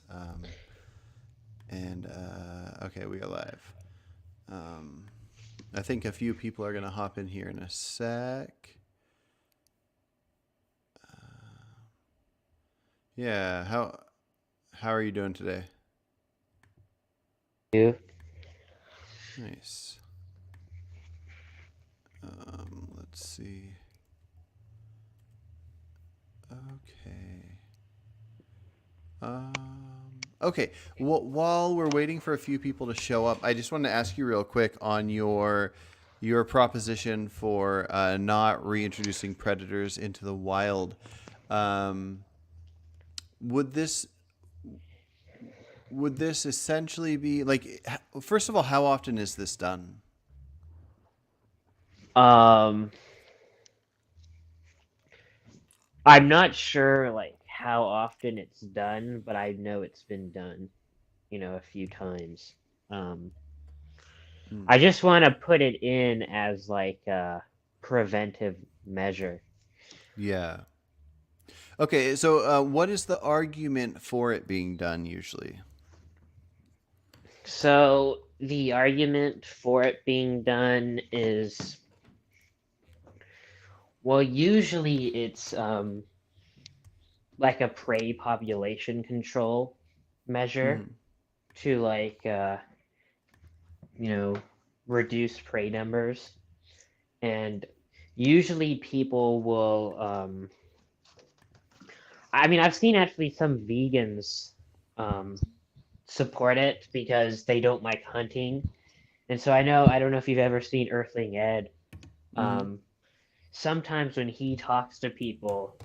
Um, and okay, we are live. Um, I think a few people are gonna hop in here in a sec. Yeah, how are you doing today? You. Nice. Let's see. Okay. Okay. Well, while we're waiting for a few people to show up, I just wanted to ask you real quick on your proposition for not reintroducing predators into the wild. Um, would this would this essentially be like? First of all, how often is this done? Um, I'm not sure like how often it's done, but I know it's been done, a few times. Um, Hmm. I just want to put it in as like a preventive measure. Yeah. Okay. So, what is the argument for it being done usually? So the argument for it being done is, well, usually it's like a prey population control measure Hmm. to you know, reduce prey numbers. And usually people will, I mean, I've seen actually some vegans um, support it because they don't like hunting. And so I don't know if you've ever seen Earthling Ed. Hmm. Um, Sometimes when he talks to people,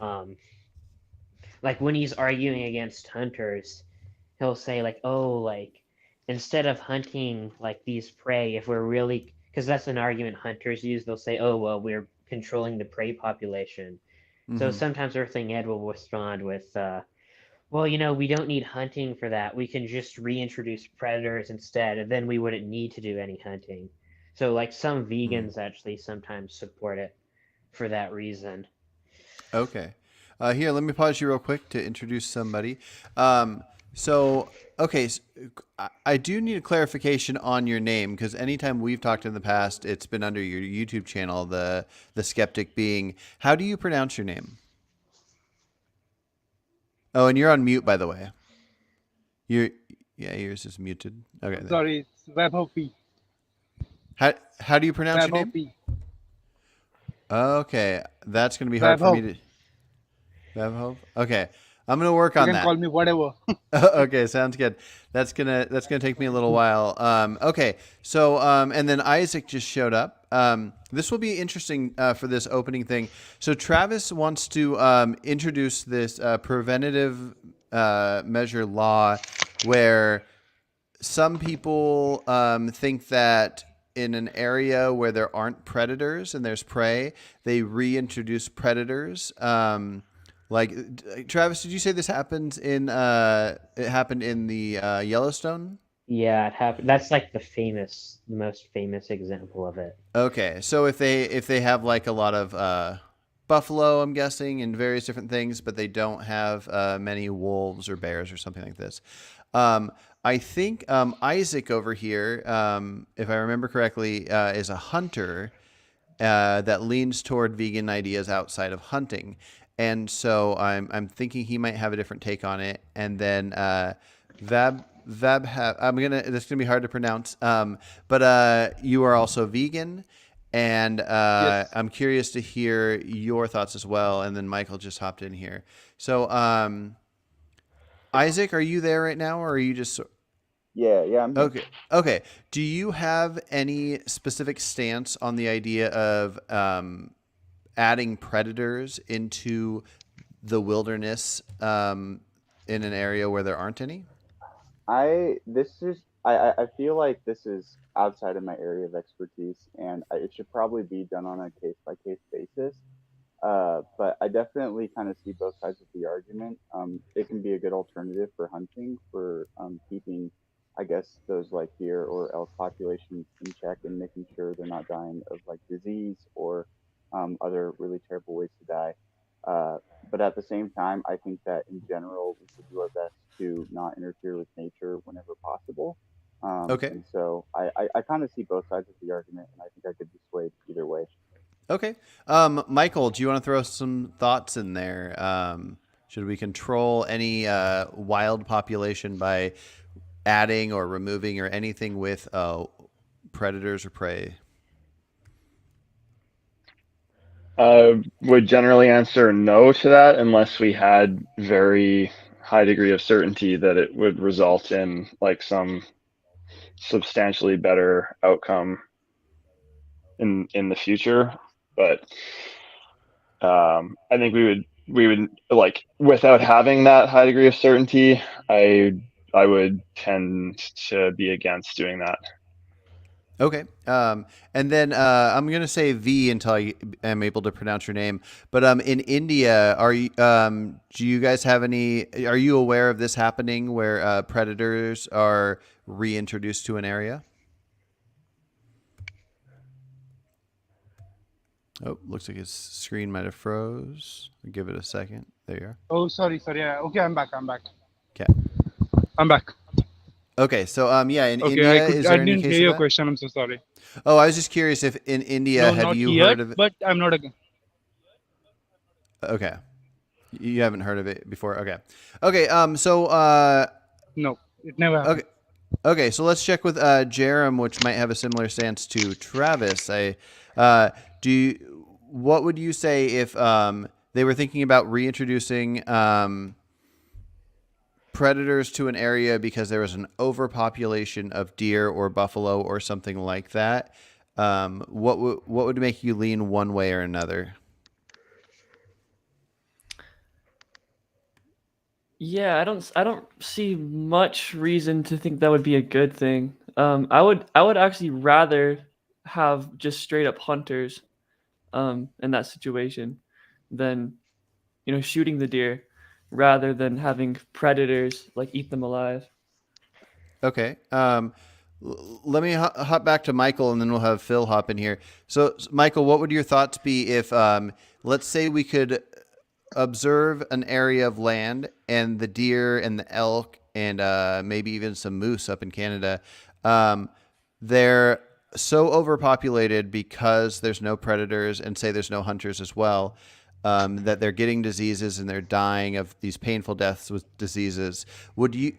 like when he's arguing against hunters, he'll say like, "Oh, like instead of hunting like these prey, if we're really, because that's an argument hunters use, they'll say, oh well, we're controlling the prey population." So Hmm. sometimes Earthling Ed will respond with, "Well, we don't need hunting for that. We can just reintroduce predators instead, and then we wouldn't need to do any hunting." So like some Hmm. vegans actually sometimes support it for that reason. Okay. Here, let me pause you real quick to introduce somebody. Um, so, okay, I do need a clarification on your name because anytime we've talked in the past, it's been under your YouTube channel, the skeptic being. How do you pronounce your name? Oh, and you're on mute, by the way. You're yeah, yours is muted. Okay, there. Sorry, it's Vaibhav P. How do you pronounce your Vaibhav name? P. Okay, that's gonna be hard for me Vaibhav. to. Vaibhav? Okay, I'm gonna work You on can call that. me whatever. Okay, sounds good. That's gonna take me a little while. Okay, so and then Isaac just showed up. This will be interesting for this opening thing. So Travis wants to introduce this preventative measure law, where some people think that in an area where there aren't predators and there's prey, they reintroduce predators. Travis, did you say this happens in? It happened in the Yellowstone. Yeah, it happened. That's like the most famous example of it. Okay, so if they have like a lot of buffalo, I'm guessing, and various different things, but they don't have many wolves or bears or something like this. I think Isaac over here, if I remember correctly, is a hunter that leans toward vegan ideas outside of hunting, and so I'm thinking he might have a different take on it. And then I'm gonna this is gonna be hard to pronounce, but you are also vegan, and Yes. I'm curious to hear your thoughts as well. And then Michael just hopped in here, so Isaac, are you there right now, or are you just Yeah, I'm here. okay? Okay. Do you have any specific stance on the idea of adding predators into the wilderness in an area where there aren't any? I feel like this is outside of my area of expertise, and it should probably be done on a case by case basis. But I definitely kind of see both sides of the argument. It can be a good alternative for hunting, for keeping, I guess, those like deer or elk populations in check and making sure they're not dying of like disease or other really terrible ways to die. Uh, but at the same time, I think that in general, we should do our best to not interfere with nature whenever possible. Okay. And so I kind of see both sides of the argument, and I think I could be swayed either way. Okay. Michael, do you want to throw some thoughts in there? Should we control any wild population by adding or removing or anything with predators or prey? Would generally answer no to that unless we had very high degree of certainty that it would result in like some substantially better outcome in the future. But I think we would like, without having that high degree of certainty, I would tend to be against doing that. Okay. And then I'm going to say V until I am able to pronounce your name. But in India, are you, do you guys have any, are you aware of this happening where predators are reintroduced to an area? Oh, looks like his screen might have froze. I'll give it a second. There you are. Oh, sorry. Yeah. Okay, I'm back. Okay. I'm back. Okay, so yeah, in Okay, India, is there I any didn't case hear of your that? question. I'm so sorry. Oh, I was just curious if in India, No, have not you yet, heard of it? but I'm not again. Okay, you haven't heard of it before. Okay, okay. So No, it never happened. okay, okay. So let's check with Jerem, which might have a similar stance to Travis. What would you say if they were thinking about reintroducing predators to an area because there was an overpopulation of deer or buffalo or something like that? What would make you lean one way or another? Yeah, I don't see much reason to think that would be a good thing. I would actually rather have just straight up hunters in that situation than shooting the deer rather than having predators like eat them alive. Okay. Let me hop back to Michael, and then we'll have Phil hop in here. So, Michael, what would your thoughts be if, let's say, we could observe an area of land, and the deer and the elk and maybe even some moose up in Canada, they're so overpopulated because there's no predators, and say there's no hunters as well, that they're getting diseases and they're dying of these painful deaths with diseases. Do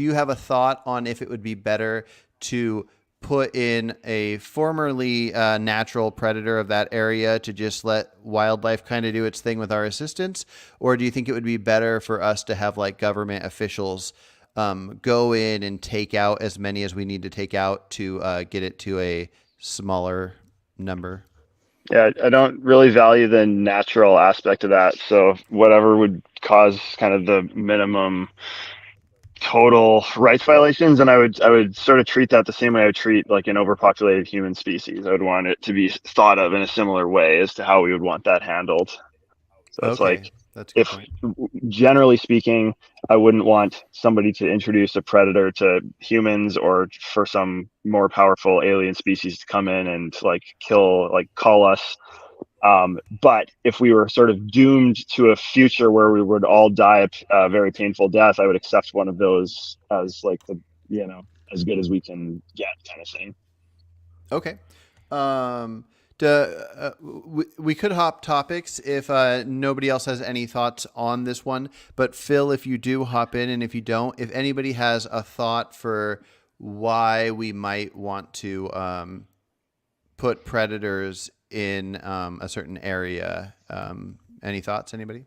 you have a thought on if it would be better to put in a formerly natural predator of that area to just let wildlife kind of do its thing with our assistance? Or do you think it would be better for us to have like government officials go in and take out as many as we need to take out to get it to a smaller number? Yeah, I don't really value the natural aspect of that. So whatever would cause kind of the minimum total rights violations, and I would sort of treat that the same way I would treat like an overpopulated human species. I would want it to be thought of in a similar way as to how we would want that handled. So it's like, that's a good if point. generally speaking, I wouldn't want somebody to introduce a predator to humans or for some more powerful alien species to come in and like call us. But if we were sort of doomed to a future where we would all die a very painful death, I would accept one of those as like as good as we can get kind of thing. Okay. We could hop topics if nobody else has any thoughts on this one. But Phil, if you do hop in, and if you don't, if anybody has a thought for why we might want to put predators in a certain area, any thoughts, anybody?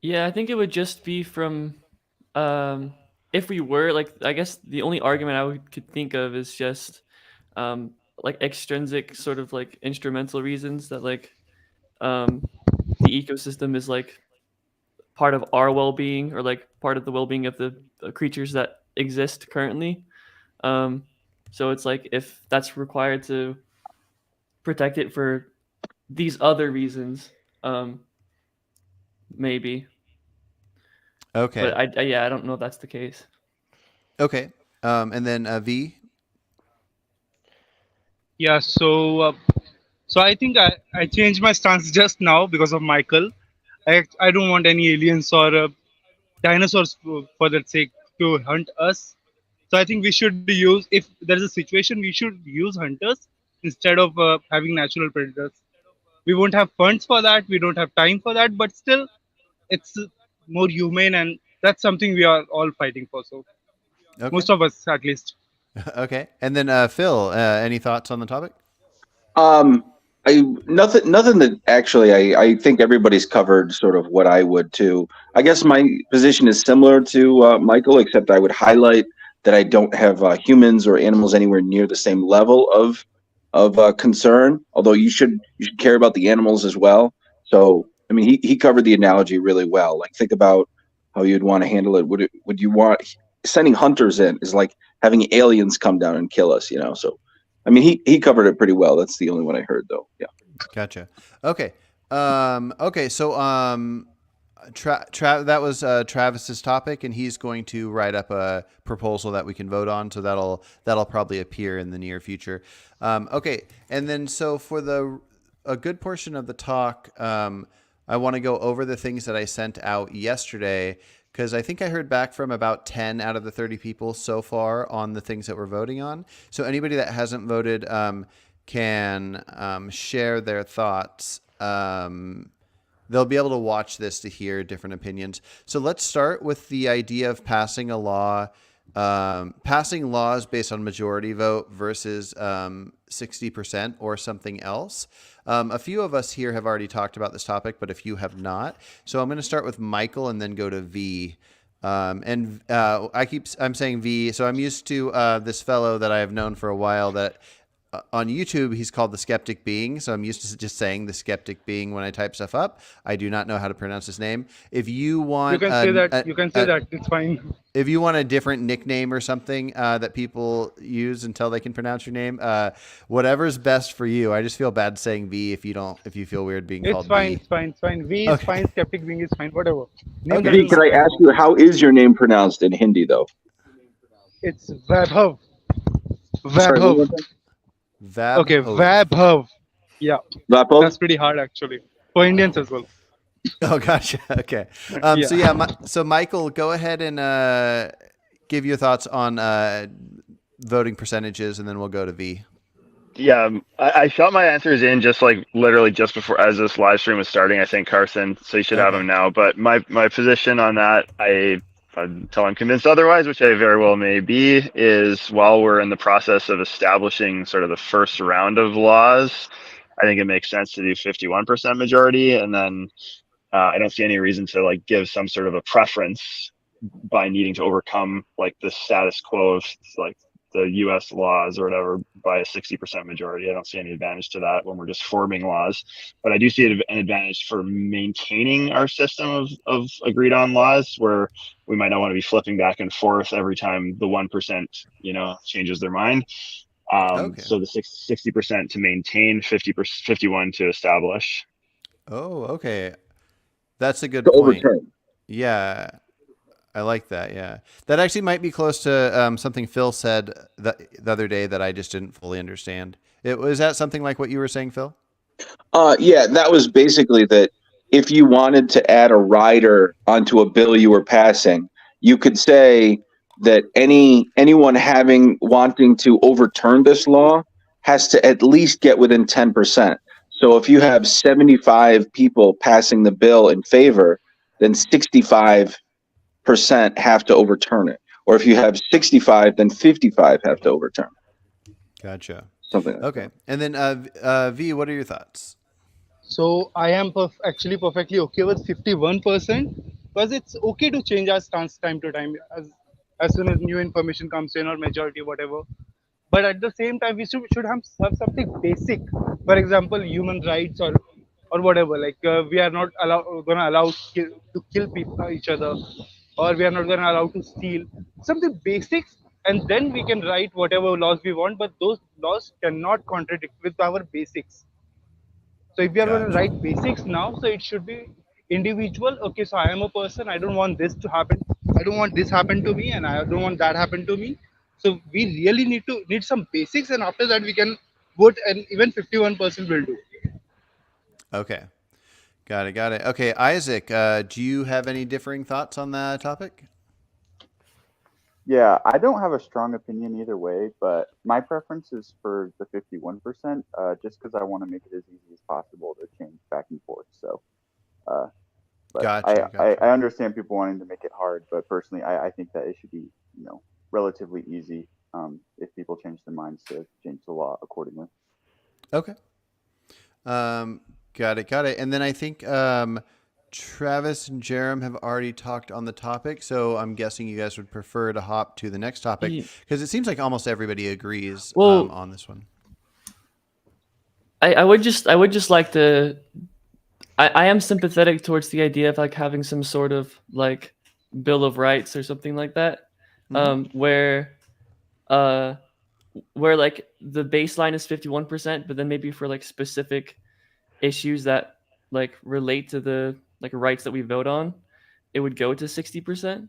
Yeah, I think it would just be from if we were like, I guess the only argument could think of is just like extrinsic sort of like instrumental reasons that like the ecosystem is like part of our well-being or like part of the well-being of the creatures that exist currently. So it's like if that's required to protect it for these other reasons, maybe. Okay. But I don't know if that's the case. Okay. And then V? Yeah. So I think I changed my stance just now because of Michael. I don't want any aliens or dinosaurs for that sake to hunt us. So I think we should use, if there is a situation, we should use hunters instead of having natural predators. We won't have funds for that, we don't have time for that, but still, it's more humane, and that's something we are all fighting for. So Okay. most of us, at least. Okay. And then Phil, any thoughts on the topic? Um, I nothing that actually I think everybody's covered sort of what I would too. I guess my position is similar to Michael, except I would highlight that I don't have humans or animals anywhere near the same level of concern. Although you should care about the animals as well. So I mean, he covered the analogy really well. Like think about how you'd want to handle it. Would you want sending hunters in is like having aliens come down and kill us? So. I mean, he covered it pretty well. That's the only one I heard, though. Yeah. Gotcha. Okay. Okay. So, that was Travis's topic, and he's going to write up a proposal that we can vote on. So that'll probably appear in the near future. Okay. And then so for a good portion of the talk, I want to go over the things that I sent out yesterday, because I think I heard back from about 10 out of the 30 people so far on the things that we're voting on. So anybody that hasn't voted can share their thoughts. They'll be able to watch this to hear different opinions. So let's start with the idea of passing a law, passing laws based on majority vote versus 60% or something else. A few of us here have already talked about this topic, but a few have not. So I'm going to start with Michael and then go to V. I'm saying V. So I'm used to this fellow that I have known for a while that on YouTube, he's called the Skeptic Being. So I'm used to just saying the Skeptic Being when I type stuff up. I do not know how to pronounce his name. If you want, You can say that. You can say that. It's fine. if you want a different nickname or something that people use until they can pronounce your name, whatever's best for you. I just feel bad saying V if you feel weird being It's called fine. V. It's fine. It's fine. V is Okay. fine. Skeptic being is fine. Whatever. Name Okay. V, doesn't could I matter. ask you how is your name pronounced in Hindi, though? It's Vaibhav. Sorry, one more Vaibhav. time. Vab. Okay, Vaibhav. Yeah, Vapov? that's pretty hard actually for Indians as well. Oh, gotcha. Okay. Yeah. So Michael, go ahead and give your thoughts on voting percentages, and then we'll go to V. Yeah, I shot my answers in just like literally just before as this live stream was starting. I think Carson, so you should have Okay. them now. But my position on that, until I'm convinced otherwise, which I very well may be, is while we're in the process of establishing sort of the first round of laws, I think it makes sense to do 51% majority, and then I don't see any reason to like give some sort of a preference by needing to overcome like the status quo of like the U.S. laws or whatever by a 60% majority. I don't see any advantage to that when we're just forming laws, but I do see an advantage for maintaining our system of agreed on laws, where we might not want to be flipping back and forth every time the 1% changes their mind. Okay. So the 60% to maintain, 50%, 51 to establish. Oh, okay. That's a good To point. overturn. Yeah, I like that. Yeah, that actually might be close to something Phil said the other day that I just didn't fully understand. Was that something like what you were saying, Phil? Yeah, that was basically that if you wanted to add a rider onto a bill you were passing, you could say that anyone wanting to overturn this law has to at least get within 10%. So if you have 75 people passing the bill in favor, then 65% have to overturn it. Or if you have 65, then 55 have to overturn it. Gotcha. Something like Okay, and then V, what are your thoughts? So I am actually perfectly okay with 51% because it's okay to change our stance time to time as soon as new information comes in or majority whatever. But at the same time, we should have something basic. For example, human rights or whatever. Like we are not gonna allow to kill people each other, or we are not gonna allow to steal something basics, and then we can write whatever laws we want. But those laws cannot contradict with our basics. So if we are going to Gotcha. write basics now, so it should be individual. Okay, so I am a person. I don't want this to happen. I don't want this happen to me, and I don't want that happen to me. So we really need some basics, and after that we can vote, and even 51% will do. Okay, Got it. Got it. Okay, Isaac, do you have any differing thoughts on the topic? Yeah, I don't have a strong opinion either way, but my preference is for the 51%, just because I want to make it as easy as possible to change back and forth. So, uh, but I understand people wanting to make it hard, but personally, I think that it should be, relatively easy, if people change their minds to change the law accordingly. Okay. Got it. Got it. And then I think Travis and Jerem have already talked on the topic, so I'm guessing you guys would prefer to hop to the next topic Ye- because it seems like almost everybody agrees Well- on this one. I would just like to. I am sympathetic towards the idea of like having some sort of like Bill of Rights or something like that, where like the baseline is 51%, but then maybe for like specific issues that like relate to the like rights that we vote on, it would go to 60%.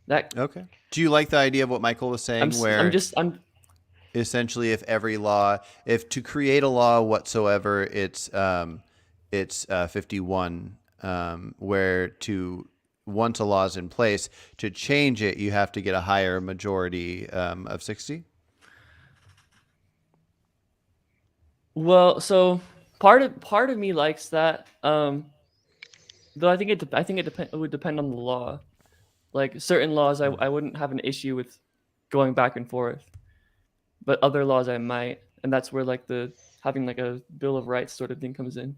That Okay. Do you like the idea of what Michael was saying, I'm essentially if to create a law whatsoever, it's 51, where once a law is in place, to change it, you have to get a higher majority of 60? Well, so part of me likes that. Though I think it would depend on the law. Like certain laws, I wouldn't have an issue with going back and forth, but other laws I might, and that's where like the having like a Bill of Rights sort of thing comes in.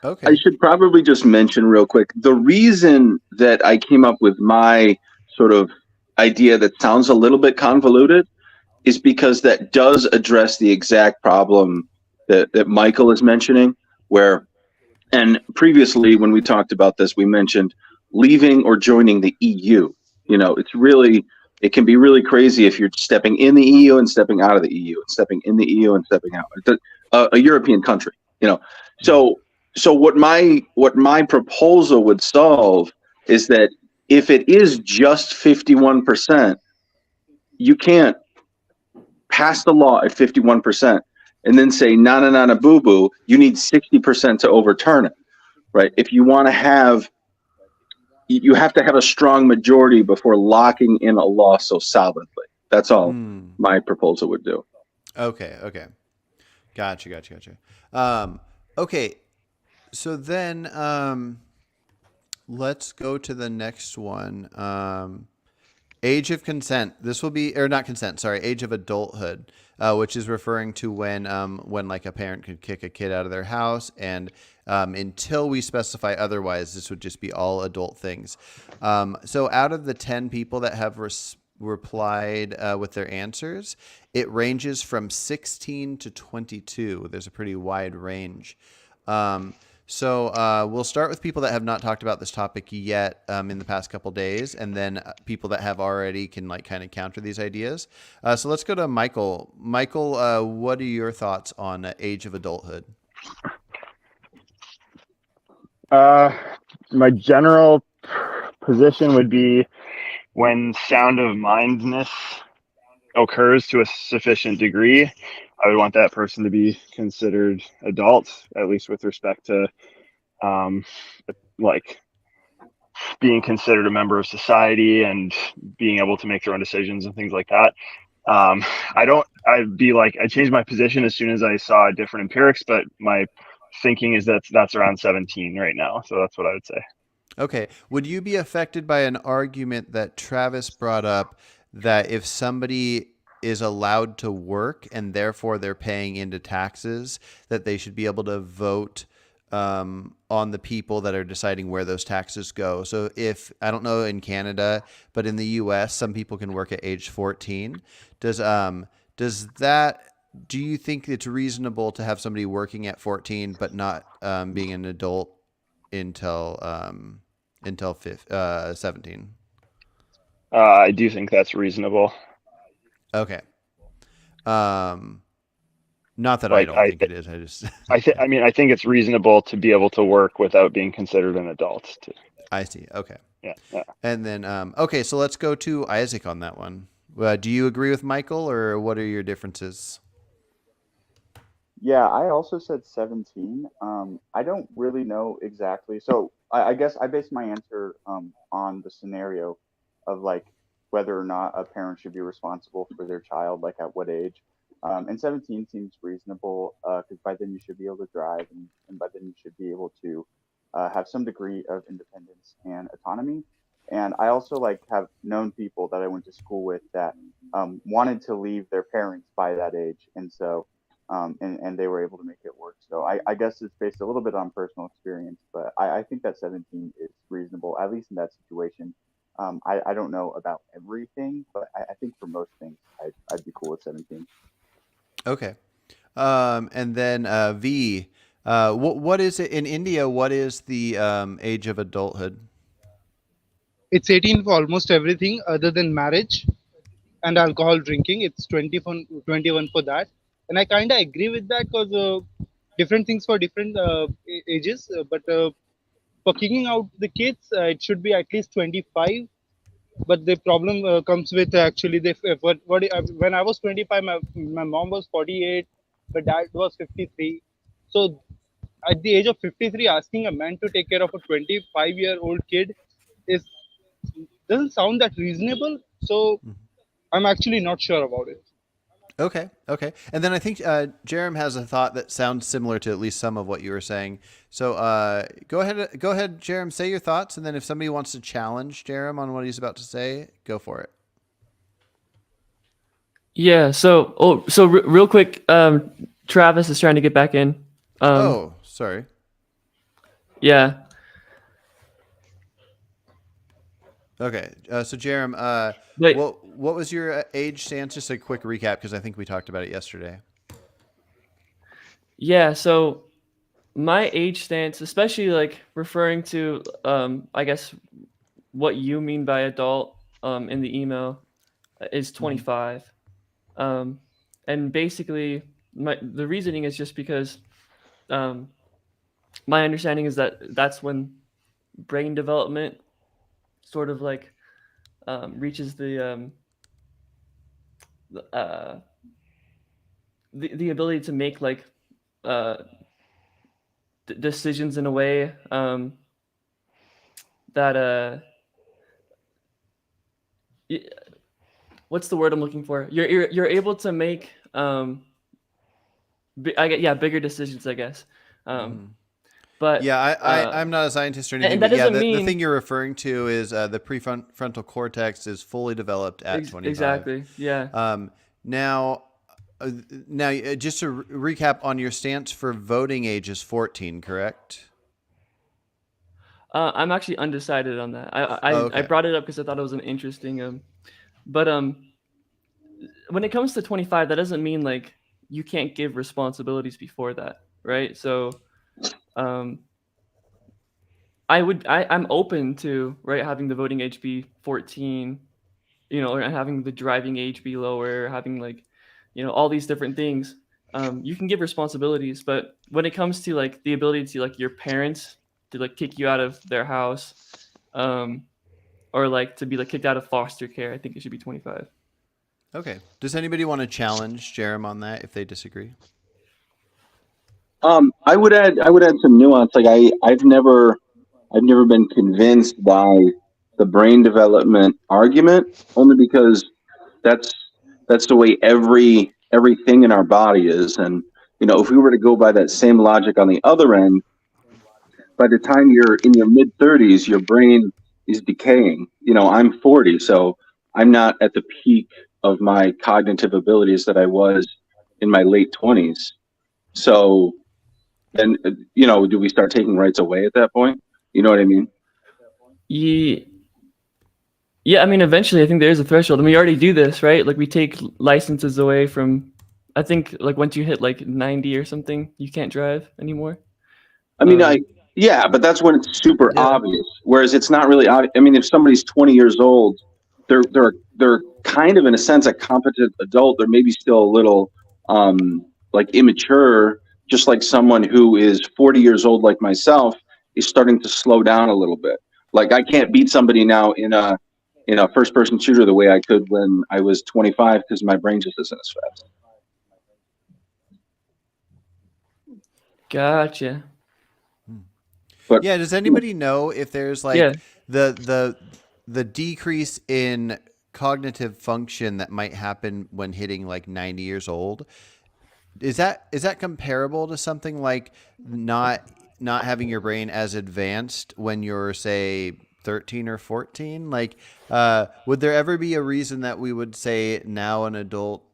Okay. I should probably just mention real quick, the reason that I came up with my sort of idea that sounds a little bit convoluted is because that does address the exact problem that Michael is mentioning, and previously when we talked about this, we mentioned leaving or joining the EU. It can be really crazy if you're stepping in the EU and stepping out of the EU and stepping in the EU and stepping out. A European country, So what my proposal would solve is that if it is just 51%, you can't pass the law at 51% and then say na boo boo. You need 60% to overturn it, right? If you want to have, you have to have a strong majority before locking in a law so solidly. That's all my proposal would do. Okay. Gotcha. Okay. So then let's go to the next one. Age of consent. This will be, or not consent, sorry, age of adulthood, which is referring to when like a parent could kick a kid out of their house, and until we specify otherwise, this would just be all adult things. So out of the 10 people that have replied with their answers, it ranges from 16 to 22. There's a pretty wide range. So we'll start with people that have not talked about this topic yet in the past couple days, and then people that have already can like kind of counter these ideas. So let's go to Michael. Michael, what are your thoughts on age of adulthood? My general position would be when sound of mindness occurs to a sufficient degree, I would want that person to be considered adults, at least with respect to like being considered a member of society and being able to make their own decisions and things like that. I'd change my position as soon as I saw different empirics, but my thinking is that's around 17 right now. So that's what I would say. Okay. Would you be affected by an argument that Travis brought up that if somebody is allowed to work and therefore they're paying into taxes, that they should be able to vote on the people that are deciding where those taxes go? So if, I don't know in Canada, but in the US, some people can work at age 14. Do you think it's reasonable to have somebody working at 14 but not being an adult until 17? I do think that's reasonable. Okay. Not that I don't think it is. I think it's reasonable to be able to work without being considered an adult too. I see. Okay. Yeah. And then, okay, so let's go to Isaac on that one. Do you agree with Michael, or what are your differences? Yeah, I also said 17. I don't really know exactly. So I guess I base my answer on the scenario of like whether or not a parent should be responsible for their child, like at what age. And 17 seems reasonable because by then you should be able to drive and by then you should be able to have some degree of independence and autonomy. And I also like have known people that I went to school with that wanted to leave their parents by that age. And so and they were able to make it work. So I guess it's based a little bit on personal experience, but I think that 17 is reasonable, at least in that situation. I don't know about everything, but I think for most things, I'd be cool with 17. Okay. And then V, what is it in India? What is the age of adulthood? It's 18 for almost everything other than marriage and alcohol drinking. It's 21 for that. And I kind of agree with that because different things for different ages. But for kicking out the kids, it should be at least 25. But the problem comes with actually when I was 25, my mom was 48, but dad was 53. So at the age of 53, asking a man to take care of a 25-year-old kid is doesn't sound that reasonable. So I'm actually not sure about it. Okay. Okay. And then I think Jerem has a thought that sounds similar to at least some of what you were saying. So go ahead, Jerem. Say your thoughts, and then if somebody wants to challenge Jerem on what he's about to say, go for it. Yeah. So real quick, Travis is trying to get back in. Oh, sorry. Yeah. Okay. So Jerem, But what was your age stance? Just a quick recap because I think we talked about it yesterday. yeah. So my age stance, especially like referring to, I guess what you mean by adult, in the email, is 25. And basically, the reasoning is just because, my understanding is that that's when brain development sort of like reaches the ability to make like decisions in a way that what's the word I'm looking for? You're able to make bigger decisions, I guess. But yeah, I'm not a scientist or anything, and that but yeah, doesn't the mean thing you're referring to is the prefrontal cortex is fully developed at 25. exactly. Yeah. Now, just to recap on your stance for voting age is 14, correct? I'm actually undecided on that. I Okay. brought it up because I thought it was an interesting but when it comes to 25, that doesn't mean like you can't give responsibilities before that, right? So I'm open to having the voting age be 14, or having the driving age be lower, having like, all these different things. You can give responsibilities, but when it comes to like the ability to like your parents to like kick you out of their house, or like to be like kicked out of foster care, I think it should be 25. Okay. Does anybody want to challenge Jerem on that if they disagree? I would add some nuance. Like I've never been convinced by the brain development argument, only because that's the way everything in our body is. And if we were to go by that same logic on the other end, by the time you're in your mid 30s, your brain is decaying. I'm 40, so I'm not at the peak of my cognitive abilities that I was in my late 20s. So, and do we start taking rights away at that point? You know what I mean? Yeah, I mean, eventually, I think there is a threshold, and we already do this, right? Like, we take licenses away from, I think, like once you hit like 90 or something, you can't drive anymore. I mean, yeah, but that's when it's super Yeah. obvious. Whereas it's not really obvious. I mean, if somebody's 20 years old, they're kind of, in a sense, a competent adult. They're maybe still a little like immature, just like someone who is 40 years old, like myself, is starting to slow down a little bit. Like I can't beat somebody now in a first-person shooter the way I could when I was 25 because my brain just isn't as fast. Gotcha. But Yeah, does anybody know if there's like Yeah. the decrease in cognitive function that might happen when hitting like 90 years old? Is that comparable to something like not having your brain as advanced when you're say 13 or 14? Like would there ever be a reason that we would say now an adult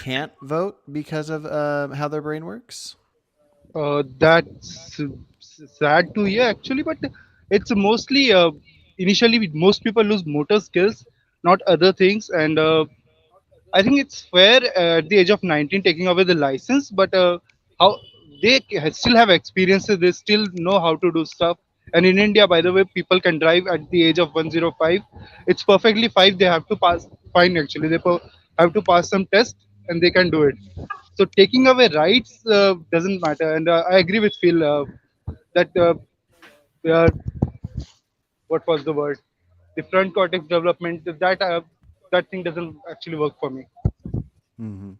can't vote because of how their brain works? That's sad to hear actually, but it's mostly initially most people lose motor skills, not other things, and I think it's fair at the age of 19 taking away the license, but how still have experiences, they still know how to do stuff. And in India, by the way, people can drive at the age of 105. It's perfectly fine. They have to pass, fine actually. Have to pass some test and they can do it. So taking away rights doesn't matter. And I agree with Phil that uh, what was the word? The front cortex development, that thing doesn't actually work for me. Mm-hmm.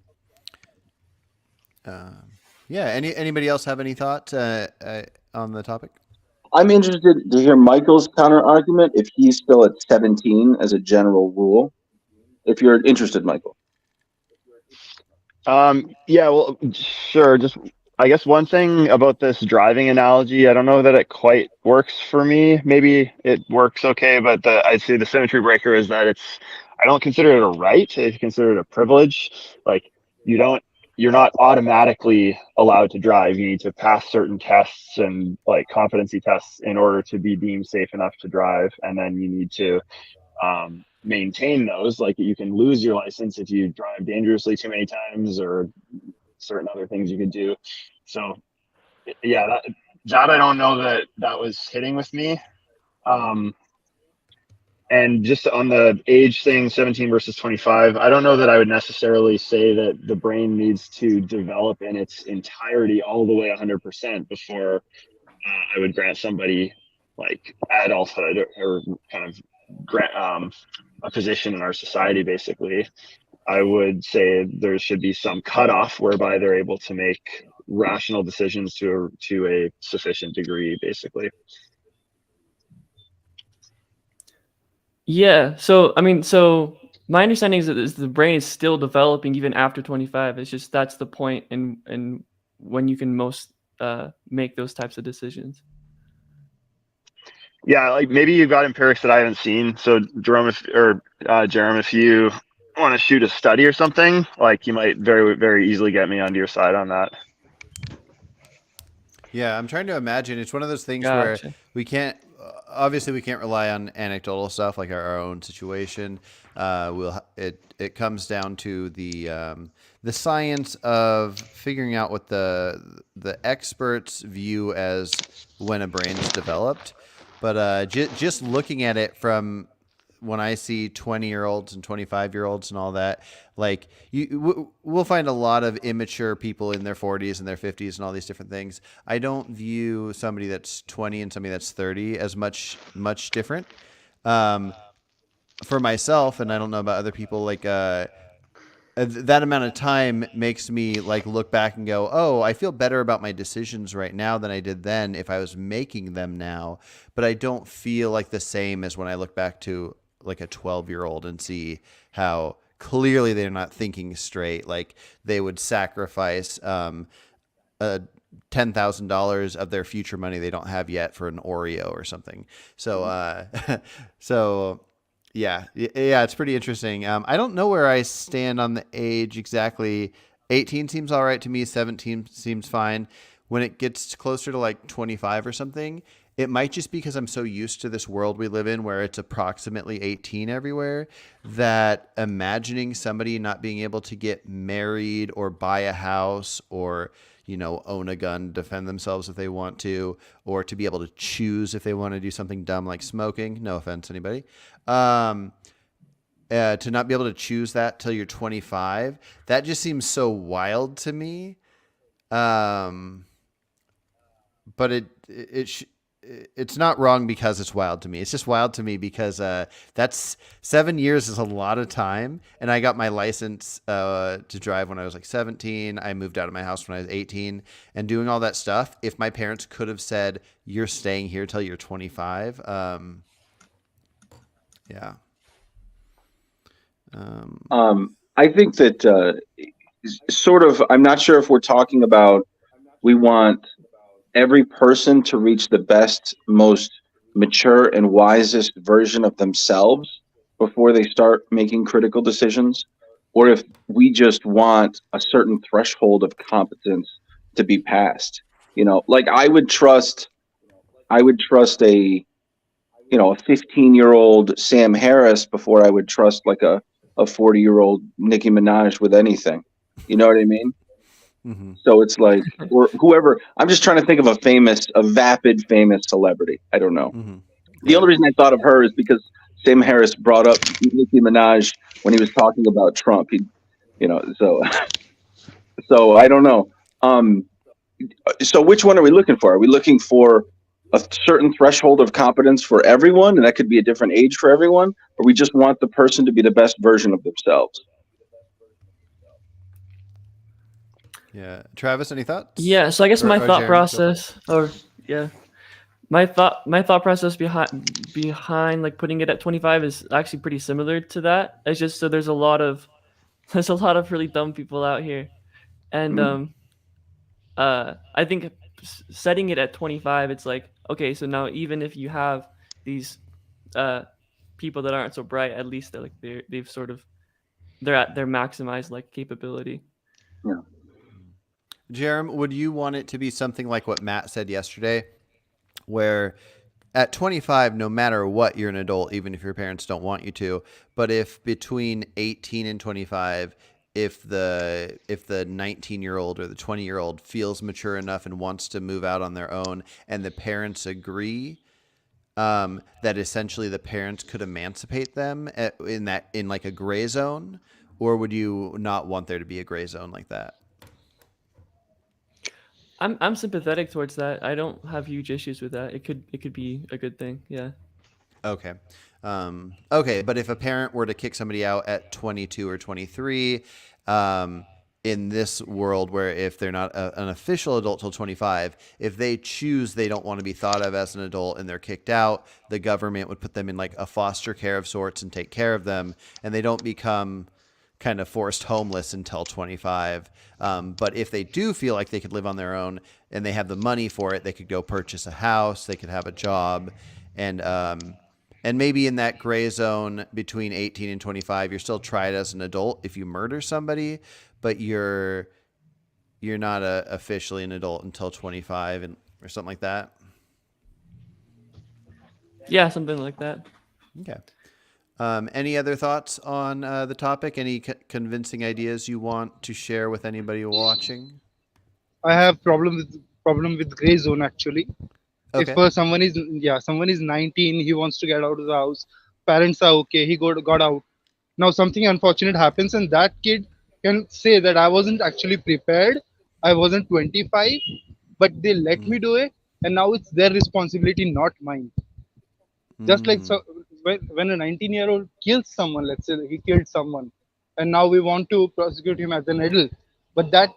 Yeah. Anybody else have any thoughts on the topic? I'm interested to hear Michael's counter argument if he's still at 17 as a general rule. If you're interested, Michael. Yeah, well, sure. Just, I guess one thing about this driving analogy, I don't know that it quite works for me. Maybe it works okay, but I'd say the symmetry breaker is that I don't consider it a right. I consider it a privilege. Like you're not automatically allowed to drive. You need to pass certain tests and like competency tests in order to be deemed safe enough to drive. And then you need to maintain those. Like you can lose your license if you drive dangerously too many times, or certain other things you could do. So yeah, that I don't know that was hitting with me. And just on the age thing, 17 versus 25, I don't know that I would necessarily say that the brain needs to develop in its entirety all the way 100% before I would grant somebody like adulthood or kind of grant a position in our society. Basically, I would say there should be some cutoff whereby they're able to make rational decisions to a sufficient degree, basically. Yeah. So I mean, so my understanding is the brain is still developing even after 25. It's just that's the point and when you can most make those types of decisions. Yeah, like maybe you've got empirics that I haven't seen. So Jerome, Jerem, if you want to shoot a study or something, like you might very, very easily get me onto your side on that. Yeah, I'm trying to imagine. It's one of those things where Gotcha. we can't. Obviously, we can't rely on anecdotal stuff like our own situation. It comes down to the science of figuring out what the experts view as when a brain is developed. But just looking at it from when I see 20-year-olds and 25-year-olds and all that, like we'll find a lot of immature people in their 40s and their 50s and all these different things. I don't view somebody that's 20 and somebody that's 30 as much different. For myself, and I don't know about other people, like that amount of time makes me like look back and go, oh, I feel better about my decisions right now than I did then if I was making them now. But I don't feel like the same as when I look back to like a 12-year-old and see how clearly they're not thinking straight. Like they would sacrifice $10,000 of their future money they don't have yet for an Oreo or something. So, so yeah, it's pretty interesting. I don't know where I stand on the age exactly. 18 seems all right to me. 17 seems fine. When it gets closer to like 25 or something, it might just be because I'm so used to this world we live in where it's approximately 18 everywhere that imagining somebody not being able to get married or buy a house or, own a gun, defend themselves if they want to, or to be able to choose if they want to do something dumb like smoking. No offense, anybody. To not be able to choose that till you're 25, that just seems so wild to me. But it's not wrong because it's wild to me. It's just wild to me because that's 7 years is a lot of time. And I got my license to drive when I was like 17. I moved out of my house when I was 18 and doing all that stuff. If my parents could have said, you're staying here till you're 25. Yeah. I think that sort of, I'm not sure if we're talking about we want every person to reach the best, most mature and wisest version of themselves before they start making critical decisions, or if we just want a certain threshold of competence to be passed. Like I would trust a 15-year-old Sam Harris before I would trust like a 40-year-old Nicki Minaj with anything. You know what I mean? Mm-hmm. So it's like, or whoever. I'm just trying to think of a vapid famous celebrity. I don't know. Mm-hmm. The only reason I thought of her is because Sam Harris brought up Nicki Minaj when he was talking about Trump. So I don't know. So which one are we looking for? Are we looking for a certain threshold of competence for everyone, and that could be a different age for everyone, or we just want the person to be the best version of themselves? Yeah. Travis, any thoughts? Yeah, so I guess my Or thought Jeremy, process, my thought process behind like putting it at 25 is actually pretty similar to that. It's just so there's a lot of really dumb people out here, and I think setting it at 25, it's like, okay, so now even if you have these people that aren't so bright, at least they're at their maximized like capability. Yeah. Jerem, would you want it to be something like what Matt said yesterday, where at 25, no matter what, you're an adult, even if your parents don't want you to, but if between 18 and 25, if the 19-year-old or the 20-year-old feels mature enough and wants to move out on their own and the parents agree, that essentially the parents could emancipate them in like a gray zone, or would you not want there to be a gray zone like that? I'm sympathetic towards that. I don't have huge issues with that. It could be a good thing. Yeah. Okay. Okay, but if a parent were to kick somebody out at 22 or 23, in this world where if they're not an official adult till 25, if they choose they don't want to be thought of as an adult and they're kicked out, the government would put them in like a foster care of sorts and take care of them, and they don't become kind of forced homeless until 25. But if they do feel like they could live on their own and they have the money for it, they could go purchase a house, they could have a job, and maybe in that gray zone between 18 and 25, you're still tried as an adult if you murder somebody, but you're not officially an adult until 25 or something like that. Yeah, something like that. Okay. Any other thoughts on the topic? Any convincing ideas you want to share with anybody watching? I have problem with gray zone actually. Okay. If someone is 19, he wants to get out of the house. Parents are okay. He got out. Now something unfortunate happens, and that kid can say that I wasn't actually prepared. I wasn't 25, but they let me do it, and now it's their responsibility, not mine. Just like so, when a 19-year-old kills someone, let's say he killed someone, and now we want to prosecute him as an adult, but that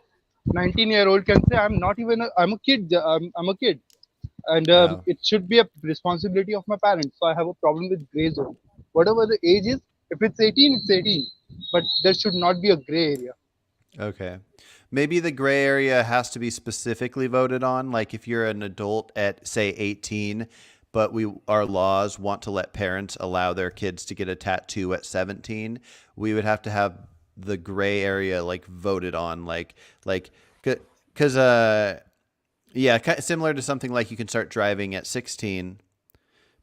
19-year-old can say, I'm a kid. I'm a kid. And Wow. it should be a responsibility of my parents. So I have a problem with gray zone. Whatever the age is, if it's 18, it's 18. But there should not be a gray area. Okay. Maybe the gray area has to be specifically voted on. Like if you're an adult at say 18, but our laws want to let parents allow their kids to get a tattoo at 17, we would have to have the gray area like voted on, because yeah, similar to something like you can start driving at 16,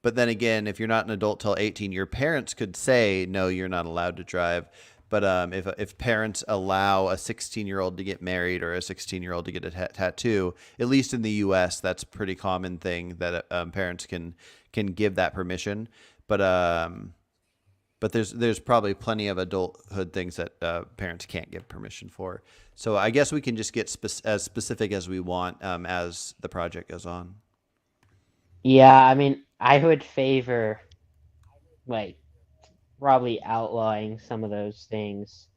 but then again, if you're not an adult till 18, your parents could say, no, you're not allowed to drive. But if parents allow a 16-year-old to get married or a 16-year-old to get a tattoo, at least in the U.S., that's a pretty common thing that parents can give that permission. But there's probably plenty of adulthood things that parents can't give permission for. So I guess we can just get as specific as we want as the project goes on. Yeah, I mean, I would favor like probably outlawing some of those things.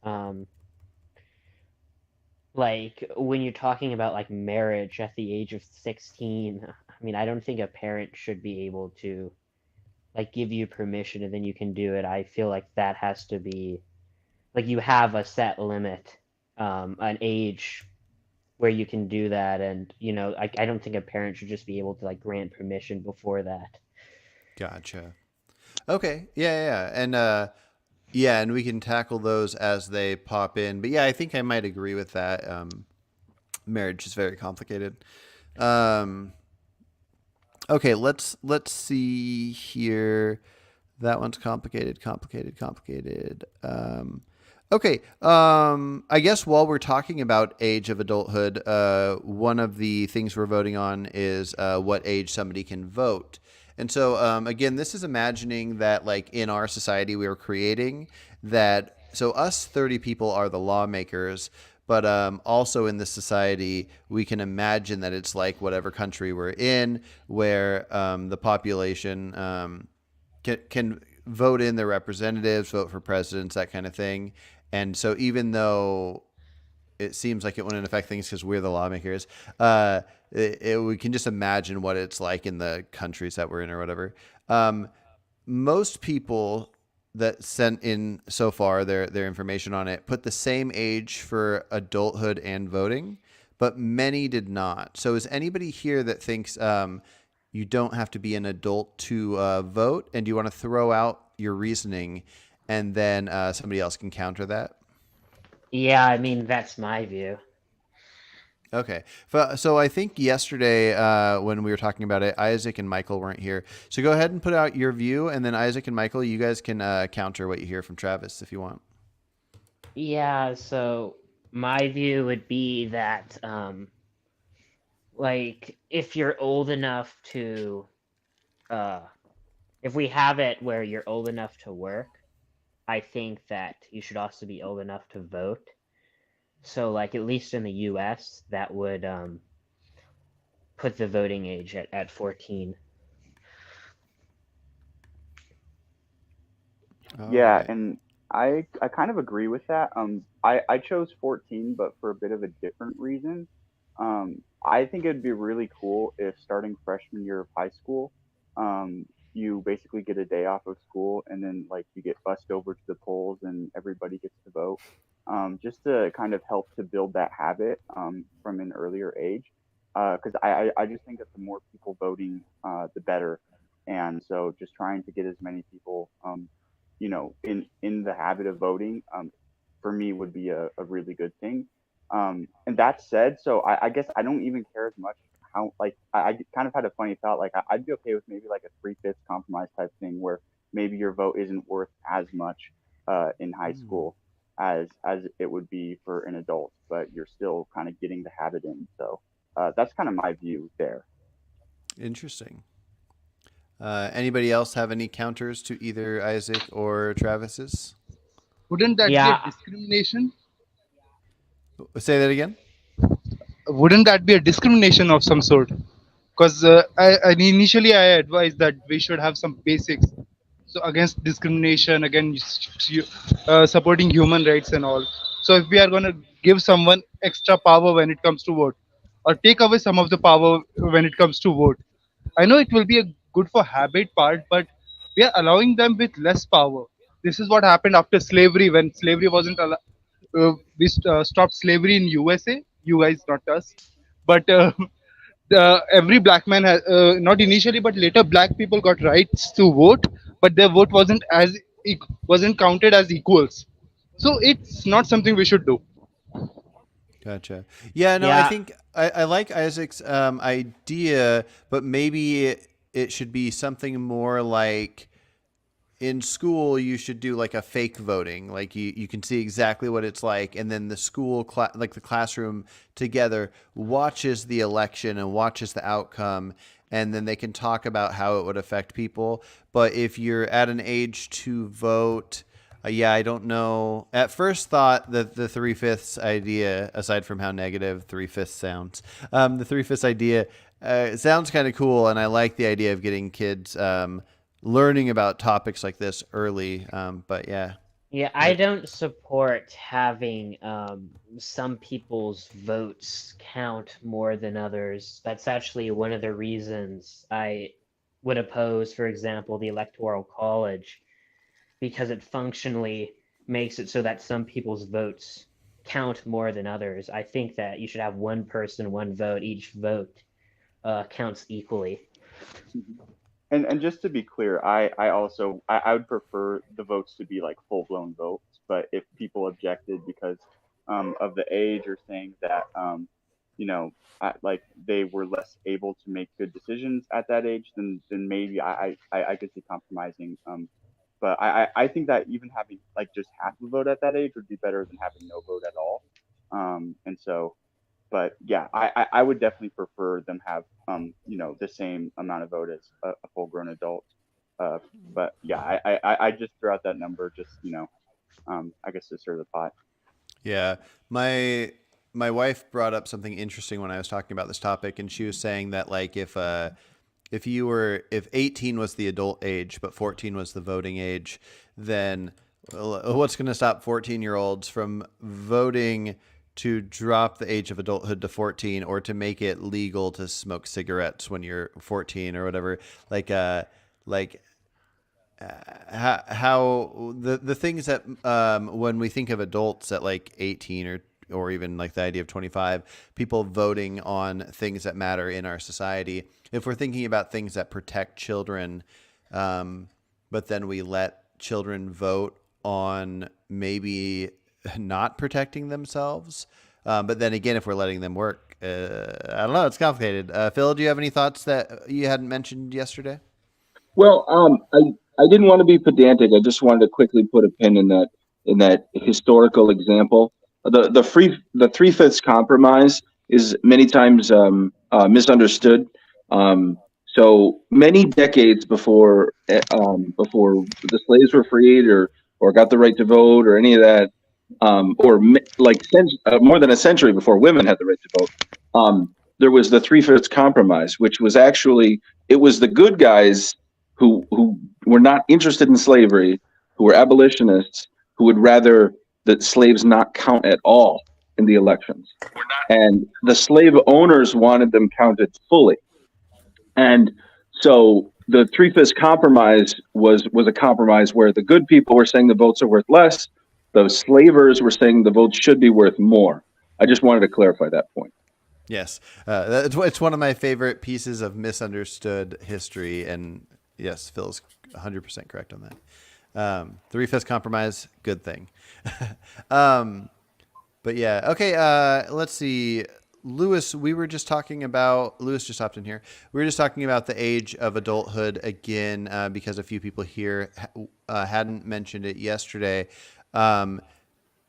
Like when you're talking about like marriage at the age of 16, I mean, I don't think a parent should be able to like give you permission and then you can do it. I feel like that has to be like you have a set limit, an age where you can do that, and I don't think a parent should just be able to like grant permission before that. Gotcha. Okay. Yeah, yeah. And we can tackle those as they pop in. But yeah, I think I might agree with that. Marriage is very complicated. Um, okay, let's see here. That one's complicated, complicated, complicated. Okay. I guess while we're talking about age of adulthood, one of the things we're voting on is what age somebody can vote. And so, again, this is imagining that, like, in our society we are creating that. So, us 30 people are the lawmakers, but also in this society, we can imagine that it's like whatever country we're in, where the population can vote in their representatives, vote for presidents, that kind of thing. And so, even though it seems like it wouldn't affect things because we're the lawmakers, we can just imagine what it's like in the countries that we're in or whatever. Most people that sent in so far their information on it put the same age for adulthood and voting, but many did not. So is anybody here that thinks you don't have to be an adult to vote? And do you want to throw out your reasoning and then somebody else can counter that? Yeah, I mean, that's my view. Okay. So I think yesterday when we were talking about it, Isaac and Michael weren't here. So go ahead and put out your view, and then Isaac and Michael, you guys can counter what you hear from Travis if you want. Yeah, so my view would be that like if you're old enough to if we have it where you're old enough to work, I think that you should also be old enough to vote. So like at least in the US, that would put the voting age at 14. Yeah, Alright. and I kind of agree with that. I chose 14, but for a bit of a different reason. I think it'd be really cool if starting freshman year of high school, you basically get a day off of school and then like you get bussed over to the polls and everybody gets to vote. Just to kind of help to build that habit from an earlier age. Because I just think that the more people voting, the better. And so just trying to get as many people in the habit of voting, for me would be a really good thing. And that said, so I guess I don't even care as much how like I kind of had a funny thought. Like I'd be okay with maybe like a 3/5 compromise type thing where maybe your vote isn't worth as much in high school as it would be for an adult, but you're still kind of getting the habit in. So that's kind of my view there. Interesting. Anybody else have any counters to either Isaac or Travis's? Wouldn't that be a Yeah, discrimination? Say that again. Wouldn't that be a discrimination of some sort? Because initially I advised that we should have some basics, so against discrimination, against supporting human rights and all. So if we are going to give someone extra power when it comes to vote, or take away some of the power when it comes to vote, I know it will be a good for habit part, but we are allowing them with less power. This is what happened after slavery. When slavery wasn't allowed, we stopped slavery in USA. You guys, not us, but every black man has, not initially but later, black people got rights to vote, but their vote wasn't counted as equals. So it's not something we should do. Gotcha. Yeah, no, I yeah, think I like Isaac's idea, but maybe it should be something more like in school you should do like a fake voting. Like you can see exactly what it's like, and then the school, like the classroom together, watches the election and watches the outcome, and then they can talk about how it would affect people. But if you're at an age to vote, yeah, I don't know. At first thought that the 3/5 idea, aside from how negative 3/5 sounds, the 3/5 idea it sounds kind of cool, and I like the idea of getting kids learning about topics like this early. But yeah. Yeah, I don't support having some people's votes count more than others. That's actually one of the reasons I would oppose, for example, the Electoral College, because it functionally makes it so that some people's votes count more than others. I think that you should have one person, one vote. Each vote counts equally. And just to be clear, I would prefer the votes to be like full blown votes. But if people objected because of the age or saying that like they were less able to make good decisions at that age, then maybe I could see compromising. But I think that even having like just half a vote at that age would be better than having no vote at all. And so, but yeah, I would definitely prefer them have the same amount of vote as a full grown adult. But yeah, I just threw out that number just I guess to stir the pot. Yeah, my wife brought up something interesting when I was talking about this topic, and she was saying that like if 18 was the adult age but 14 was the voting age, then what's going to stop 14-year-olds from voting to drop the age of adulthood to 14, or to make it legal to smoke cigarettes when you're 14 or whatever? How the things that when we think of adults at like 18 or even like the idea of 25, people voting on things that matter in our society, if we're thinking about things that protect children, but then we let children vote on maybe not protecting themselves, but then again, if we're letting them work, I don't know, it's complicated. Phil, do you have any thoughts that you hadn't mentioned yesterday? Well, I didn't want to be pedantic. I just wanted to quickly put a pin in that historical example. The 3/5 compromise is many times misunderstood. So many decades before the slaves were freed or got the right to vote or any of that, more than a century before women had the right to vote, there was the 3/5 compromise, which was actually, it was the good guys who were not interested in slavery, who were abolitionists, who would rather that slaves not count at all in the elections. And the slave owners wanted them counted fully. And so the 3/5 compromise was a compromise where the good people were saying the votes are worth less. The slavers were saying the votes should be worth more. I just wanted to clarify that point. Yes, it's one of my favorite pieces of misunderstood history, and yes, Phil's 100% correct on that. 3/5 compromise, good thing. But yeah, okay. Let's see, Lewis. Lewis just hopped in here. We were just talking about the age of adulthood again because a few people here hadn't mentioned it yesterday.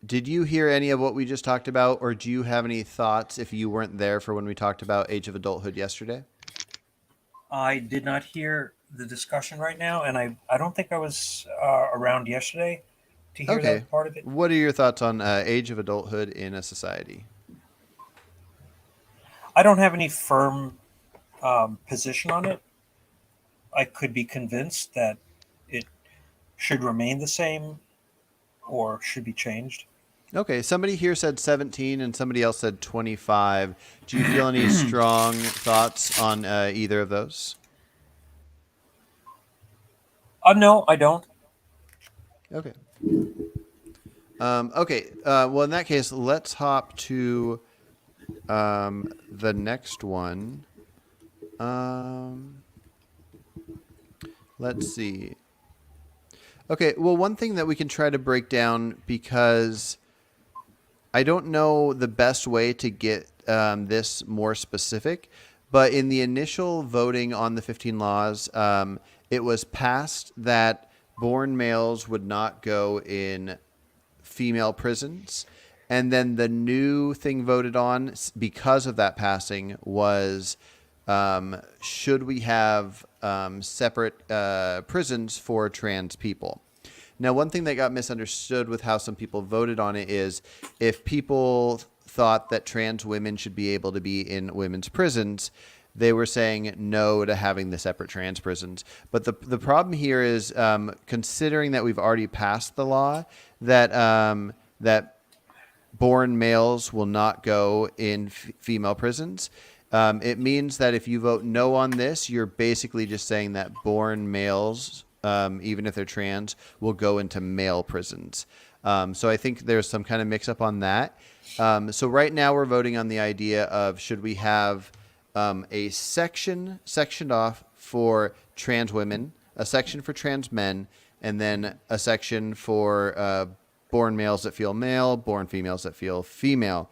Did you hear any of what we just talked about, or do you have any thoughts if you weren't there for when we talked about age of adulthood yesterday? I did not hear the discussion right now, and I don't think I was around yesterday to hear that part of it. What are your thoughts on age of adulthood in a society? I don't have any firm position on it. I could be convinced that it should remain the same or should be changed. Okay, somebody here said 17 and somebody else said 25. Do you feel any strong thoughts on either of those? No, I don't. Okay. Okay. Well, in that case, let's hop to the next one. Let's see. Okay. Well, one thing that we can try to break down, because I don't know the best way to get this more specific, but in the initial voting on the 15 laws, it was passed that born males would not go in female prisons. And then the new thing voted on because of that passing was, should we have separate prisons for trans people? Now, one thing that got misunderstood with how some people voted on it is if people thought that trans women should be able to be in women's prisons, they were saying no to having the separate trans prisons. But the problem here is considering that we've already passed the law that that born males will not go in female prisons. It means that if you vote no on this, you're basically just saying that born males, even if they're trans, will go into male prisons. So I think there's some kind of mix up on that. So right now we're voting on the idea of should we have a sectioned off for trans women, a section for trans men, and then a section for born males that feel male, born females that feel female.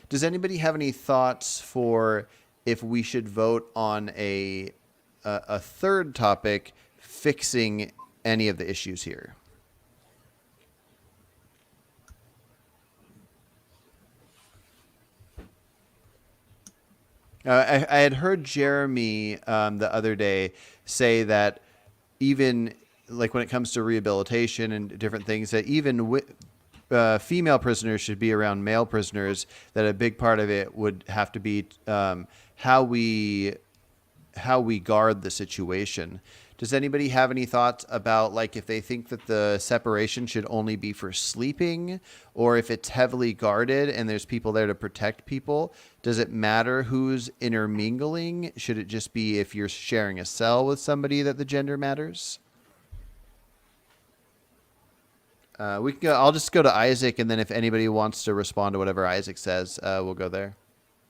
Does anybody have any thoughts for if we should vote on a third topic fixing any of the issues here? I had heard Jeremy the other day say that even like when it comes to rehabilitation and different things, that even female prisoners should be around male prisoners, that a big part of it would have to be how we guard the situation. Does anybody have any thoughts about like if they think that the separation should only be for sleeping, or if it's heavily guarded and there's people there to protect people? Does it matter who's intermingling? Should it just be if you're sharing a cell with somebody that the gender matters? We can go. I'll just go to Isaac, and then if anybody wants to respond to whatever Isaac says, we'll go there.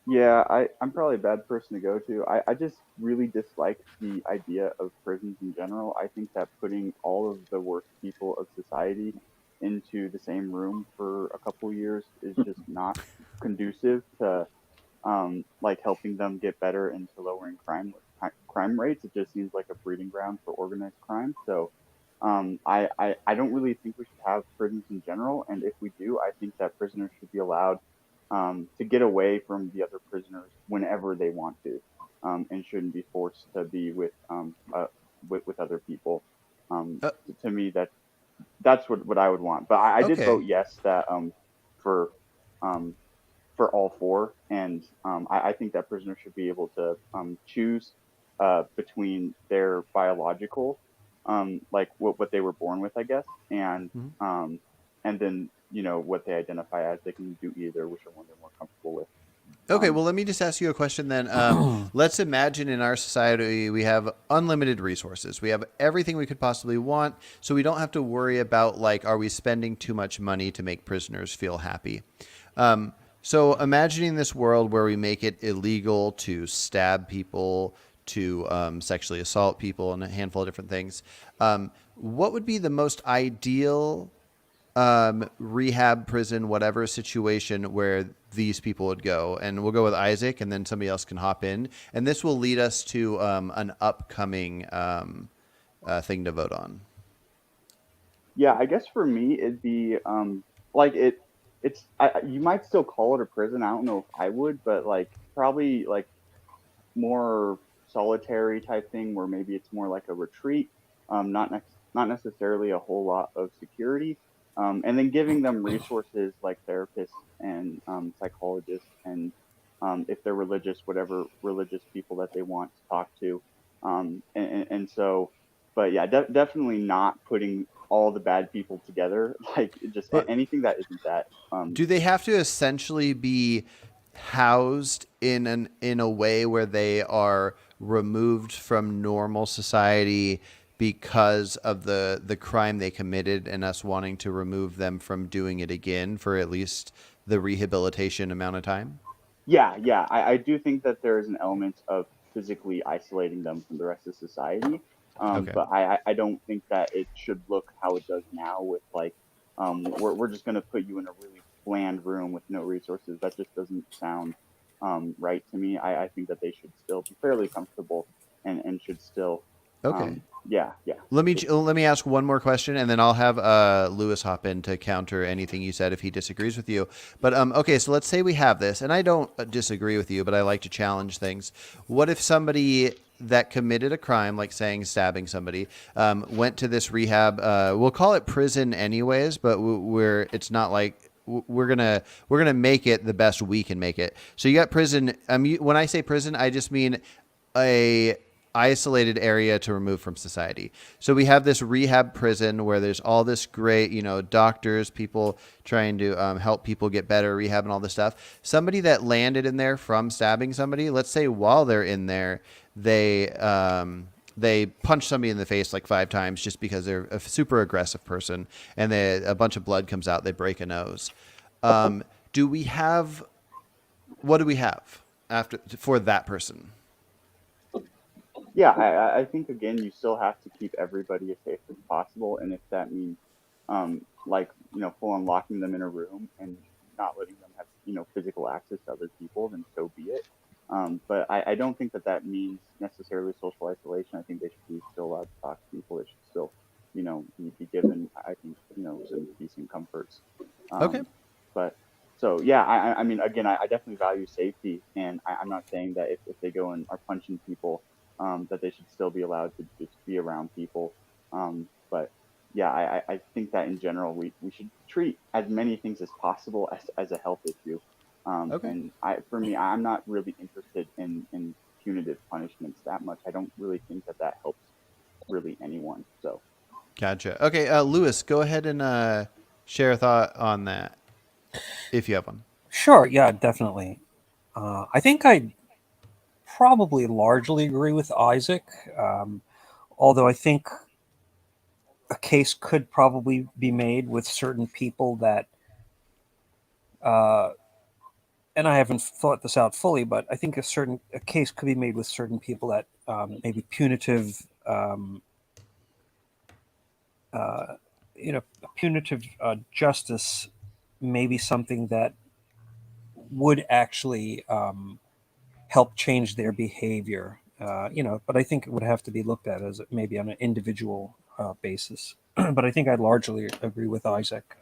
Yeah, I'm probably a bad person to go to. I just really dislike the idea of prisons in general. I think that putting all of the worst people of society into the same room for a couple years is just not conducive to like helping them get better and to lowering crime rates. It just seems like a breeding ground for organized crime. So I don't really think we should have prisons in general. And if we do, I think that prisoners should be allowed to get away from the other prisoners whenever they want to, and shouldn't be forced to be with other people. To me, that's what I would want. But I did Okay. vote yes that for all four, and I think that prisoners should be able to choose between their biological, like what they were born with, I guess, and then what they identify as. They can do either, whichever one they're more comfortable with. Okay, well, let me just ask you a question then. Let's imagine in our society we have unlimited resources. We have everything we could possibly want, so we don't have to worry about, like, are we spending too much money to make prisoners feel happy? So imagining this world where we make it illegal to stab people, to sexually assault people, and a handful of different things. What would be the most ideal rehab, prison, whatever situation where these people would go? And we'll go with Isaac, and then somebody else can hop in. And this will lead us to an upcoming thing to vote on. Yeah, I guess for me it'd be like you might still call it a prison. I don't know if I would, but like probably like more solitary type thing where maybe it's more like a retreat, not necessarily a whole lot of security, and then giving them resources like therapists and psychologists, and if they're religious, whatever religious people that they want to talk to, and so, but yeah, definitely not putting all the bad people together, like just anything that isn't that. Do they have to essentially be housed in a way where they are removed from normal society because of the crime they committed, and us wanting to remove them from doing it again for at least the rehabilitation amount of time? Yeah, I do think that there is an element of physically isolating them from the rest of society. Okay. But I don't think that it should look how it does now with like, we're just going to put you in a really bland room with no resources. That just doesn't sound right to me. I think that they should still be fairly comfortable and should still. Okay. Yeah. Let me ask one more question, and then I'll have Lewis hop in to counter anything you said if he disagrees with you. But okay, so let's say we have this, and I don't disagree with you, but I like to challenge things. What if somebody that committed a crime, like stabbing somebody, went to this rehab? We'll call it prison anyways, but where it's not like we're gonna make it the best we can make it. So you got prison. When I say prison, I just mean a isolated area to remove from society. So we have this rehab prison where there's all this great, doctors, people trying to help people get better, rehab and all this stuff. Somebody that landed in there from stabbing somebody, let's say while they're in there, they punch somebody in the face like 5 times just because they're a super aggressive person, and a bunch of blood comes out, they break a nose. What do we have for that person? Yeah, I think again, you still have to keep everybody as safe as possible, and if that means, full on locking them in a room and not letting them have, physical access to other people, then so be it. But I don't think that means necessarily social isolation. I think they should be still allowed to talk to people. They should still, be given, I think, some decent comforts. Okay. But so yeah, I mean, again, I definitely value safety, and I'm not saying that if they go and are punching people, that they should still be allowed to just be around people. But yeah, I think that in general, we should treat as many things as possible as a health issue. Okay. And for me, I'm not really interested in punitive punishments that much. I don't really think that helps really anyone. So. Gotcha. Okay, Lewis, go ahead and share a thought on that, if you have one. Sure. Yeah, definitely. I think I probably largely agree with Isaac, although I think a case could probably be made with certain people that, and I haven't thought this out fully, but I think a case could be made with certain people that maybe punitive, justice may be something that would actually help change their behavior. But I think it would have to be looked at as maybe on an individual basis. But I think I largely agree with Isaac.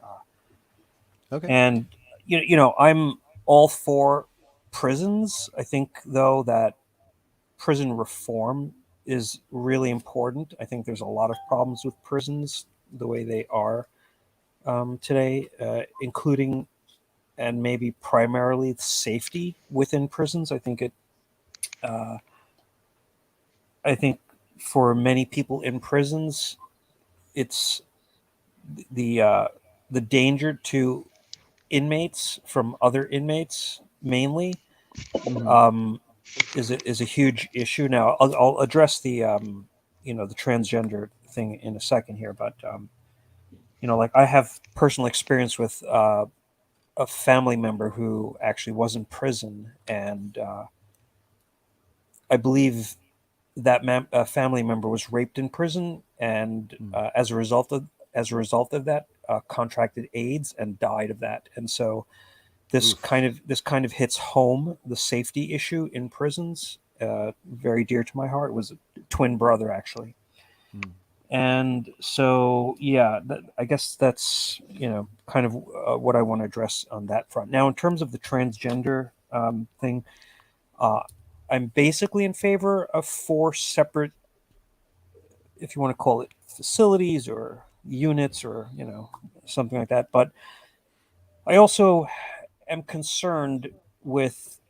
Okay. And I'm all for prisons. I think though that prison reform is really important. I think there's a lot of problems with prisons the way they are today, including and maybe primarily safety within prisons. I think for many people in prisons, it's the danger to inmates from other inmates mainly is a huge issue. Now I'll address the the transgender thing in a second here, but I have personal experience with a family member who actually was in prison, and I believe that family member was raped in prison, and as a result of that, contracted AIDS and died of that. And so this kind of hits home the safety issue in prisons. Very dear to my heart. It was a twin brother actually. And so, yeah, I guess that's, kind of what I want to address on that front. Now, in terms of the transgender thing, I'm basically in favor of 4 separate, if you want to call it facilities or units or, something like that. But I also am concerned with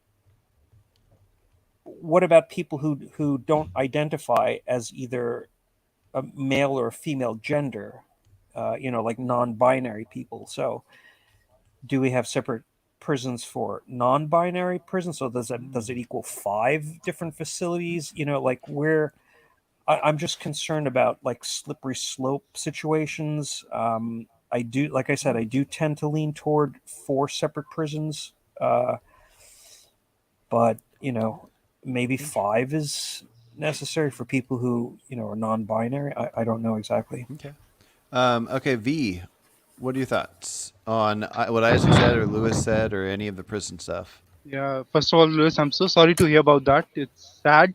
what about people who don't identify as either a male or a female gender, like non-binary people. So do we have separate prisons for non-binary prisons? So does it equal 5 different facilities? I'm just concerned about like slippery slope situations. I do tend to lean toward 4 separate prisons, but maybe 5 is necessary for people who are non-binary. I don't know exactly. Okay. Okay, V, what are your thoughts on what Isaac said or Lewis said or any of the prison stuff? Yeah, first of all, Lewis, I'm so sorry to hear about that. It's sad.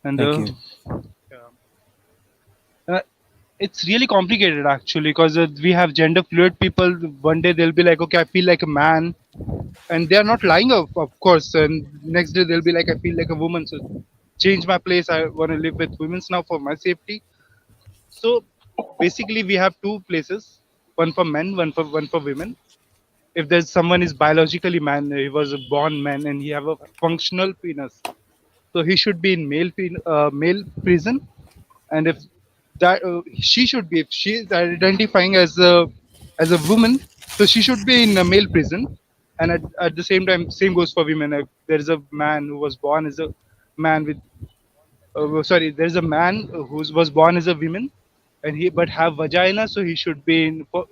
And Thank you. It's really complicated actually, because we have gender fluid people. One day they'll be like, okay, I feel like a man, and they are not lying, of course. And next day they'll be like, I feel like a woman, so change my place. I want to live with women now for my safety. So basically we have 2 places, one for men, one for women. if there's someone is biologically man, he was a born man and he have a functional penis, so he should be in male prison. And if that she should be, if she is identifying as a woman, so she should be in a male prison. And at the same time, same goes for women. If there is a man who was born as a man with there's a man who was born as a woman, and he but have vagina, so he should be in, for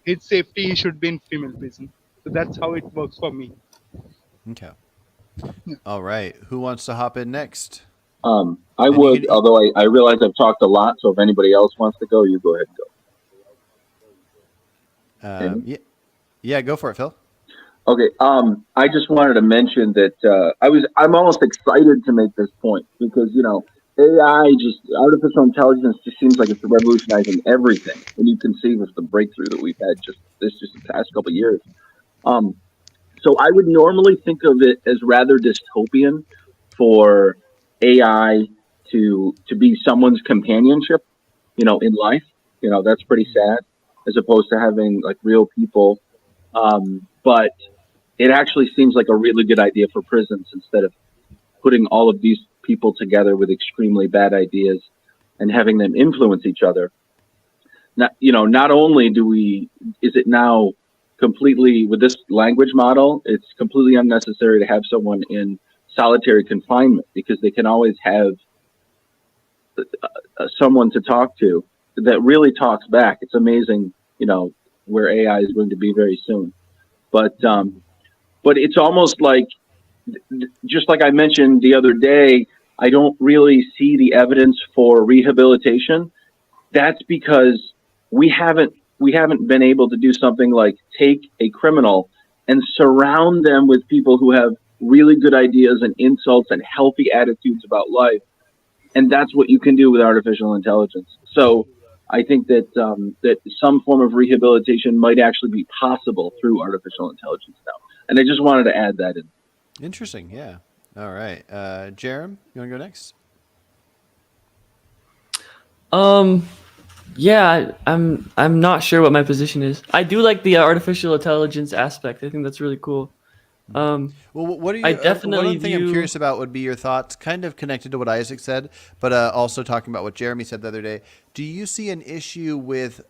his safety, he should be in female prison. So that's how it works for me. Okay. All right. Who wants to hop in next? I And would, you- although I realize I've talked a lot, so if anybody else wants to go, you go ahead and go. Yeah. Yeah. Go for it, Phil. Okay. I just wanted to mention that I'm almost excited to make this point because AI, just artificial intelligence, just seems like it's revolutionizing everything. And you can see with the breakthrough that we've had just the past couple of years. So I would normally think of it as rather dystopian for AI to be someone's companionship, in life. That's pretty sad, as opposed to having like real people. But it actually seems like a really good idea for prisons instead of putting all of these people together with extremely bad ideas and having them influence each other. Not only is it now completely, with this language model, it's completely unnecessary to have someone in solitary confinement because they can always have someone to talk to that really talks back. It's amazing, where AI is going to be very soon. But it's almost like, just like I mentioned the other day, I don't really see the evidence for rehabilitation. That's because we haven't been able to do something like take a criminal and surround them with people who have really good ideas and insults and healthy attitudes about life. And that's what you can do with artificial intelligence. So I think that that some form of rehabilitation might actually be possible through artificial intelligence now. And I just wanted to add that in. Interesting. Yeah. All right. Jerem, you want to go next? Yeah, I'm not sure what my position is. I do like the artificial intelligence aspect. I think that's really cool. Well, what are you? I definitely one thing I'm view- curious about would be your thoughts, kind of connected to what Isaac said, but also talking about what Jeremy said the other day. Do you see an issue with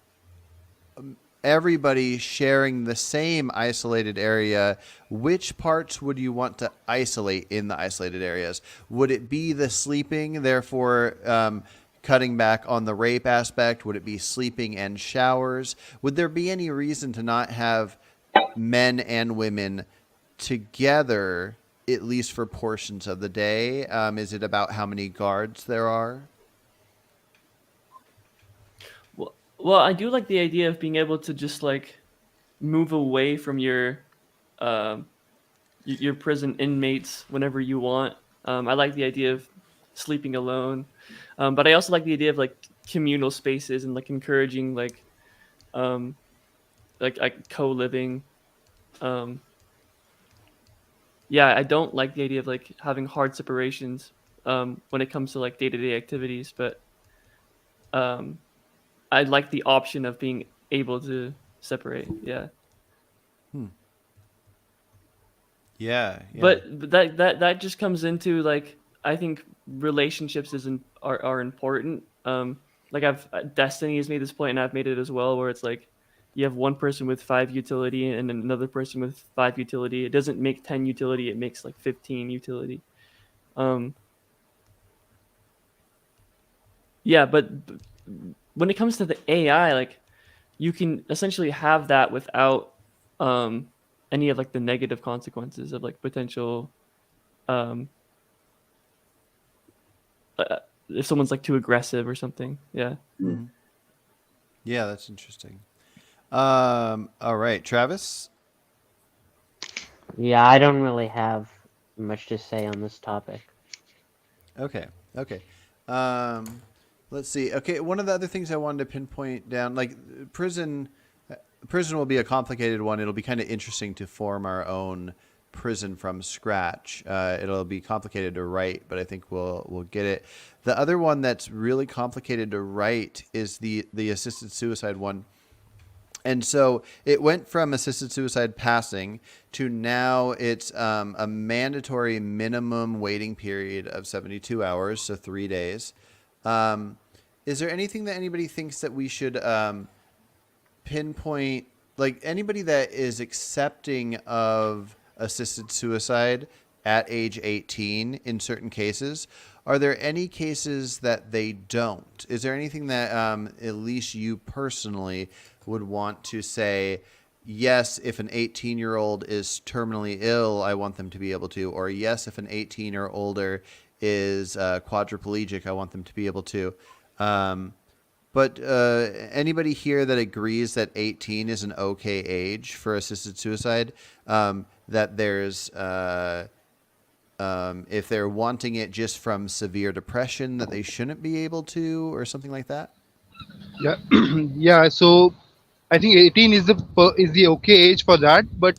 everybody sharing the same isolated area? Which parts would you want to isolate in the isolated areas? Would it be the sleeping, therefore cutting back on the rape aspect? Would it be sleeping and showers? Would there be any reason to not have men and women together, at least for portions of the day? Is it about how many guards there are? Well, I do like the idea of being able to just like move away from your prison inmates whenever you want. I like the idea of sleeping alone, but I also like the idea of like communal spaces and like encouraging like co-living. Yeah, I don't like the idea of like having hard separations when it comes to like day-to-day activities, but I like the option of being able to separate. Yeah. Yeah. But that just comes into like, I think relationships are important. Like Destiny has made this point, and I've made it as well, where it's like you have one person with 5 utility and another person with 5 utility. It doesn't make 10 utility; it makes like 15 utility. Yeah, but when it comes to the AI, like you can essentially have that without any of like the negative consequences of like potential if someone's like too aggressive or something. Yeah. Mm-hmm. Yeah, that's interesting. All right, Travis. Yeah, I don't really have much to say on this topic. Okay. Let's see. Okay, one of the other things I wanted to pinpoint down, like prison will be a complicated one. It'll be kind of interesting to form our own prison from scratch. It'll be complicated to write, but I think we'll get it. The other one that's really complicated to write is the assisted suicide one. And so it went from assisted suicide passing to now it's a mandatory minimum waiting period of 72 hours, so 3 days. Is there anything that anybody thinks that we should pinpoint, like anybody that is accepting of assisted suicide at age 18 in certain cases? Are there any cases that they don't? Is there anything that at least you personally would want to say, yes, if an 18-year-old is terminally ill, I want them to be able to, or yes, if an 18 or older is quadriplegic, I want them to be able to. But anybody here that agrees that 18 is an okay age for assisted suicide, that there's, if they're wanting it just from severe depression, that they shouldn't be able to, or something like that? Yeah, yeah. So I think 18 is the okay age for that. But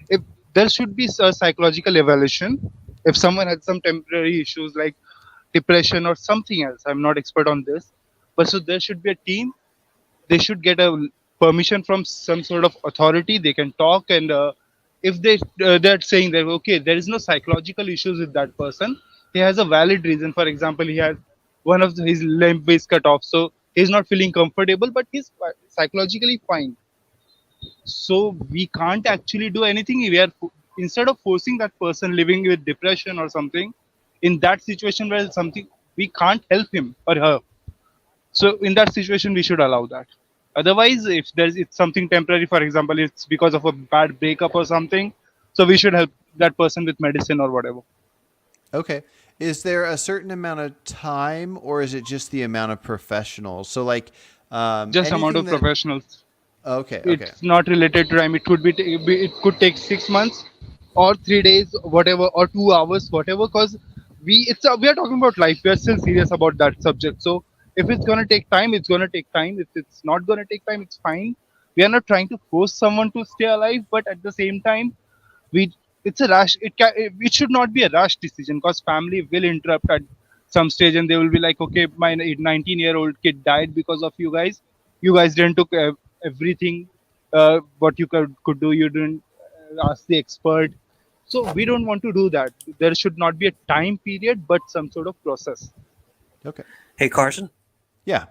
if there should be a psychological evaluation, if someone has some temporary issues like depression or something else, I'm not expert on this, but so there should be a team. They should get a permission from some sort of authority. They can talk, and if they're saying that okay, there is no psychological issues with that person, he has a valid reason. For example, he has one of his limb is cut off, so he's not feeling comfortable, but he's psychologically fine. So we can't actually do anything. We are instead of forcing that person living with depression or something in that situation where something we can't help him or her. So in that situation, we should allow that. Otherwise, if it's something temporary, for example, it's because of a bad breakup or something, so we should help that person with medicine or whatever. Okay. Is there a certain amount of time, or is it just the amount of professionals? So like, Just amount anything of that- professionals. Okay. Okay. It's not related to time. It could it could take 6 months or 3 days, whatever, or 2 hours, whatever. Because we are talking about life. We are still serious about that subject. So if it's gonna take time, it's gonna take time. If it's not gonna take time, it's fine. We are not trying to force someone to stay alive, but at the same time, it's a rush. It should not be a rush decision because family will interrupt at some stage and they will be like, okay, my 19-year-old kid died because of you guys. You guys didn't took everything what you could do. You didn't ask the expert. So we don't want to do that. There should not be a time period, but some sort of process. Okay. Hey, Carson, Yeah.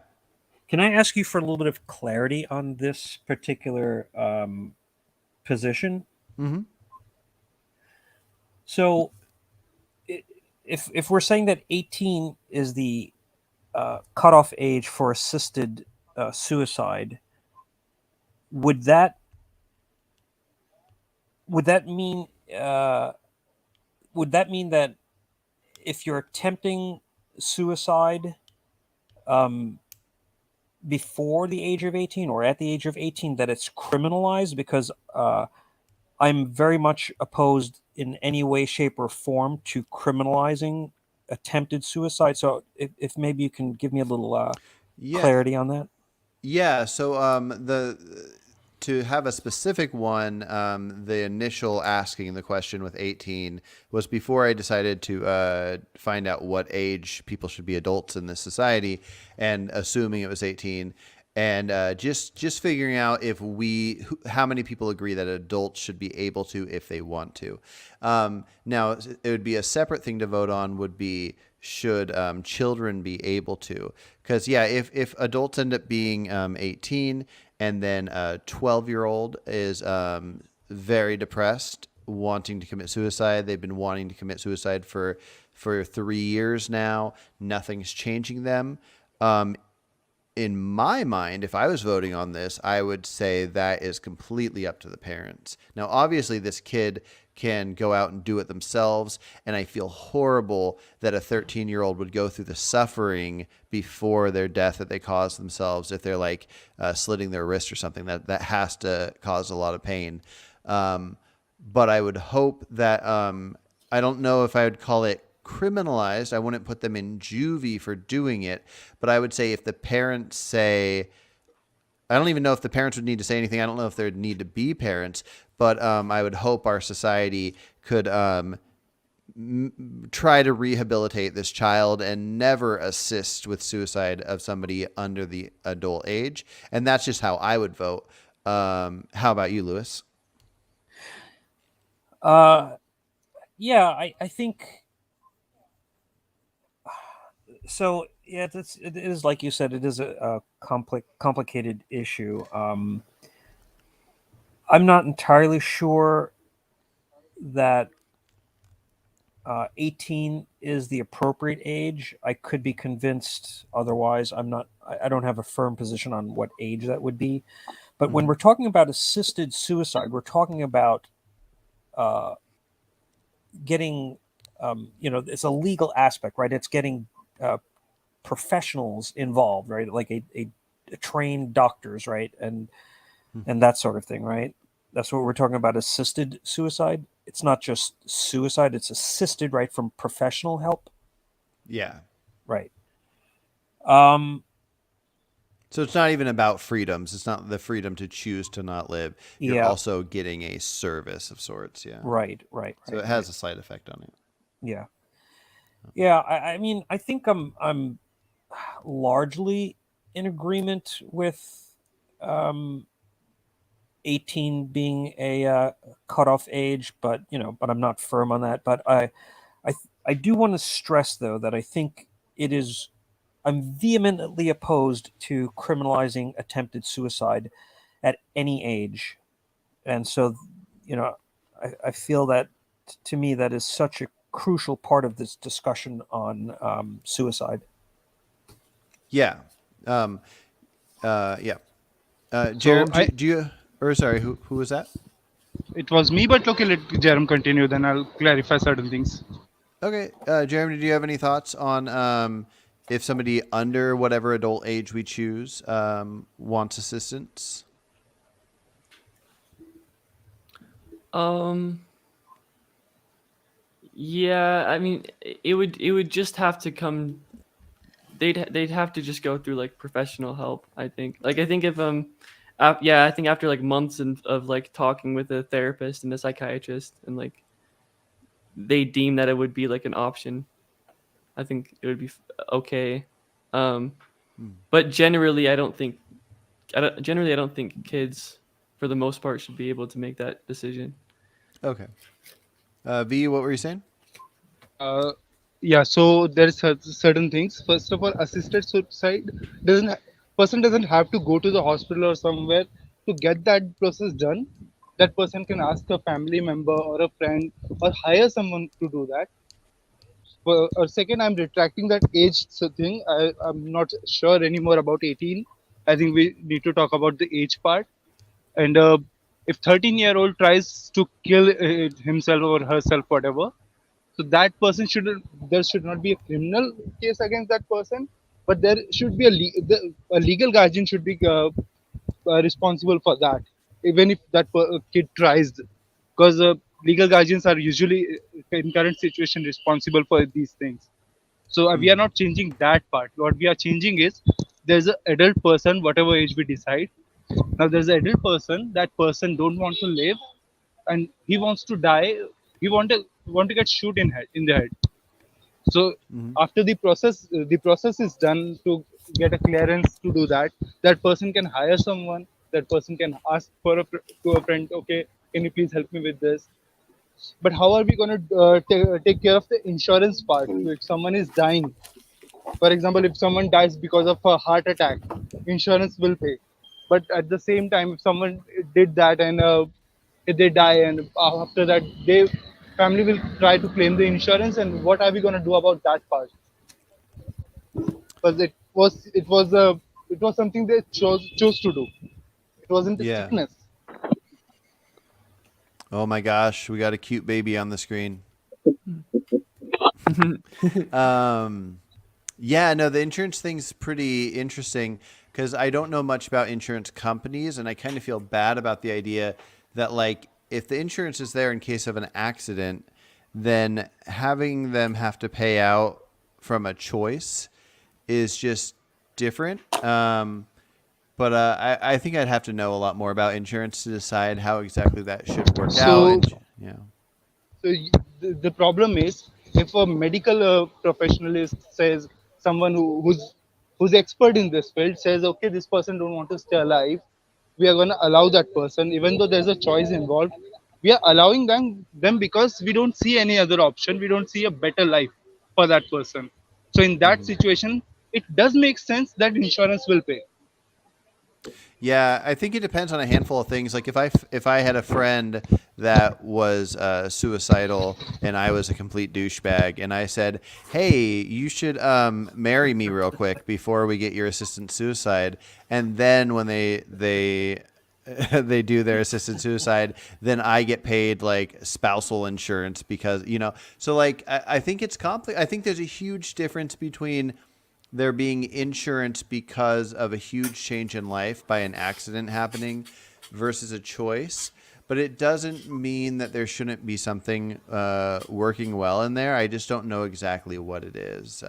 can I ask you for a little bit of clarity on this particular position? Mm-hmm. So, if we're saying that 18 is the cutoff age for assisted suicide, would that mean that if you're attempting suicide before the age of 18 or at the age of 18 that it's criminalized? Because I'm very much opposed in any way, shape, or form to criminalizing attempted suicide. So if maybe you can give me a little Yeah. clarity on that. Yeah. So to have a specific one, the initial asking the question with 18 was before I decided to find out what age people should be adults in this society, and assuming it was 18. And just figuring out if how many people agree that adults should be able to if they want to. Now, it would be a separate thing to vote on would be should children be able to? Because, yeah, if adults end up being 18 and then a 12-year-old is very depressed, wanting to commit suicide, they've been wanting to commit suicide for 3 years now, nothing's changing them. In my mind, if I was voting on this, I would say that is completely up to the parents. Now, obviously, this kid can go out and do it themselves, and I feel horrible that a 13-year-old would go through the suffering before their death that they caused themselves if they're like slitting their wrist or something. That has to cause a lot of pain. But I would hope that I don't know if I would call it criminalized. I wouldn't put them in juvie for doing it, but I would say if the parents say, I don't even know if the parents would need to say anything. I don't know if there would need to be parents, but I would hope our society could try to rehabilitate this child and never assist with suicide of somebody under the adult age. And that's just how I would vote. How about you, Lewis? Yeah, I think so. Yeah, it is like you said. It is a complicated issue. I'm not entirely sure that 18 is the appropriate age. I could be convinced otherwise. I'm not. I don't have a firm position on what age that would be. But when we're talking about assisted suicide, we're talking about getting, it's a legal aspect, right? It's getting professionals involved, right? Like a trained doctors, right? And that sort of thing, right? That's what we're talking about, assisted suicide. It's not just suicide, it's assisted, right, from professional help. Yeah. Right. So it's not even about freedoms. It's not the freedom to choose to not live. You're Yeah. also getting a service of sorts. Yeah. Right. So it has a slight effect on it. Yeah. Yeah. I mean, I think I'm largely in agreement with 18 being a cutoff age, but I'm not firm on that. But I do want to stress, though, that I think I'm vehemently opposed to criminalizing attempted suicide at any age. And so, I feel that to me, that is such a crucial part of this discussion on suicide. Yeah. Yeah. Jerem, do you, or sorry, who was that? It was me, but okay, let Jerem continue, then I'll clarify certain things. Okay. Jeremy, do you have any thoughts on if somebody under whatever adult age we choose wants assistance? Yeah, I mean, it would just have to come. They'd have to just go through like professional help. I think. Like I think if I think after like months of like talking with a therapist and a psychiatrist and like they deem that it would be like an option, I think it would be okay. But generally, I don't think kids, for the most part, should be able to make that decision. Okay. V, what were you saying? Yeah, so there's certain things. First of all, assisted suicide person doesn't have to go to the hospital or somewhere to get that process done. That person can ask a family member or a friend or hire someone to do that. Or second, I'm retracting that age thing. I'm not sure anymore about 18. I think we need to talk about the age part. And if 13-year-old tries to kill himself or herself, whatever, so that person there should not be a criminal case against that person, but there should be a legal guardian should be responsible for that, even if that kid tries, because legal guardians are usually in current situation responsible for these things. So we are not changing that part. What we are changing is there's an adult person, whatever age we decide. Now there's an adult person. That person don't want to live, and he wants to die. He want to get shoot in the head. So after the process is done to get a clearance to do that. That person can hire someone. That person can ask to a friend, okay, can you please help me with this? But how are we going to take care of the insurance part? If someone is dying, for example, if someone dies because of a heart attack, insurance will pay. But at the same time, if someone did that and if they die, and after that, family will try to claim the insurance, and what are we going to do about that part? Because it was something they chose to do. It wasn't a sickness. Oh my gosh, we got a cute baby on the screen. Yeah, no, the insurance thing's pretty interesting because I don't know much about insurance companies, and I kind of feel bad about the idea that, like, if the insurance is there in case of an accident, then having them have to pay out from a choice is just different. But I think I'd have to know a lot more about insurance to decide how exactly that should work out. So the problem is, if a medical professional says, someone who's expert in this field says, okay, this person don't want to stay alive, we are going to allow that person, even though there's a choice involved. We are allowing them because we don't see any other option. We don't see a better life for that person. So in that Mhm. situation, it does make sense that insurance will pay. Yeah, I think it depends on a handful of things. Like if I had a friend that was suicidal and I was a complete douchebag, and I said, "Hey, you should marry me real quick before we get your assisted suicide," and then when they they do their assisted suicide, then I get paid like spousal insurance because So like I think it's I think there's a huge difference between there being insurance because of a huge change in life by an accident happening versus a choice. But it doesn't mean that there shouldn't be something working well in there. I just don't know exactly what it is.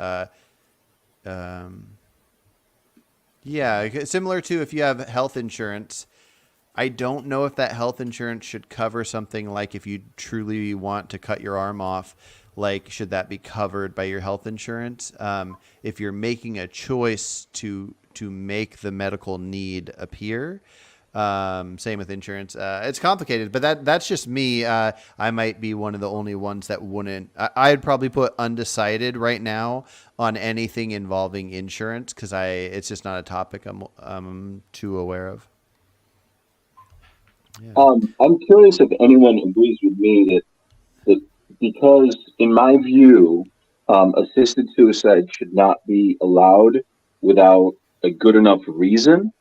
Yeah, similar to if you have health insurance, I don't know if that health insurance should cover something like if you truly want to cut your arm off, like should that be covered by your health insurance? If you're making a choice to make the medical need appear, same with insurance. It's complicated, but that's just me. I might be one of the only ones that wouldn't. I'd probably put undecided right now on anything involving insurance because it's just not a topic I'm too aware of. Yeah. I'm curious if anyone agrees with me that because, in my view, assisted suicide should not be allowed without a good enough reason.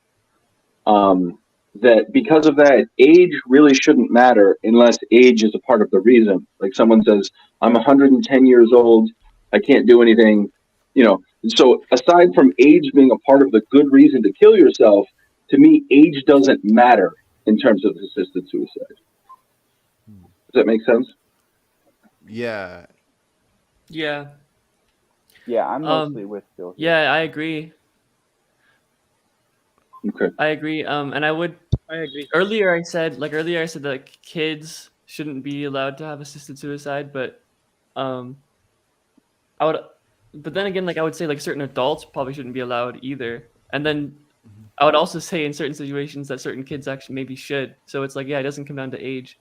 That because of that, age really shouldn't matter unless age is a part of the reason. Like someone says, I'm 110 years old, I can't do anything, you know. So aside from age being a part of the good reason to kill yourself, to me, age doesn't matter in terms of assisted suicide. Does that make sense? Yeah. Yeah. Yeah, I'm mostly with Phil here. Yeah, I agree. Okay. I agree. And I agree. earlier I said that kids shouldn't be allowed to have assisted suicide, but I would, but then again, like I would say, like certain adults probably shouldn't be allowed either. And then I would also say in certain situations that certain kids actually maybe should. So it's like, yeah, it doesn't come down to age;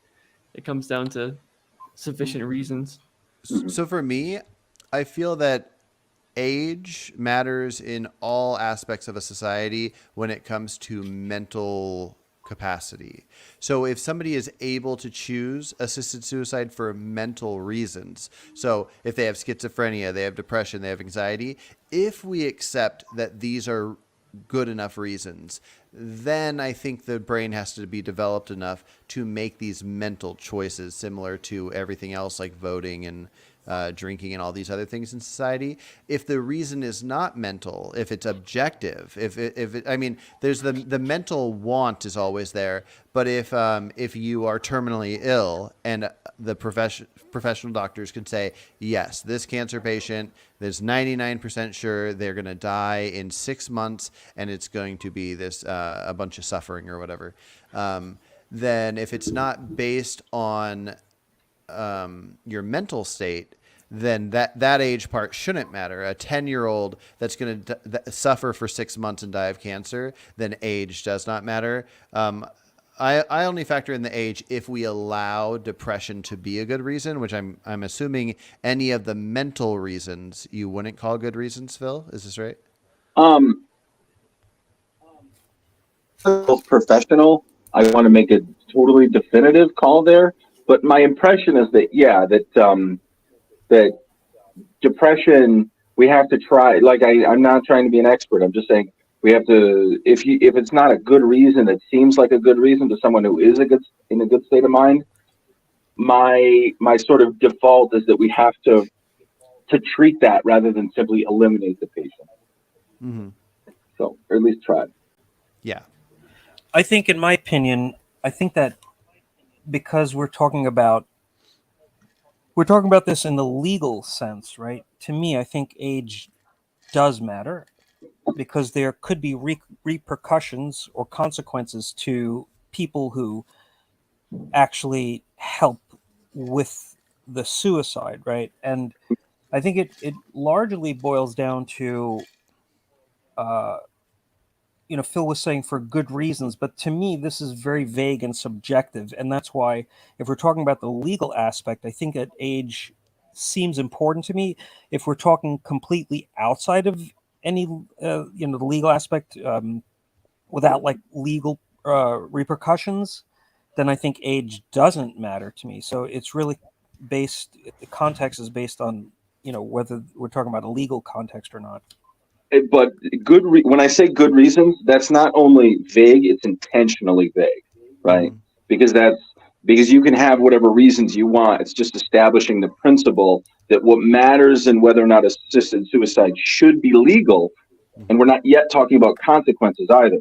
it comes down to sufficient reasons. So for me, I feel that age matters in all aspects of a society when it comes to mental capacity. So if somebody is able to choose assisted suicide for mental reasons, so if they have schizophrenia, they have depression, they have anxiety, if we accept that these are good enough reasons, then I think the brain has to be developed enough to make these mental choices similar to everything else like voting and drinking and all these other things in society. If the reason is not mental, if it's objective, I mean, there's the mental want is always there. But if you are terminally ill and the professional doctors can say, yes, this cancer patient, there's 99% sure they're going to die in 6 months and it's going to be this a bunch of suffering or whatever. Then if it's not based on your mental state, then that age part shouldn't matter. A 10-year-old that's going to suffer for 6 months and die of cancer, then age does not matter. I only factor in the age if we allow depression to be a good reason, which I'm assuming any of the mental reasons you wouldn't call good reasons. Phil, is this right? Professional, I want to make a totally definitive call there, but my impression is that that depression, we have to try. Like I'm not trying to be an expert. I'm just saying we have to. If it's not a good reason, it seems like a good reason to someone who is in a good state of mind. My sort of default is that we have to treat that rather than simply eliminate the patient. Mm-hmm. So, or at least try. Yeah. I think, in my opinion, I think that because we're talking about this in the legal sense, right? To me, I think age does matter because there could be repercussions or consequences to people who actually help with the suicide, right? And I think it largely boils down to Phil was saying for good reasons, but to me, this is very vague and subjective. And that's why, if we're talking about the legal aspect, I think that age seems important to me. If we're talking completely outside of any, the legal aspect, without like legal repercussions, then I think age doesn't matter to me. So it's really based, the context is based on, whether we're talking about a legal context or not. But when I say good reasons, that's not only vague; it's intentionally vague, right? Because you can have whatever reasons you want. It's just establishing the principle that what matters in whether or not assisted suicide should be legal, and we're not yet talking about consequences either.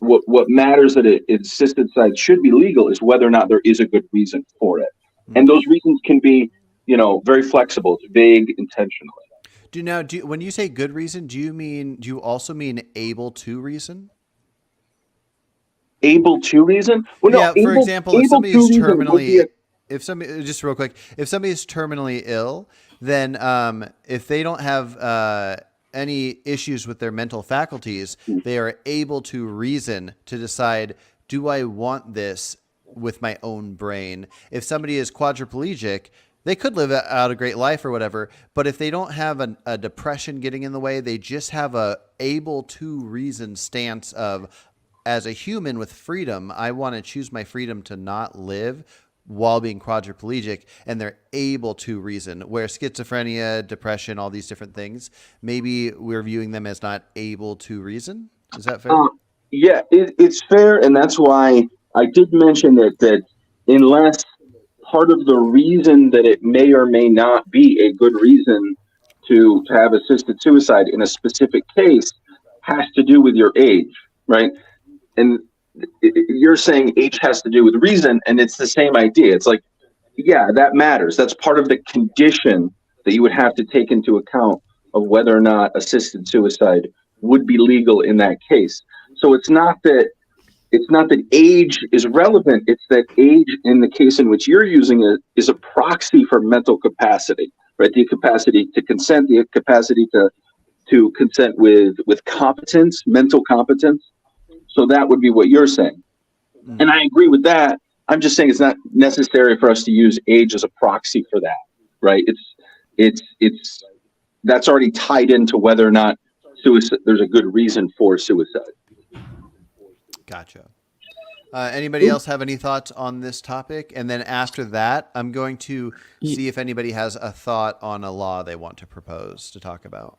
What matters that assisted suicide should be legal is whether or not there is a good reason for it, and those reasons can be, very flexible. It's vague intentionally. When you say good reason, do you also mean able to reason? Able to reason? Well, yeah. No, for example, if somebody is terminally, just real quick, if somebody is terminally ill, then if they don't have any issues with their mental faculties, they are able to reason to decide, do I want this with my own brain? If somebody is quadriplegic, they could live out a great life or whatever, but if they don't have a depression getting in the way, they just have a able to reason stance of, as a human with freedom, I want to choose my freedom to not live while being quadriplegic, and they're able to reason. Where schizophrenia, depression, all these different things, maybe we're viewing them as not able to reason. Is that fair? Yeah, it's fair, and that's why I did mention that unless part of the reason that it may or may not be a good reason to have assisted suicide in a specific case has to do with your age, right? And you're saying age has to do with reason, and it's the same idea. It's like, yeah, that matters. That's part of the condition that you would have to take into account of whether or not assisted suicide would be legal in that case. So it's not that age is relevant. It's that age, in the case in which you're using it, is a proxy for mental capacity, right? The capacity to consent, the capacity to consent with competence, mental competence. So that would be what you're saying. And I agree with that. I'm just saying it's not necessary for us to use age as a proxy for that, right? It's that's already tied into whether or not suicide, there's a good reason for suicide. Gotcha. Anybody else have any thoughts on this topic? And then after that, I'm going to see if anybody has a thought on a law they want to propose to talk about.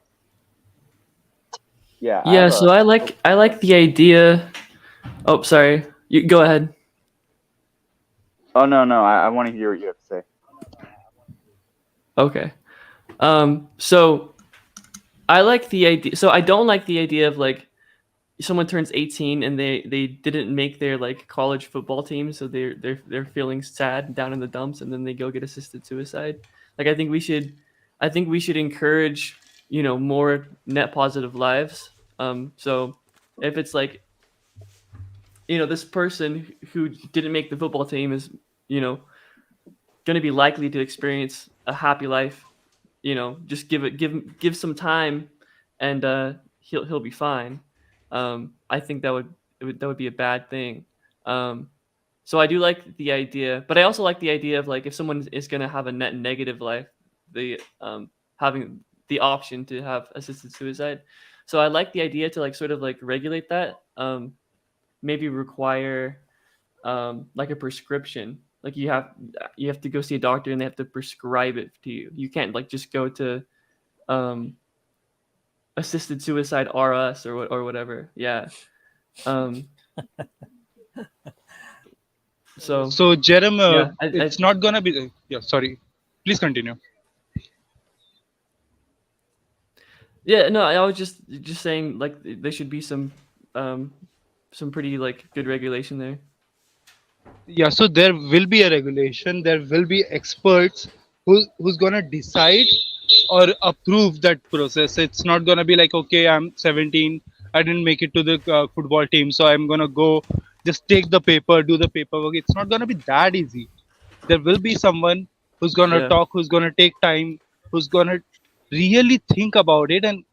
Yeah. So I like the idea. Oh, sorry. You go ahead. Oh no, I want to hear what you have to say. Okay. So I like the idea. So I don't like the idea of like someone turns 18 and they didn't make their like college football team, so they're feeling sad down in the dumps, and then they go get assisted suicide. Like I think we should encourage more net positive lives. So if it's like this person who didn't make the football team is going to be likely to experience a happy life, just give some time, and he'll be fine. I think that would be a bad thing. So I do like the idea, but I also like the idea of like if someone is going to have a net negative life, the having the option to have assisted suicide. So I like the idea to like sort of like regulate that. Maybe require like a prescription. Like you have to go see a doctor and they have to prescribe it to you. You can't like just go to assisted suicide R Us or whatever. Yeah. So Jeremy, yeah, it's not gonna be. Yeah, sorry. Please continue. Yeah, no, I was just saying like there should be some pretty like good regulation there. Yeah, so there will be a regulation. There will be experts who's gonna decide or approve that process. It's not gonna be like, okay, I'm 17, I didn't make it to the football team, so I'm gonna go just take the paper, do the paperwork. It's not gonna be that easy. There will be someone who's gonna talk, who's gonna take time, who's gonna really think about it, and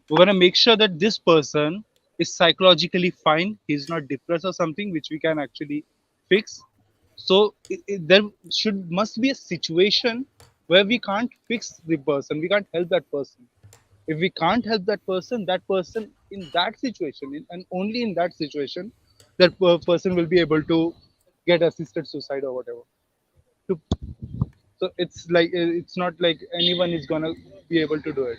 we're gonna make sure that this person is psychologically fine. He's not depressed or something, which we can actually fix. So there must be a situation where we can't fix the person, we can't help that person. If we can't help that person in that situation, and only in that situation, that person will be able to get assisted suicide or whatever. To, so it's like it's not like anyone is gonna be able to do it.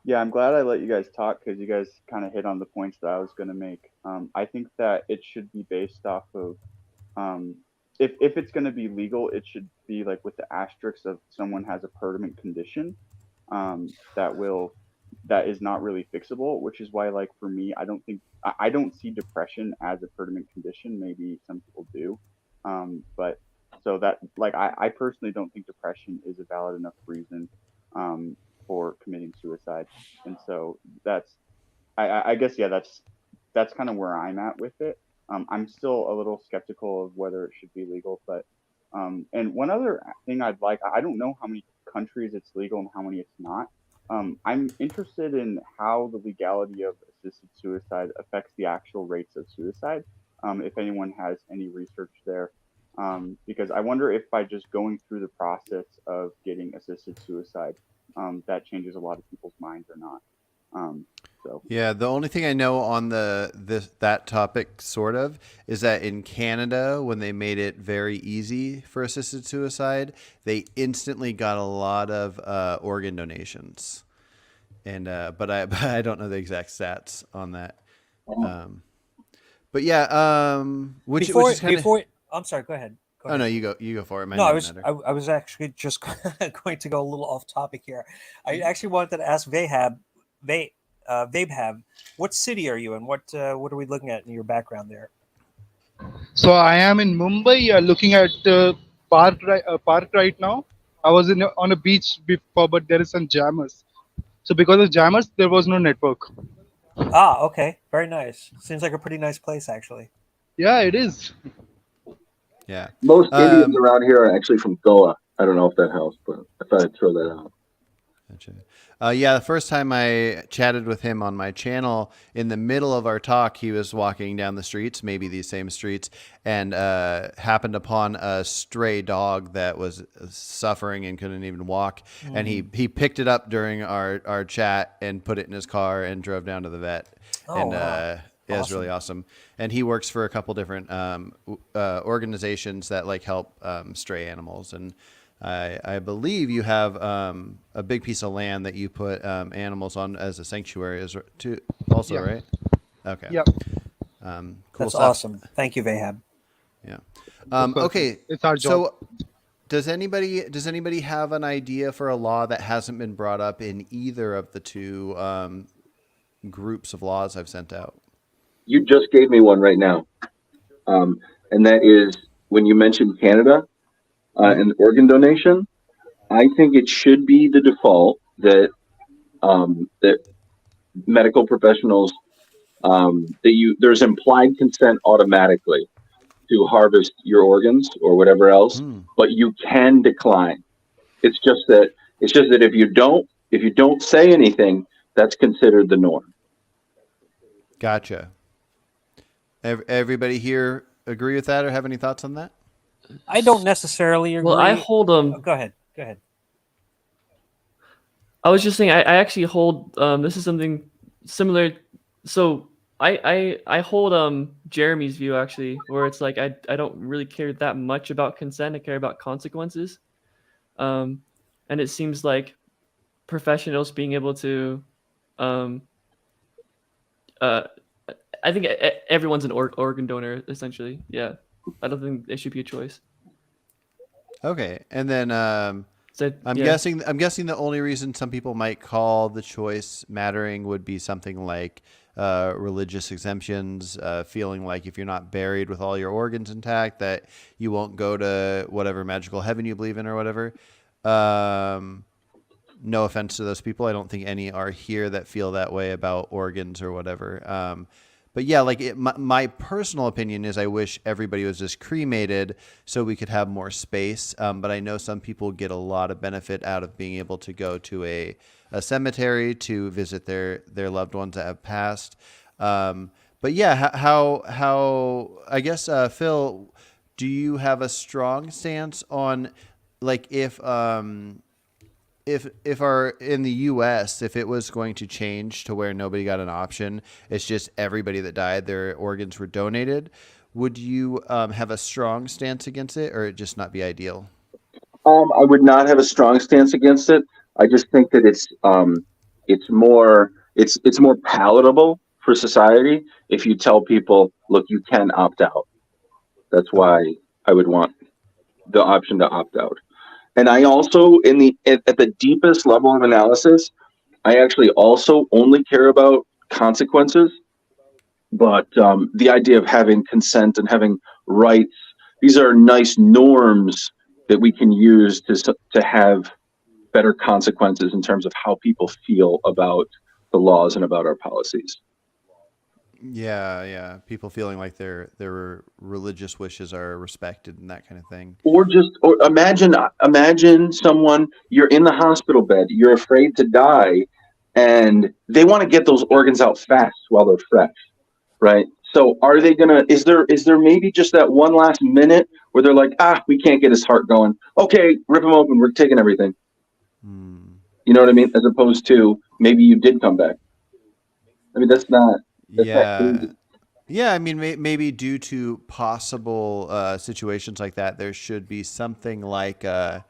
Yeah, I'm glad I let you guys talk because you guys kind of hit on the points that I was going to make. I think that it should be based off of um, if it's going to be legal, it should be like with the asterisk of someone has a permanent condition that is not really fixable. Which is why, like for me, I don't see depression as a permanent condition. Maybe some people do, but so that like I personally don't think depression is a valid enough reason um, for committing suicide, and so I guess yeah, that's kind of where I'm at with it. I'm still a little skeptical of whether it should be legal, but and one other thing I don't know how many countries it's legal and how many it's not. I'm interested in how the legality of assisted suicide affects the actual rates of suicide. If anyone has any research there, because I wonder if by just going through the process of getting assisted suicide, that changes a lot of people's minds or not. So Yeah, the only thing I know on that topic sort of is that in Canada, when they made it very easy for assisted suicide, they instantly got a lot of organ donations. And but I don't know the exact stats on that. But yeah, which is kind of. I'm sorry. Go ahead. Go Oh ahead. no, you go for it. Mine No, doesn't matter. I was actually just going to go a little off topic here. I actually wanted to ask Vabhab, what city are you in? What are we looking at in your background there? So I am in Mumbai, looking at park right now. I was on a beach before, but there is some jammers. So because of jammers, there was no network. Ah, okay, very nice. Seems like a pretty nice place, actually. Yeah, it is. Yeah. Most Indians around here are actually from Goa. I don't know if that helps, but I thought I'd throw that out. Gotcha. Yeah, the first time I chatted with him on my channel, in the middle of our talk, he was walking down the streets, maybe these same streets, and happened upon a stray dog that was suffering and couldn't even walk. Mm-hmm. And he picked it up during our chat and put it in his car and drove down to the vet. Oh, and wow. Yeah, it's really awesome. And he works for a couple different organizations that like help stray animals. And I believe you have a big piece of land that you put animals on as a sanctuary also, Yeah. right? Okay. Yeah. Cool That's stuff. awesome. Thank you, Vahab. Yeah. course. Okay. It's our job. So does anybody have an idea for a law that hasn't been brought up in either of the two groups of laws I've sent out? You just gave me one right now. And that is when you mentioned Canada and organ donation, I think it should be the default that that medical professionals there's implied consent automatically to harvest your organs or whatever else, but you can decline. It's just that if you don't say anything, that's considered the norm. Gotcha. Everybody here agree with that or have any thoughts on that? I don't necessarily agree. Well, I hold Go ahead. I was just saying I actually hold this is something similar. So I hold Jeremy's view actually, where it's like I don't really care that much about consent. I care about consequences. And it seems like professionals being able to I think everyone's an organ donor essentially. Yeah. I don't think it should be a choice. Okay. And then I'm yeah. guessing the only reason some people might call the choice mattering would be something like religious exemptions, feeling like if you're not buried with all your organs intact, that you won't go to whatever magical heaven you believe in or whatever. No offense to those people. I don't think any are here that feel that way about organs or whatever. But yeah, like my personal opinion is I wish everybody was just cremated so we could have more space. But I know some people get a lot of benefit out of being able to go to a a cemetery to visit their loved ones that have passed. But yeah, how I guess Phil, do you have a strong stance on like if our in the U.S. if it was going to change to where nobody got an option, it's just everybody that died, their organs were donated. Would you have a strong stance against it, or it just not be ideal? I would not have a strong stance against it. I just think that it's more palatable for society if you tell people, look, you can opt out. That's why I would want the option to opt out. And I also, at the deepest level of analysis, I actually also only care about consequences. But the idea of having consent and having rights, these are nice norms that we can use to have better consequences in terms of how people feel about the laws and about our policies. Yeah. People feeling like their religious wishes are respected and that kind of thing. Or imagine someone, you're in the hospital bed, you're afraid to die, and they want to get those organs out fast while they're fresh, right? So are they gonna? Is there maybe just that one last minute where they're like, we can't get his heart going. Okay, rip him open. We're taking everything. You know what I mean? As opposed to maybe you did come back. I mean, that's not Yeah. crazy. Yeah, I mean, maybe due to possible situations like that, there should be something like an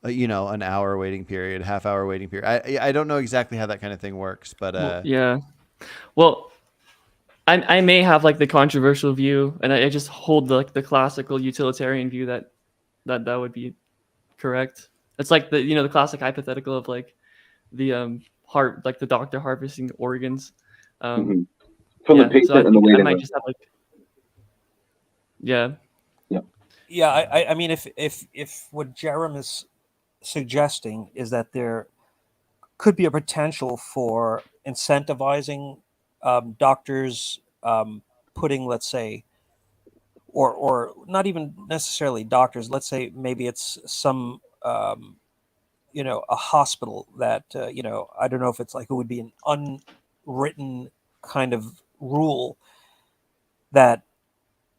hour waiting period, half hour waiting period. I don't know exactly how that kind of thing works, but Yeah. Well, I may have like the controversial view, and I just hold the classical utilitarian view that would be correct. It's like the classic hypothetical of like the heart, like the doctor harvesting organs. Mhm. From the Yeah, so patient I and the think I waiting might room. just have like yeah. Yeah, I mean, if what Jerem is suggesting is that there could be a potential for incentivizing doctors putting, let's say, or not even necessarily doctors. Let's say maybe it's some a hospital that I don't know if it's like it would be an unwritten kind of rule that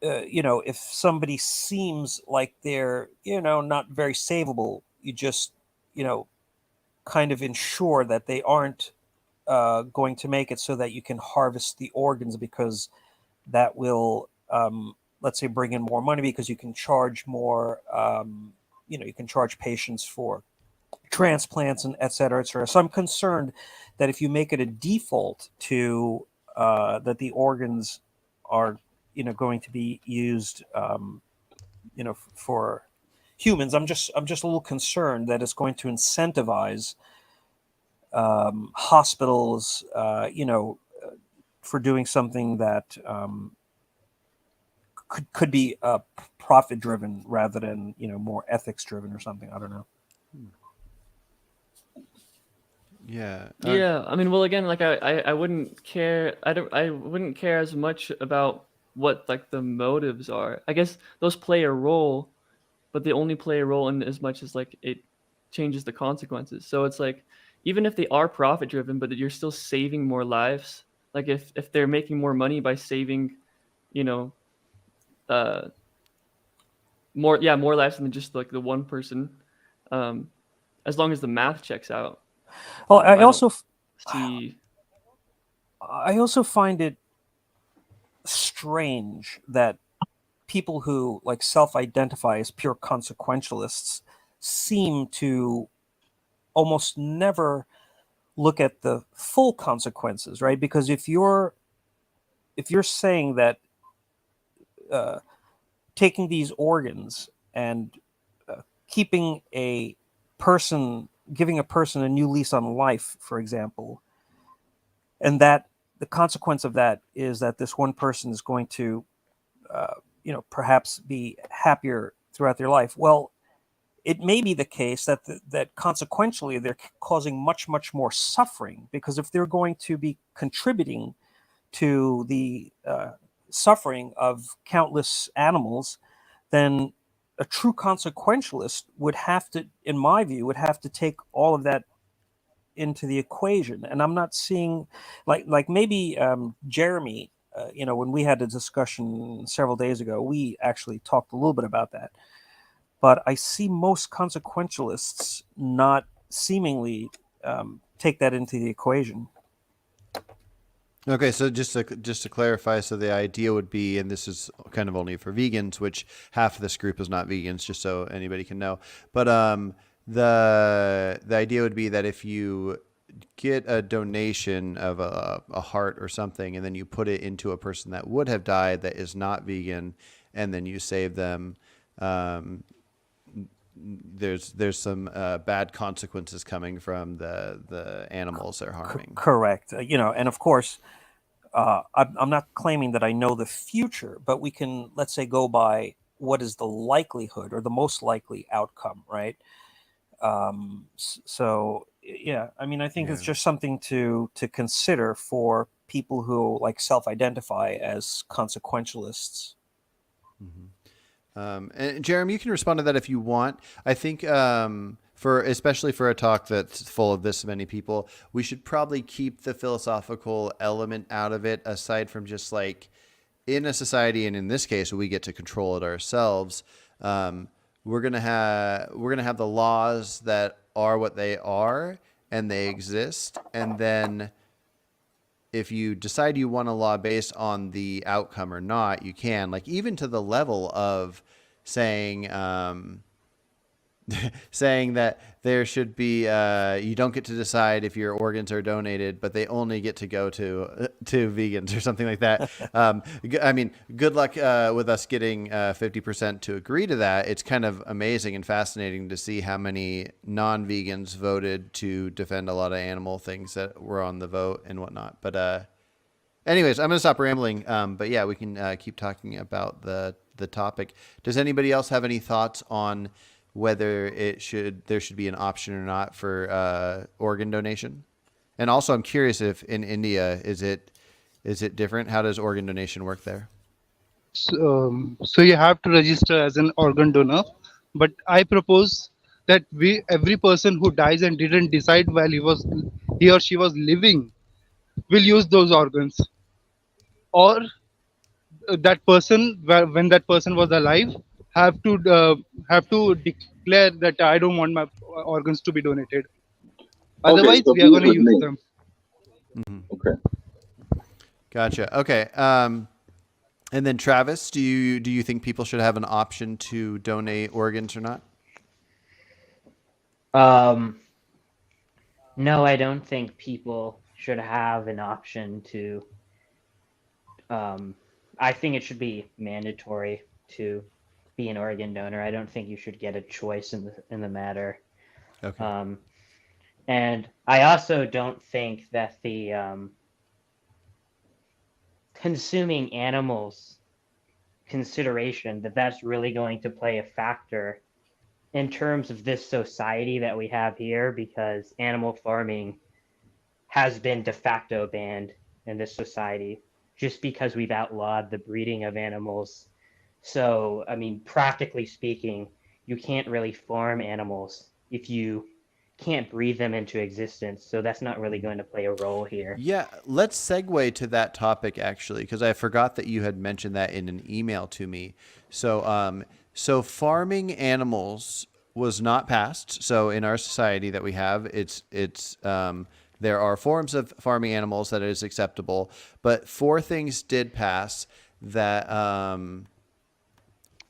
if somebody seems like they're not very savable, you just kind of ensure that they aren't going to make it, so that you can harvest the organs, because that will let's say bring in more money, because you can charge more you can charge patients for transplants and et cetera, et cetera. So I'm concerned that if you make it a default to that the organs are going to be used for humans, I'm just a little concerned that it's going to incentivize hospitals for doing something that could be profit driven rather than more ethics driven or something. I don't know. yeah. Yeah, I mean, well, again, like I wouldn't care. I wouldn't care as much about what like the motives are. I guess those play a role, but they only play a role in as much as like it changes the consequences. So it's like even if they are profit driven, but you're still saving more lives. Like if they're making more money by saving, you know, uh, more lives than just like the one person, as long as the math checks out. Well, I don't see. I also find it strange that people who like self-identify as pure consequentialists seem to almost never look at the full consequences, right? Because if you're saying that taking these organs and keeping a person, giving a person a new lease on life, for example, and that the consequence of that is that this one person is going to perhaps be happier throughout their life. Well, it may be the case that that consequentially they're causing much more suffering, because if they're going to be contributing to the suffering of countless animals, then a true consequentialist would have to, in my view, would have to take all of that into the equation, and I'm not seeing like maybe Jeremy. When we had a discussion several days ago, we actually talked a little bit about that. But I see most consequentialists not seemingly take that into the equation. Okay, so just to clarify, so the idea would be, and this is kind of only for vegans, which half of this group is not vegans, just so anybody can know. But the idea would be that if you get a donation of a heart or something, and then you put it into a person that would have died that is not vegan, and then you save them, there's some bad consequences coming from the animals they're harming. Correct. And of course, I'm not claiming that I know the future, but we can, let's say, go by what is the likelihood or the most likely outcome, right? So yeah, I mean, I think it's just something to consider for people who like self-identify as consequentialists. Mm-hmm. And Jeremy, you can respond to that if you want. I think especially for a talk that's full of this many people, we should probably keep the philosophical element out of it, aside from just like in a society, and in this case, we get to control it ourselves. We're gonna have the laws that are what they are, and they exist. And then if you decide you want a law based on the outcome or not, you can, like, even to the level of saying saying that there should be you don't get to decide if your organs are donated, but they only get to go to vegans or something like that. I mean, good luck with us getting 50% to agree to that. It's kind of amazing and fascinating to see how many non-vegans voted to defend a lot of animal things that were on the vote and whatnot. But anyways, I'm going to stop rambling. But yeah, we can keep talking about the topic. Does anybody else have any thoughts on whether there should be an option or not for organ donation? And also, I'm curious if in India is it different? How does organ donation work there? So you have to register as an organ donor, but I propose that every person who dies and didn't decide while he or she was living will use those organs, or that person, when that person was alive, have to declare that I don't want my organs to be donated. Otherwise, so we are going to use me. them. Mm-hmm. Okay. Gotcha. Okay. And then Travis, do you think people should have an option to donate organs or not? No, I don't think people should have an option to. I think it should be mandatory to be an organ donor. I don't think you should get a choice in the matter. Okay. And I also don't think that the consuming animals consideration that's really going to play a factor in terms of this society that we have here, because animal farming has been de facto banned in this society just because we've outlawed the breeding of animals. So, I mean, practically speaking, you can't really farm animals if you can't breed them into existence. So that's not really going to play a role here. Yeah, let's segue to that topic, actually, because I forgot that you had mentioned that in an email to me. So, so farming animals was not passed. So in our society that we have, there are forms of farming animals that is acceptable, but 4 things did pass that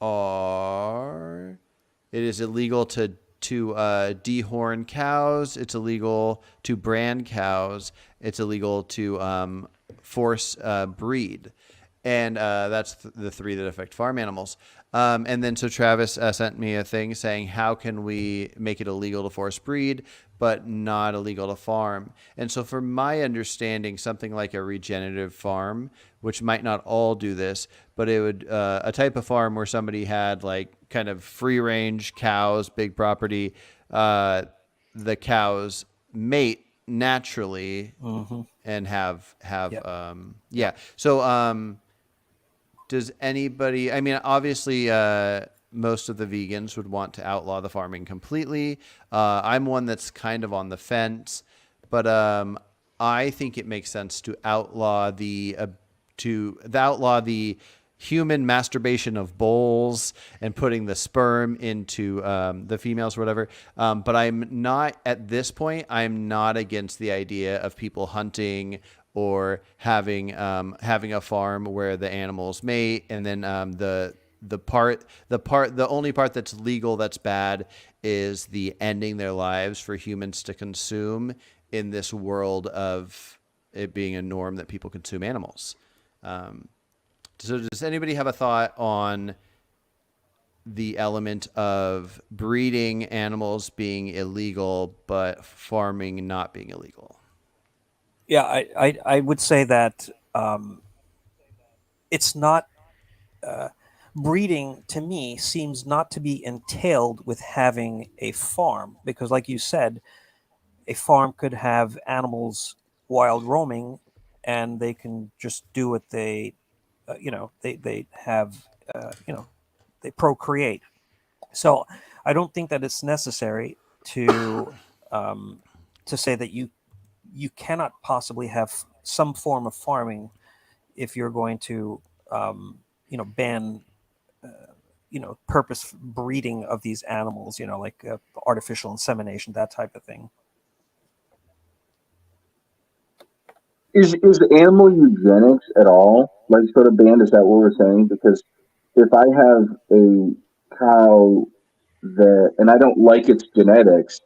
are: it is illegal to dehorn cows. It's illegal to brand cows. It's illegal to force breed. And that's the 3 that affect farm animals. And then so Travis sent me a thing saying, how can we make it illegal to force breed, but not illegal to farm? And so from my understanding, something like a regenerative farm, which might not all do this, but it would a type of farm where somebody had like kind of free range cows, big property, the cows mate naturally and have Yep. So does anybody, I mean, obviously most of the vegans would want to outlaw the farming completely. I'm one that's kind of on the fence, but I think it makes sense to outlaw the human masturbation of bulls and putting the sperm into the females or whatever. But I'm not, at this point, I'm not against the idea of people hunting or having a farm where the animals mate, and then the only part that's legal that's bad is the ending their lives for humans to consume in this world of it being a norm that people consume animals. So does anybody have a thought on the element of breeding animals being illegal, but farming not being illegal? Yeah, I would say that it's not breeding to me seems not to be entailed with having a farm, because like you said, a farm could have animals wild roaming and they can just do what they they have they procreate. So I don't think that it's necessary to say that you cannot possibly have some form of farming if you're going to ban purpose breeding of these animals, like artificial insemination, that type of thing. Is animal eugenics at all like sort of banned? Is that what we're saying? Because if I have a cow and I don't like its genetics,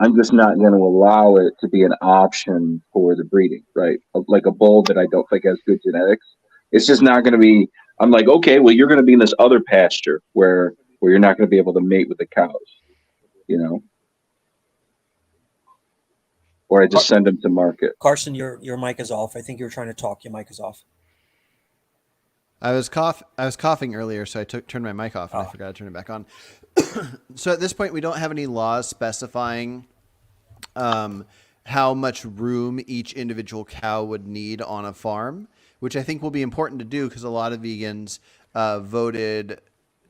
I'm just not going to allow it to be an option for the breeding, right? Like a bull that I don't think has good genetics, it's just not going to be. I'm like, okay, well, you're going to be in this other pasture where you're not going to be able to mate with the cows, or I just send them to market. Carson, your mic is off. I think you were trying to talk. Your mic is off. I was coughing earlier, so I turned my mic off, and I forgot to turn it back on. So at this point, we don't have any laws specifying how much room each individual cow would need on a farm, which I think will be important to do because a lot of vegans voted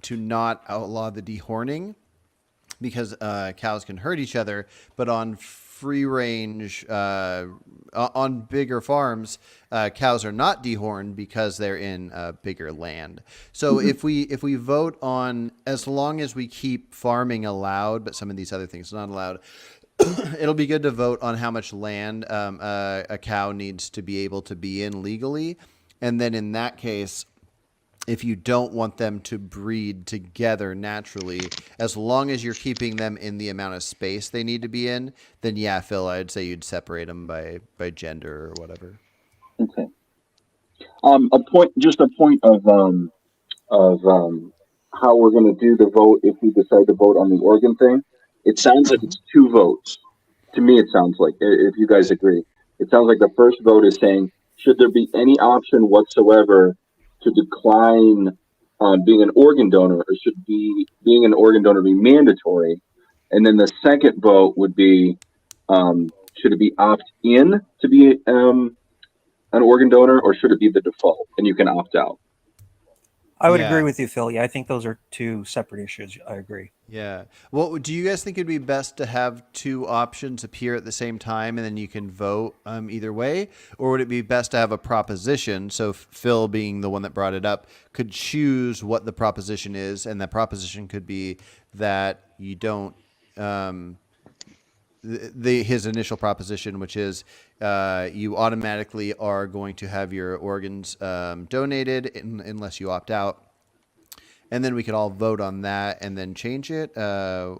to not outlaw the dehorning because cows can hurt each other, but on free range, on bigger farms, cows are not dehorned because they're in bigger land. So if we vote on, as long as we keep farming allowed, but some of these other things not allowed, it'll be good to vote on how much land a cow needs to be able to be in legally. And then in that case, if you don't want them to breed together naturally, as long as you're keeping them in the amount of space they need to be in, then yeah, Phil, I'd say you'd separate them by gender or whatever. Okay. A point of how we're going to do the vote if we decide to vote on the organ thing. It sounds like it's 2 votes. To me, it sounds like, if you guys agree, it sounds like the first vote is saying, should there be any option whatsoever to decline being an organ donor, or should being an organ donor be mandatory? And then the second vote would be, should it be opt-in to be an organ donor, or should it be the default and you can opt out? I would agree with you, Phil. Yeah, I think those are 2 separate issues. I agree. Yeah. Well, do you guys think it'd be best to have 2 options appear at the same time and then you can vote either way? Or would it be best to have a proposition? So Phil, being the one that brought it up, could choose what the proposition is, and that proposition could be that you don't his initial proposition, which is you automatically are going to have your organs donated unless you opt out. And then we could all vote on that and then change it. I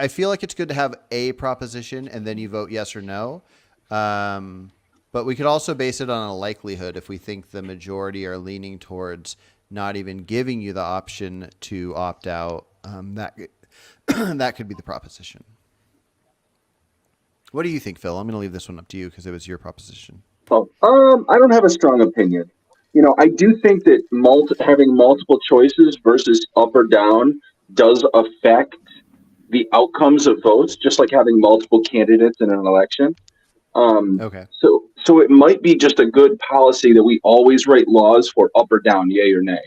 feel like it's good to have a proposition and then you vote yes or no. But we could also base it on a likelihood if we think the majority are leaning towards not even giving you the option to opt out. That could be the proposition. What do you think, Phil? I'm going to leave this one up to you because it was your proposition. I don't have a strong opinion. I do think that having multiple choices versus up or down does affect the outcomes of votes, just like having multiple candidates in an election. Okay. So it might be just a good policy that we always write laws for up or down, yay or nay.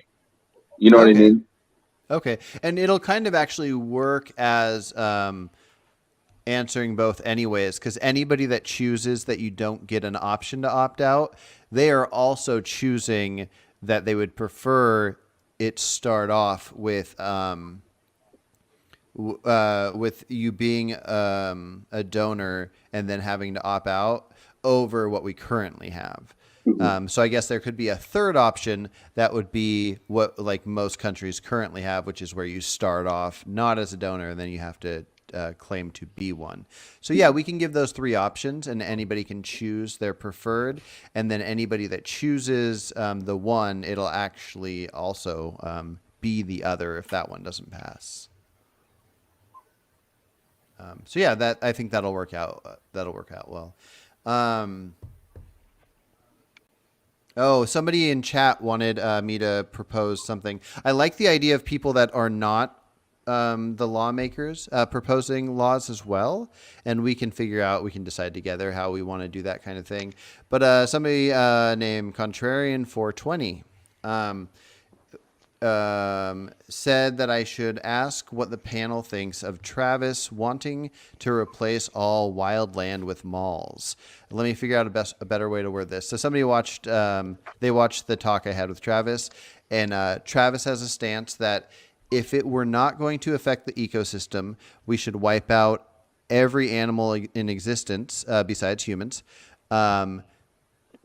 You know what I mean? Okay. And it'll kind of actually work as answering both anyways, because anybody that chooses that you don't get an option to opt out, they are also choosing that they would prefer it start off with you being a donor and then having to opt out over what we currently have. So I guess there could be a third option that would be what like most countries currently have, which is where you start off not as a donor and then you have to claim to be one. So yeah, we can give those three options and anybody can choose their preferred. And then anybody that chooses the one, it'll actually also be the other if that one doesn't pass. So yeah, that I think that'll work out. That'll work out well. Oh, somebody in chat wanted me to propose something. I like the idea of people that are not the lawmakers proposing laws as well, and we can decide together how we want to do that kind of thing. But somebody named Contrarian 420 said that I should ask what the panel thinks of Travis wanting to replace all wildland with malls. Let me figure out a better way to word this. So somebody watched the talk I had with Travis, and Travis has a stance that if it were not going to affect the ecosystem, we should wipe out every animal in existence besides humans.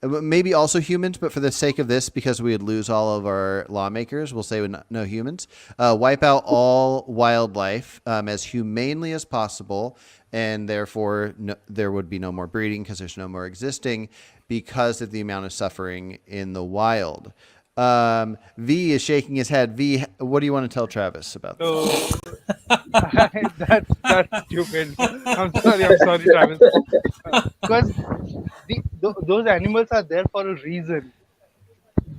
Maybe also humans, but for the sake of this, because we would lose all of our lawmakers, we'll say no humans. Wipe out all wildlife as humanely as possible, and therefore there would be no more breeding because there's no more existing because of the amount of suffering in the wild. V is shaking his head. V, what do you want to tell Travis about this? So that's stupid. I'm sorry, Travis. Because those animals are there for a reason.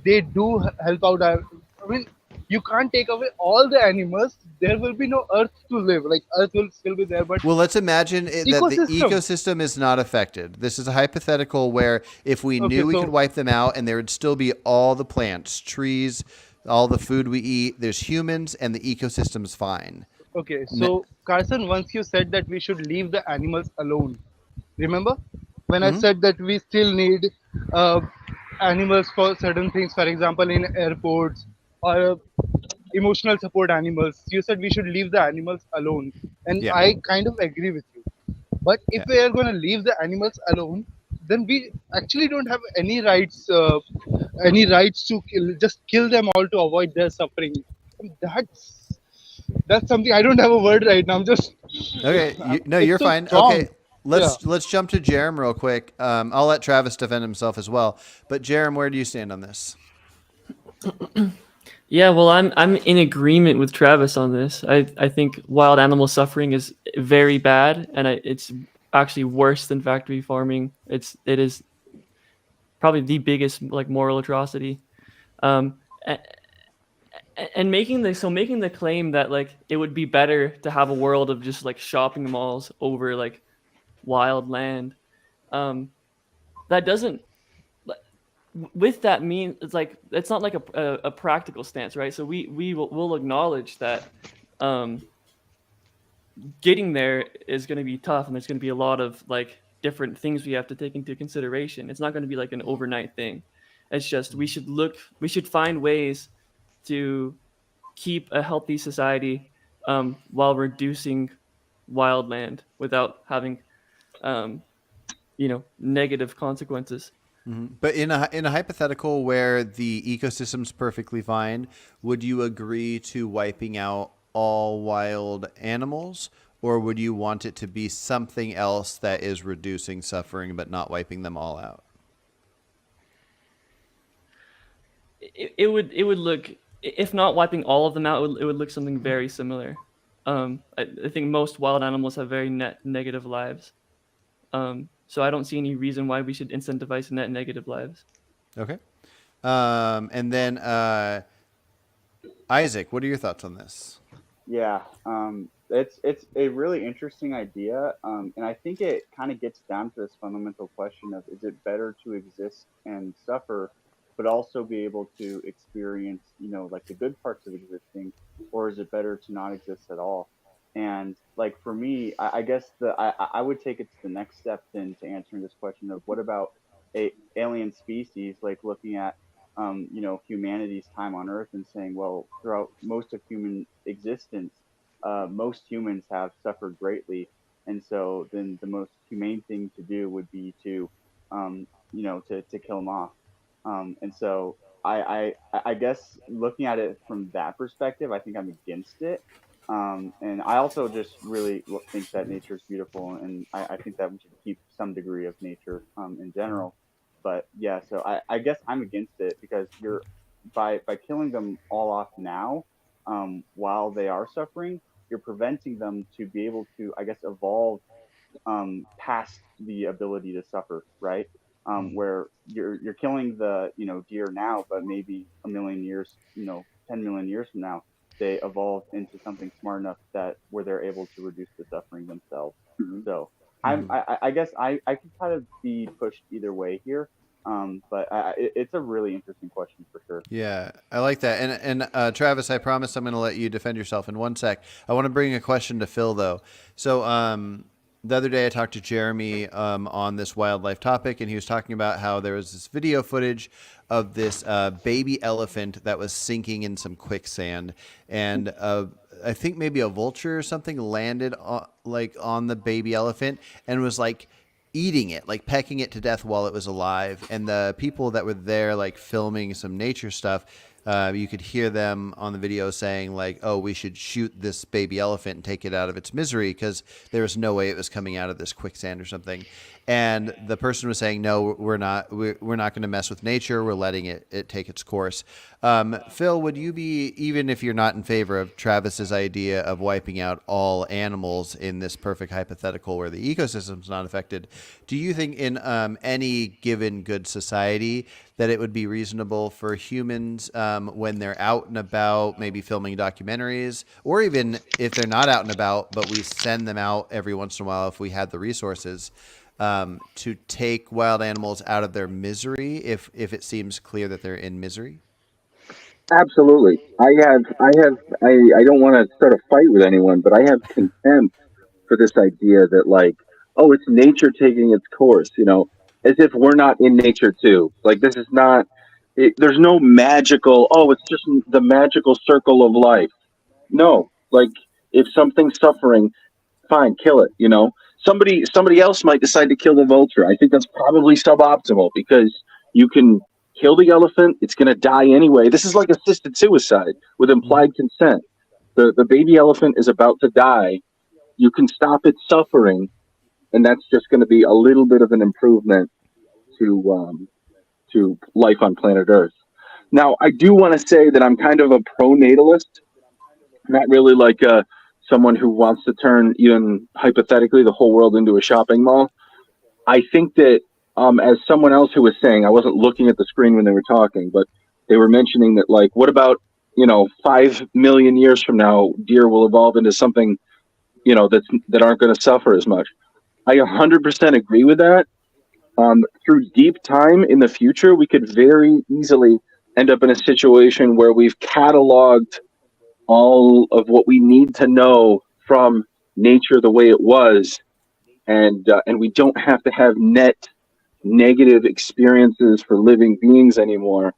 They do help out. I mean, you can't take away all the animals. There will be no Earth to live. Like Earth will still be there, but well, let's imagine that the Ecosystem. ecosystem is not affected. This is a hypothetical where if we knew we could wipe them out and there would still be all the plants, trees, all the food we eat, there's humans and the ecosystem's fine. okay. So Carson, once you said that we should leave the animals alone. Remember when I said that we still need animals for certain things, for example, in airports or emotional support animals. You said we should leave the animals alone, and Yeah. I kind of agree with you. But if we are going to leave the animals alone, then we actually don't have any rights to just kill them all to avoid their suffering. That's something I don't have a word right now. I'm just Okay, it's you're so fine. strong. Okay, let's jump to Jerem real quick. I'll let Travis defend himself as well. But Jerem, where do you stand on this? Yeah, well, I'm in agreement with Travis on this. I think wild animal suffering is very bad, and it's actually worse than factory farming. It is probably the biggest like moral atrocity. And making the claim that like it would be better to have a world of just like shopping malls over like wild land, that doesn't. With that mean it's like it's not like a practical stance, right? So we'll acknowledge that getting there is going to be tough, and there's going to be a lot of like different things we have to take into consideration. It's not going to be like an overnight thing. It's just we should find ways to keep a healthy society while reducing wildland without having negative consequences. But in a hypothetical where the ecosystem's perfectly fine, would you agree to wiping out all wild animals, or would you want it to be something else that is reducing suffering but not wiping them all out? It would look, if not wiping all of them out, it would look something very similar. I think most wild animals have very negative lives. So I don't see any reason why we should incentivize net negative lives. Okay. And then Isaac, what are your thoughts on this? Yeah, it's a really interesting idea, and I think it kind of gets down to this fundamental question of: is it better to exist and suffer, but also be able to experience, like the good parts of existing, or is it better to not exist at all? And like for me, I guess I would take it to the next step into answering this question of what about a alien species, like looking at humanity's time on Earth and saying, well, throughout most of human existence, most humans have suffered greatly, and so then the most humane thing to do would be to to kill them off. And so I guess looking at it from that perspective, I think I'm against it. And I also just really think that nature is beautiful, and I think that we should keep some degree of nature in general. But yeah, so I guess I'm against it because you're by killing them all off now, while they are suffering, you're preventing them to be able to, I guess, evolve past the ability to suffer, right? Where you're killing the deer now, but maybe a million years, 10 million years from now, they evolve into something smart enough that where they're able to reduce the suffering themselves. So I guess I could kind of be pushed either way here. But it's a really interesting question for sure. Yeah, I like that. And Travis, I promise I'm going to let you defend yourself in one sec. I want to bring a question to Phil though. So the other day I talked to Jeremy on this wildlife topic, and he was talking about how there was this video footage of this baby elephant that was sinking in some quicksand, and I think maybe a vulture or something landed on the baby elephant and was like eating it, like pecking it to death while it was alive. And the people that were there, like filming some nature stuff, you could hear them on the video saying like, "Oh, we should shoot this baby elephant and take it out of its misery because there was no way it was coming out of this quicksand or something." And the person was saying, "No, we're not. We're not going to mess with nature. We're letting it take its course." Phil, would you be, even if you're not in favor of Travis's idea of wiping out all animals in this perfect hypothetical where the ecosystem's not affected, do you think in any given good society that it would be reasonable for humans when they're out and about, maybe filming documentaries, or even if they're not out and about, but we send them out every once in a while if we had the resources, to take wild animals out of their misery if it seems clear that they're in misery? Absolutely. I don't want to start a fight with anyone, but I have contempt for this idea that like, oh, it's nature taking its course, as if we're not in nature too. Like this is not, there's no magical, oh, it's just the magical circle of life. No, like if something's suffering, fine, kill it, Somebody else might decide to kill the vulture. I think that's probably suboptimal because you can kill the elephant, it's going to die anyway. This is like assisted suicide with implied consent. The baby elephant is about to die. You can stop its suffering, and that's just going to be a little bit of an improvement to life on planet Earth. Now, I do want to say that I'm kind of a pro-natalist, not really like someone who wants to turn, even hypothetically, the whole world into a shopping mall. I think that as someone else who was saying, I wasn't looking at the screen when they were talking, but they were mentioning that, like, what about, 5 million years from now, deer will evolve into something, that aren't going to suffer as much. I 100% agree with that. Through deep time in the future, we could very easily end up in a situation where we've cataloged all of what we need to know from nature the way it was, and we don't have to have net negative experiences for living beings anymore.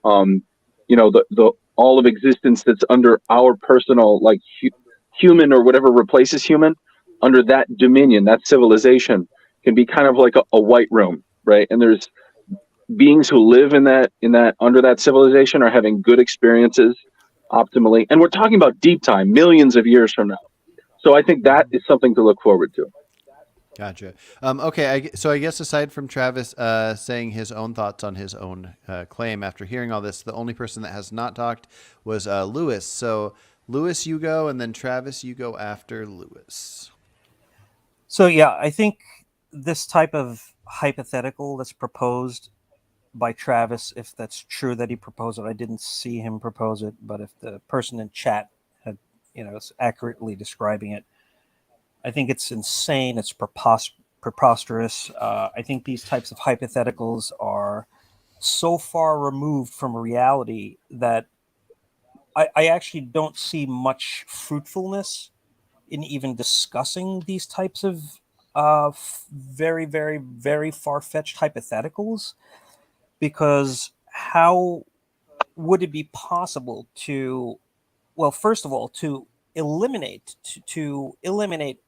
The all of existence that's under our personal, like, human or whatever replaces human, under that dominion, that civilization can be kind of like a white room, right? And there's beings who live in that under that civilization are having good experiences optimally, and we're talking about deep time, millions of years from now. So I think that is something to look forward to. Gotcha. Okay, so I guess aside from Travis saying his own thoughts on his own claim after hearing all this, the only person that has not talked was Lewis. So Lewis, you go, and then Travis, you go after Lewis. So yeah, I think this type of hypothetical that's proposed by Travis, if that's true that he proposed it, I didn't see him propose it, but if the person in chat had, is accurately describing it, I think it's insane. It's preposterous. I think these types of hypotheticals are so far removed from reality that I actually don't see much fruitfulness in even discussing these types of very, very, very far-fetched hypotheticals, because how would it be possible to, well, first of all, to eliminate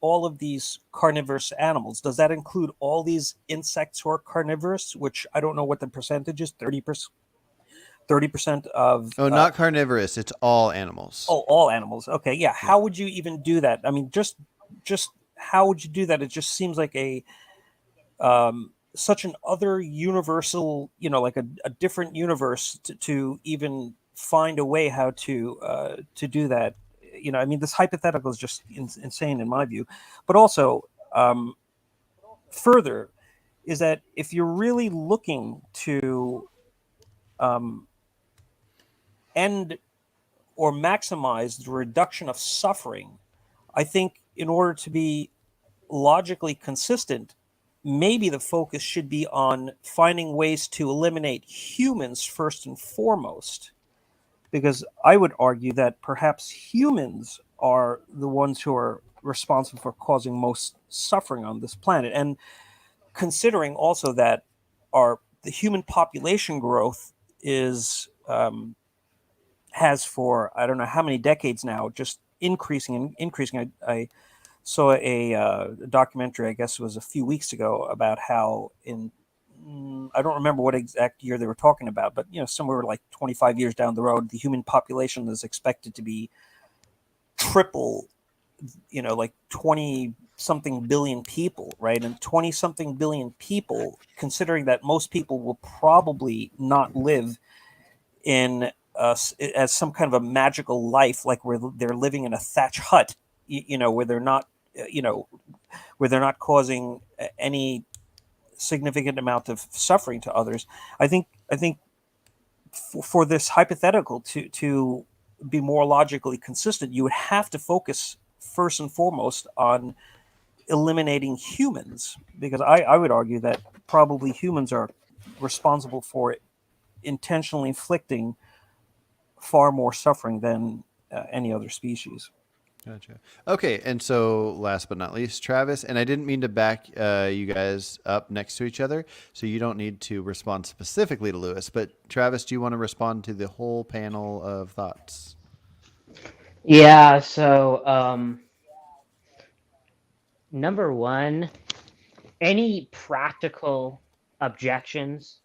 all of these carnivorous animals? Does that include all these insects who are carnivorous, which I don't know what the percentage is, 30% of Oh, not carnivorous. It's all animals. oh, all animals. Okay, yeah. How would you even do that? I mean, just how would you do that? It just seems like a such an other universal, like a different universe to even find a way how to do that. I mean, this hypothetical is just insane in my view. But also, further, is that if you're really looking to end or maximize the reduction of suffering, I think in order to be logically consistent, maybe the focus should be on finding ways to eliminate humans first and foremost, because I would argue that perhaps humans are the ones who are responsible for causing most suffering on this planet. And considering also that the human population growth is has for I don't know how many decades now just increasing and increasing. I saw a documentary, I guess it was a few weeks ago, about how I don't remember what exact year they were talking about, but somewhere like 25 years down the road, the human population is expected to be triple, like 20 something billion people, right? And 20 something billion people, considering that most people will probably not live in as some kind of a magical life, like where they're living in a thatch hut, where they're not, where they're not causing any significant amount of suffering to others. I think for this hypothetical to be more logically consistent, you would have to focus first and foremost on eliminating humans, because I would argue that probably humans are responsible for intentionally inflicting far more suffering than any other species. Gotcha. Okay, and so last but not least, Travis, and I didn't mean to back you guys up next to each other, so you don't need to respond specifically to Lewis, but Travis, do you want to respond to the whole panel of thoughts? Yeah, so number one, any practical objections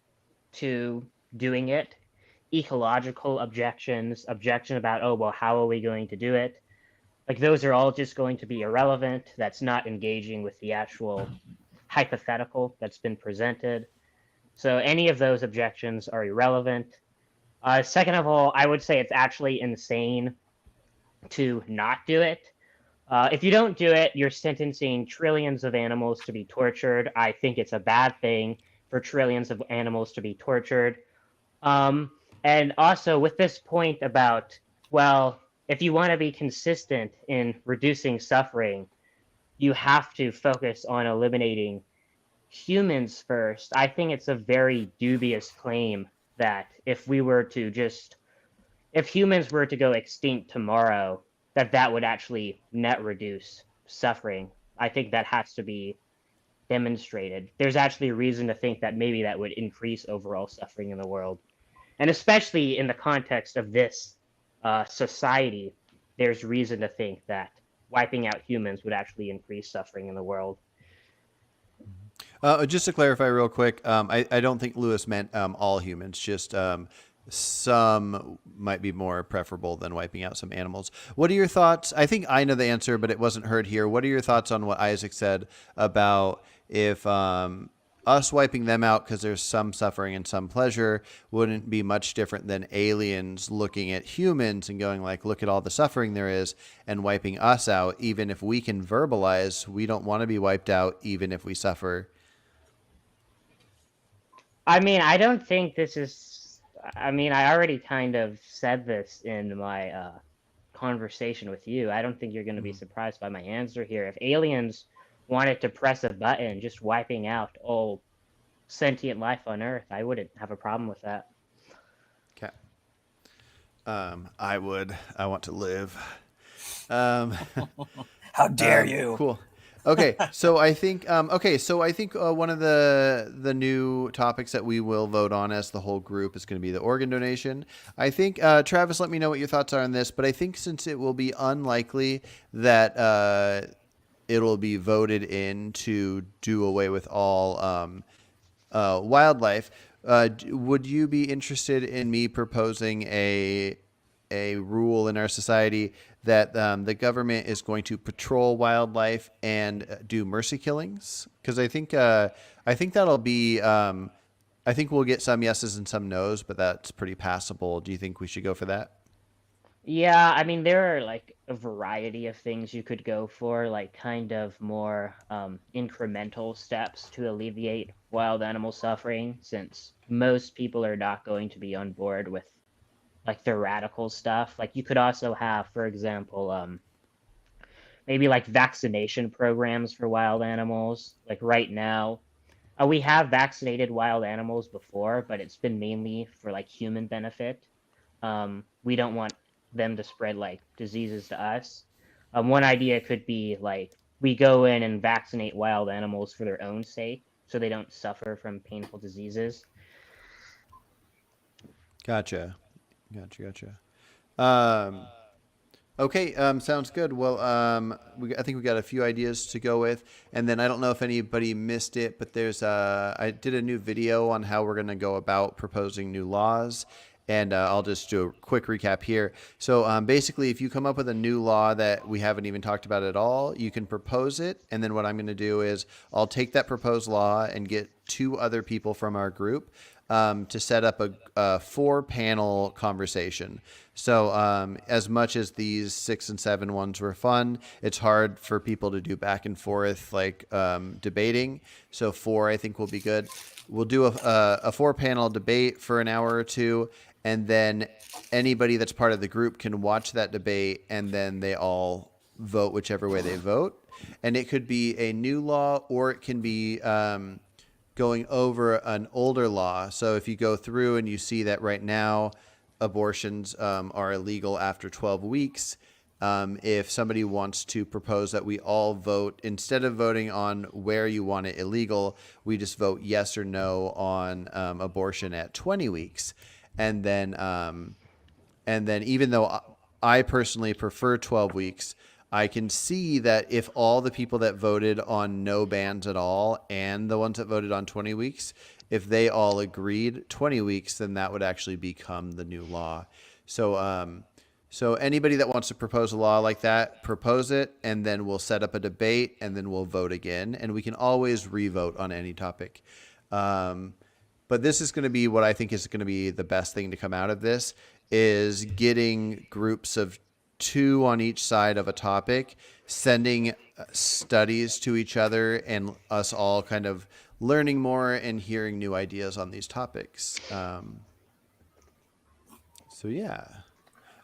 to doing it, ecological objections, objection about, oh, well, how are we going to do it? Like, those are all just going to be irrelevant. That's not engaging with the actual hypothetical that's been presented. So any of those objections are irrelevant. Second of all, I would say it's actually insane to not do it. If you don't do it, you're sentencing trillions of animals to be tortured. I think it's a bad thing for trillions of animals to be tortured. And also, with this point about, well, if you want to be consistent in reducing suffering, you have to focus on eliminating humans first. I think it's a very dubious claim that if humans were to go extinct tomorrow, that would actually net reduce suffering. I think that has to be demonstrated. There's actually a reason to think that maybe that would increase overall suffering in the world. And especially in the context of this society, there's reason to think that wiping out humans would actually increase suffering in the world. Just to clarify real quick, I don't think Lewis meant all humans, just some might be more preferable than wiping out some animals. What are your thoughts? I think I know the answer, but it wasn't heard here. What are your thoughts on what Isaac said about if us wiping them out because there's some suffering and some pleasure wouldn't be much different than aliens looking at humans and going like, look at all the suffering there is, and wiping us out, even if we can verbalize we don't want to be wiped out, even if we suffer? I mean, I don't think this is. I mean, I already kind of said this in my conversation with you. I don't think you're going to be surprised by my answer here. If aliens wanted to press a button, just wiping out all sentient life on Earth, I wouldn't have a problem with that. Okay. I would. I want to live. How dare you? Cool. Okay, so I think one of the new topics that we will vote on as the whole group is going to be the organ donation. I think Travis, let me know what your thoughts are on this. But I think since it will be unlikely that it'll be voted in to do away with all wildlife, would you be interested in me proposing a rule in our society that the government is going to patrol wildlife and do mercy killings? Because I think that'll be I think we'll get some yeses and some nos, but that's pretty passable. Do you think we should go for that? Yeah, I mean, there are like a variety of things you could go for, like kind of more incremental steps to alleviate wild animal suffering, since most people are not going to be on board with like the radical stuff. Like you could also have, for example, maybe like vaccination programs for wild animals. Like right now, we have vaccinated wild animals before, but it's been mainly for like human benefit. We don't want them to spread like diseases to us. One idea could be like we go in and vaccinate wild animals for their own sake, so they don't suffer from painful diseases. Gotcha. Okay, sounds good. Well, I think we got a few ideas to go with, and then I don't know if anybody missed it, but there's I did a new video on how we're going to go about proposing new laws, and I'll just do a quick recap here. So basically, if you come up with a new law that we haven't even talked about at all, you can propose it, and then what I'm going to do is I'll take that proposed law and get 2 other people from our group to set up a 4-panel conversation. So as much as these 6 and 7 ones were fun, it's hard for people to do back and forth like debating. So 4 I think will be good. We'll do a 4-panel debate for an hour or 2, and then anybody that's part of the group can watch that debate, and then they all vote whichever way they vote. And it could be a new law, or it can be going over an older law. So if you go through and you see that right now abortions are illegal after 12 weeks, if somebody wants to propose that we all vote, instead of voting on where you want it illegal, we just vote yes or no on abortion at 20 weeks. And then even though I personally prefer 12 weeks, I can see that if all the people that voted on no bans at all and the ones that voted on 20 weeks, if they all agreed 20 weeks, then that would actually become the new law. So anybody that wants to propose a law like that, propose it, and then we'll set up a debate, and then we'll vote again. And we can always re-vote on any topic. But this is going to be what I think is going to be the best thing to come out of this, is getting groups of 2 on each side of a topic, sending studies to each other, and us all kind of learning more and hearing new ideas on these topics. So yeah.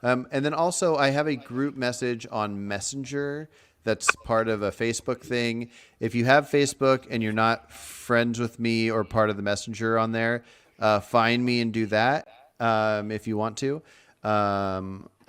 And then also I have a group message on Messenger that's part of a Facebook thing. If you have Facebook and you're not friends with me or part of the Messenger on there, find me and do that if you want to.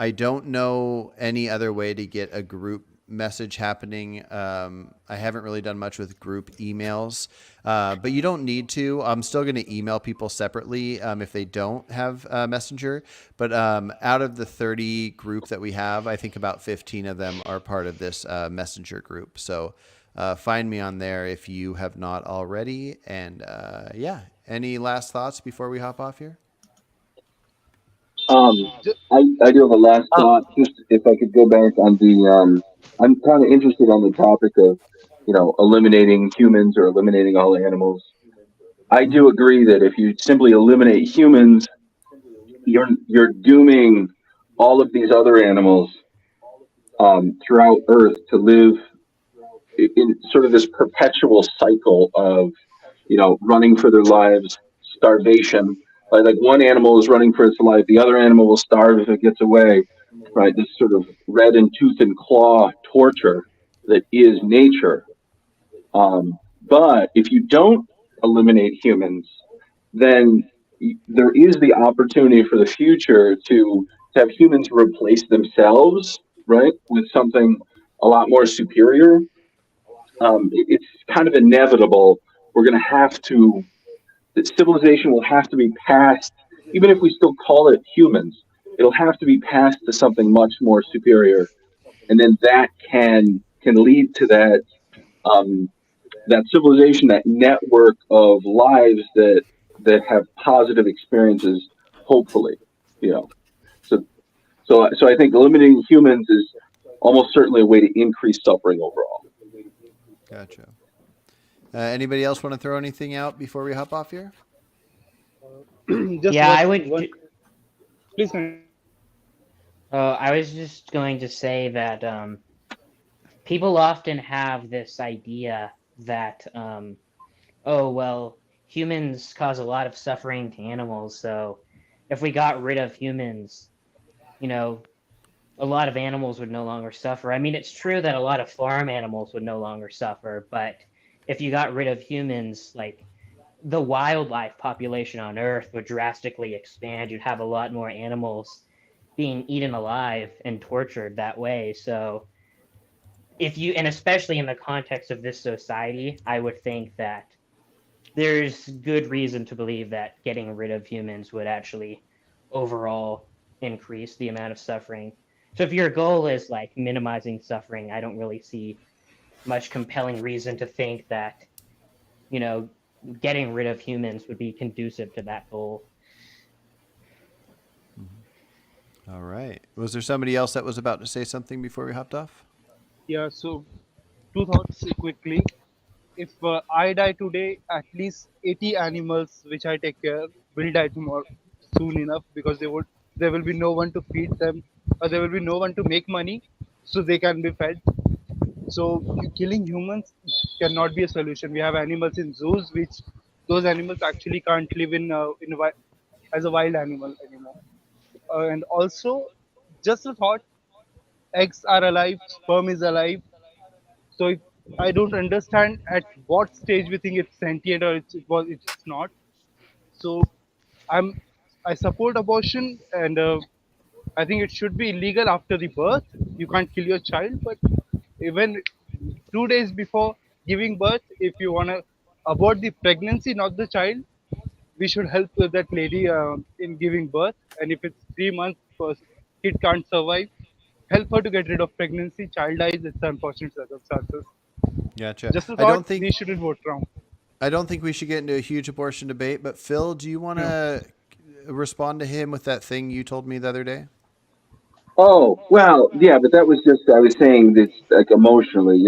I don't know any other way to get a group message happening. I haven't really done much with group emails, but you don't need to. I'm still going to email people separately if they don't have Messenger. But out of the 30 group that we have, I think about 15 of them are part of this Messenger group. So find me on there if you have not already. And yeah, any last thoughts before we hop off here? I do have a last thought. Just if I could go back on the, I'm kind of interested on the topic of, eliminating humans or eliminating all animals. I do agree that if you simply eliminate humans, you're dooming all of these other animals throughout Earth to live in sort of this perpetual cycle of, running for their lives, starvation. Like one animal is running for its life, the other animal will starve if it gets away, right? This sort of red and tooth and claw torture that is nature. But if you don't eliminate humans, then there is the opportunity for the future to have humans replace themselves, right, with something a lot more superior, it's kind of inevitable. We're going to have to, the civilization will have to be passed, even if we still call it humans, it'll have to be passed to something much more superior. And then that can lead to um, that civilization, that network of lives that have positive experiences, hopefully, you know. So so I think limiting humans is almost certainly a way to increase suffering overall. Gotcha. Anybody else want to throw anything out before we hop off here? Just Yeah, I one, would. please continue. I was just going to say that people often have this idea that, oh, well, humans cause a lot of suffering to animals, so if we got rid of humans, you know, a lot of animals would no longer suffer. I mean, it's true that a lot of farm animals would no longer suffer, but if you got rid of humans, like the wildlife population on Earth would drastically expand. You'd have a lot more animals being eaten alive and tortured that way. So if you, and especially in the context of this society, I would think that there's good reason to believe that getting rid of humans would actually overall increase the amount of suffering. So if your goal is like minimizing suffering, I don't really see much compelling reason to think that, you know, getting rid of humans would be conducive to that goal. All right. Was there somebody else that was about to say something before we hopped off? Yeah, so two thoughts quickly. If I die today, at least 80 animals which I take care will die tomorrow soon enough, because there will be no one to feed them, or there will be no one to make money, so they can be fed. So killing humans cannot be a solution. We have animals in zoos, which those animals actually can't live as a wild animal anymore. And also, just a thought: eggs are alive, sperm is alive. So if I don't understand at what stage we think it's sentient or it's not. So I'm I support abortion, and I think it should be illegal after the birth. You can't kill your child, but even 2 days before giving birth, if you wanna abort the pregnancy, not the child, we should help that lady in giving birth. And if it's 3 months, first kid can't survive, help her to get rid of pregnancy. Child dies, it's unfortunate circumstances. Gotcha. Just a I don't thought, think we shouldn't vote wrong. I don't think we should get into a huge abortion debate, but Phil, do you want to respond to him with that thing you told me the other day? Oh, well, yeah, but that was just, I was saying this like emotionally,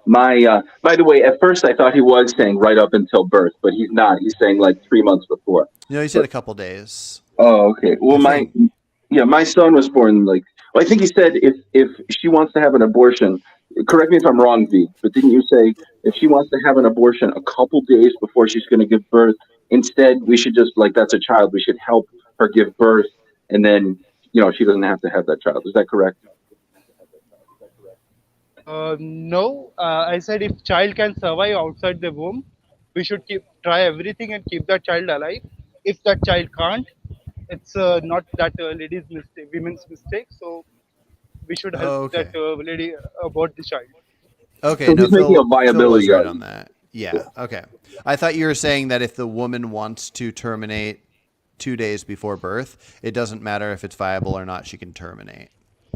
by the way, at first I thought he was saying right up until birth, but he's not. He's saying like 3 months before. No, he said a couple days. Oh, okay. Well, my son was born well, I think he said if she wants to have an abortion, correct me if I'm wrong, V, but didn't you say if she wants to have an abortion a couple days before she's going to give birth, instead we should just, like, that's a child, we should help her give birth, and then, she doesn't have to have that child. Is that correct? No, I said if child can survive outside the womb, we should try everything and keep that child alive. If that child can't, it's not that lady's mistake, women's mistake. So we should help Oh, okay. that lady abort the child. Okay, So no, he's making Phil a viability was right argument. on that. Yeah, okay. I thought you were saying that if the woman wants to terminate 2 days before birth, it doesn't matter if it's viable or not, she can terminate.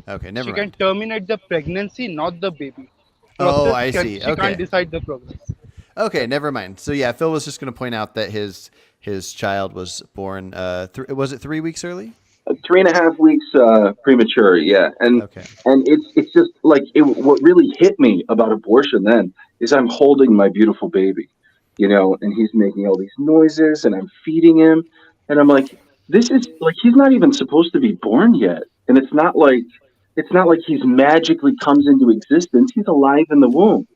Okay, never She mind. can terminate the pregnancy, not the baby. Oh, I see. She Okay. can't decide the progress. Okay, never mind. So yeah, Phil was just going to point out that his child was born. Was it 3 weeks early? 3.5 weeks premature, yeah, and Okay. it's just like what really hit me about abortion then is I'm holding my beautiful baby, and he's making all these noises, and I'm feeding him, and I'm like, this is like he's not even supposed to be born yet, and it's not like he's magically comes into existence. He's alive in the womb.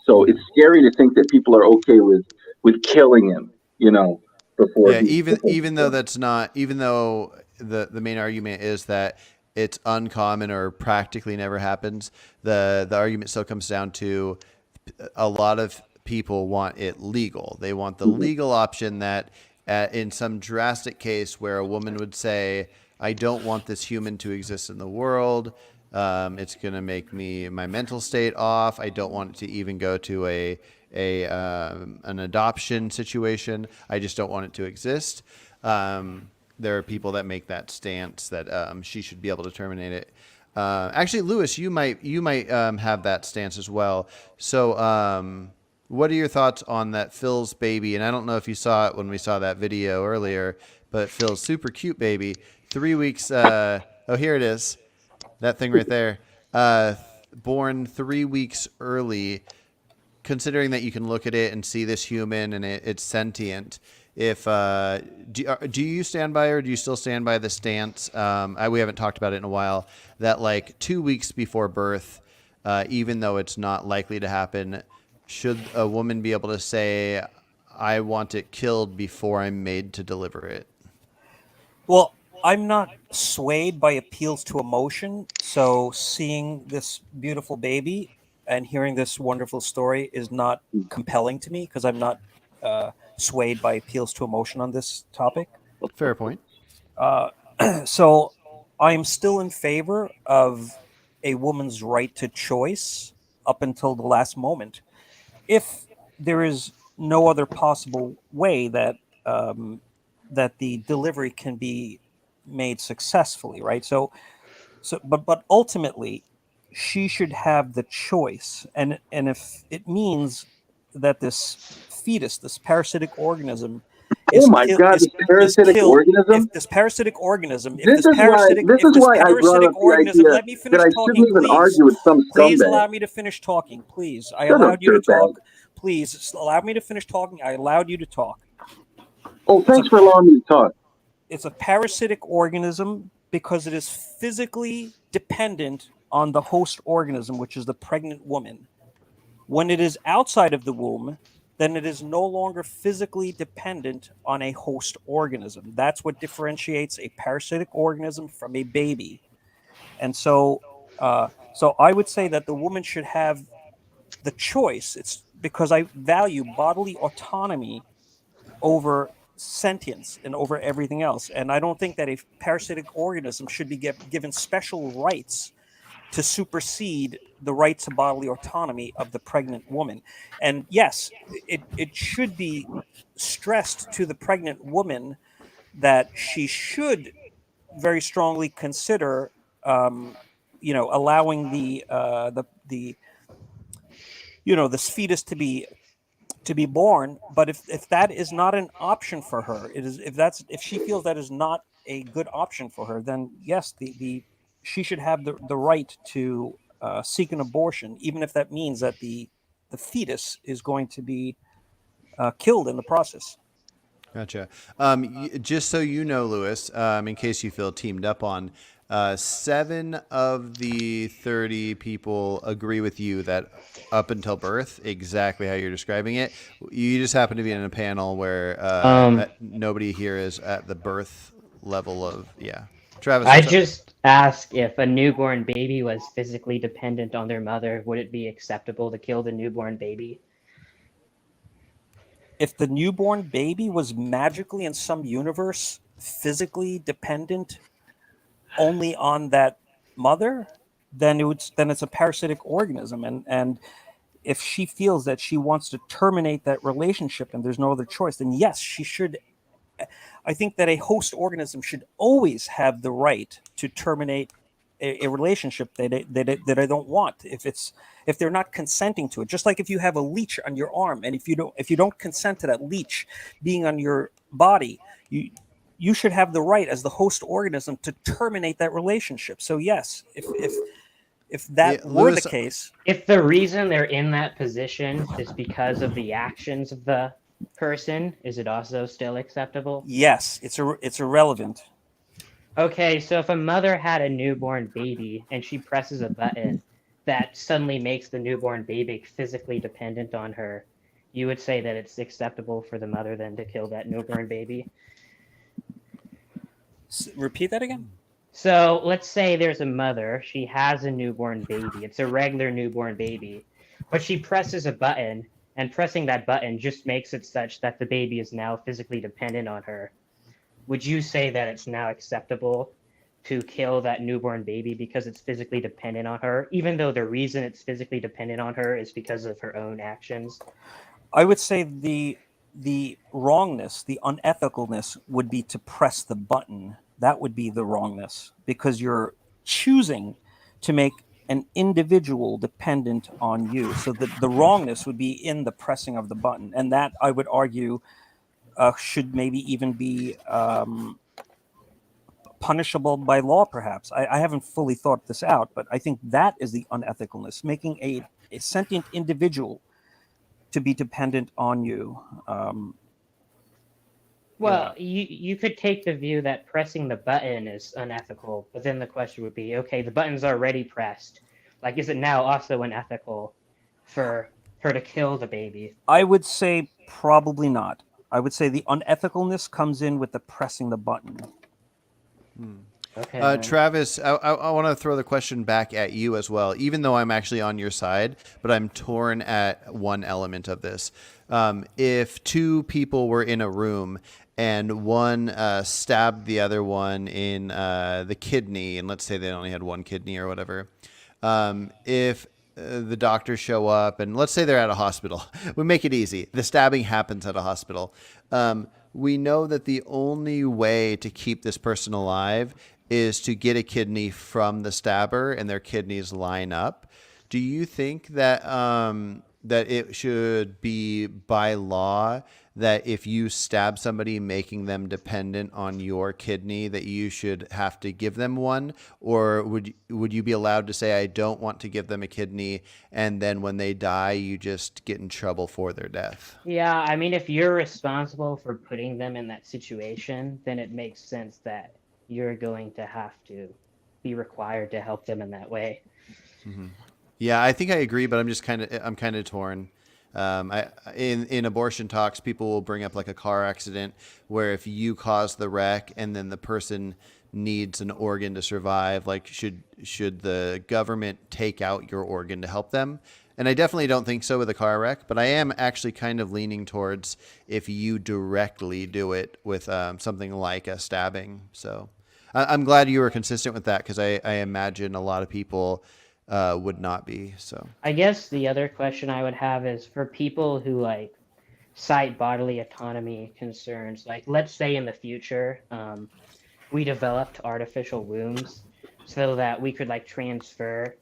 So it's scary to think that people are okay with killing him, before. Yeah, even though that's not, even though the main argument is that it's uncommon or practically never happens, the argument still comes down to a lot of people want it legal. They want the legal option that in some drastic case where a woman would say, I don't want this human to exist in the world, It's going to make my mental state off. I don't want it to even go to an adoption situation. I just don't want it to exist. There are people that make that stance that she should be able to terminate it. Actually, Lewis, you might have that stance as well. So, what are your thoughts on that Phil's baby? And I don't know if you saw it when we saw that video earlier, but Phil's super cute baby, 3 weeks. Oh, here it is, that thing right there. Born 3 weeks early. Considering that you can look at it and see this human and it's sentient. If do you stand by, or do you still stand by the stance? We haven't talked about it in a while. That like 2 weeks before birth, even though it's not likely to happen, should a woman be able to say, "I want it killed before I'm made to deliver it"? Well, I'm not swayed by appeals to emotion. So seeing this beautiful baby and hearing this wonderful story is not compelling to me because I'm not swayed by appeals to emotion on this topic. Fair point. So I'm still in favor of a woman's right to choice up until the last moment. If there is no other possible way that that the delivery can be made successfully, right? But ultimately, she should have the choice, and if it means that this fetus, this parasitic organism, Oh my God, this parasitic organism? If this parasitic organism, This is why I brought up the idea let me finish that I talking, shouldn't even please. argue with some Please scumbag. allow me to finish talking, please. I Shut up, allowed you to dirtbag. talk. Please allow me to finish talking. I allowed you to talk. Oh, thanks for allowing me to talk. It's a parasitic organism because it is physically dependent on the host organism, which is the pregnant woman. When it is outside of the womb, then it is no longer physically dependent on a host organism. That's what differentiates a parasitic organism from a baby. And so I would say that the woman should have the choice. It's because I value bodily autonomy over sentience and over everything else. And I don't think that a parasitic organism should be given special rights to supersede the right to bodily autonomy of the pregnant woman. And yes, it should be stressed to the pregnant woman that she should very strongly consider, allowing this fetus to be born. But if that is not an option for her, if she feels that is not a good option for her, then yes, she should have the right to seek an abortion, even if that means that the fetus is going to be killed in the process. Gotcha. Just so you know, Lewis, in case you feel teamed up on, 7 of the 30 people agree with you that up until birth, exactly how you're describing it. You just happen to be in a panel where nobody here is at the birth level of, yeah. Travis, I just asked if a newborn baby was physically dependent on their mother, would it be acceptable to kill the newborn baby? If the newborn baby was magically in some universe physically dependent only on that mother, then it's a parasitic organism. And if she feels that she wants to terminate that relationship and there's no other choice, then yes, she should. I think that a host organism should always have the right to terminate a relationship that I don't want if they're not consenting to it. Just like if you have a leech on your arm, and if you don't consent to that leech being on your body, you should have the right as the host organism to terminate that relationship. So yes, if that were Lewis, the case, If the reason they're in that position is because of the actions of the person, is it also still acceptable? yes, it's irrelevant. Okay, so if a mother had a newborn baby and she presses a button that suddenly makes the newborn baby physically dependent on her, you would say that it's acceptable for the mother then to kill that newborn baby? Repeat that again. So let's say there's a mother, she has a newborn baby. It's a regular newborn baby, but she presses a button, and pressing that button just makes it such that the baby is now physically dependent on her. Would you say that it's now acceptable to kill that newborn baby because it's physically dependent on her, even though the reason it's physically dependent on her is because of her own actions. I would say the wrongness, the unethicalness would be to press the button. That would be the wrongness, because you're choosing to make an individual dependent on you. So the wrongness would be in the pressing of the button, and that, I would argue, should maybe even be punishable by law, perhaps. I haven't fully thought this out, but I think that is the unethicalness, making a sentient individual to be dependent on you. Well, you could take the view that pressing the button is unethical, but then the question would be, okay, the button's already pressed. Like, is it now also unethical for her to kill the baby? I would say probably not. I would say the unethicalness comes in with the pressing the button. Okay. then. Travis, I want to throw the question back at you as well, even though I'm actually on your side, but I'm torn at one element of this. If two people were in a room and one stabbed the other one in the kidney, and let's say they only had one kidney or whatever, if the doctors show up and let's say they're at a hospital, we make it easy. The stabbing happens at a hospital. We know that the only way to keep this person alive is to get a kidney from the stabber and their kidneys line up. Do you think that that it should be by law that if you stab somebody, making them dependent on your kidney, that you should have to give them one? Or would you be allowed to say, I don't want to give them a kidney, and then when they die, you just get in trouble for their death? Yeah, I mean, if you're responsible for putting them in that situation, then it makes sense that you're going to have to be required to help them in that way. Yeah, I think I agree, but I'm kind of torn. In abortion talks, people will bring up like a car accident where if you cause the wreck and then the person needs an organ to survive, like should the government take out your organ to help them? And I definitely don't think so with a car wreck, but I am actually kind of leaning towards if you directly do it with something like a stabbing. So I'm glad you were consistent with that, because I imagine a lot of people would not be. So I guess the other question I would have is for people who like cite bodily autonomy concerns, like let's say in the future we developed artificial wombs so that we could like transfer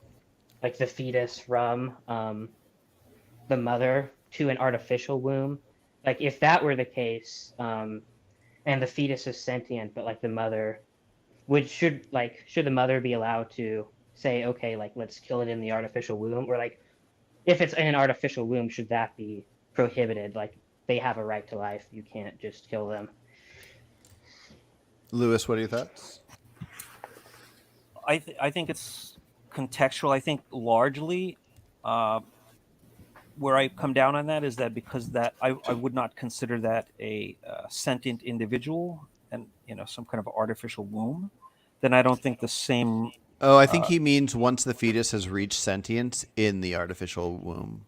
like the fetus from the mother to an artificial womb. Like if that were the case, and the fetus is sentient, but like the mother should the mother be allowed to say, okay, like let's kill it in the artificial womb? Or like if it's in an artificial womb, should that be prohibited? Like they have a right to life, you can't just kill them. Lewis, what are your thoughts? I think it's contextual. I think largely where I come down on that is that because that I would not consider that a sentient individual and some kind of artificial womb, then I don't think the same. Oh, I think he means once the fetus has reached sentience in the artificial womb.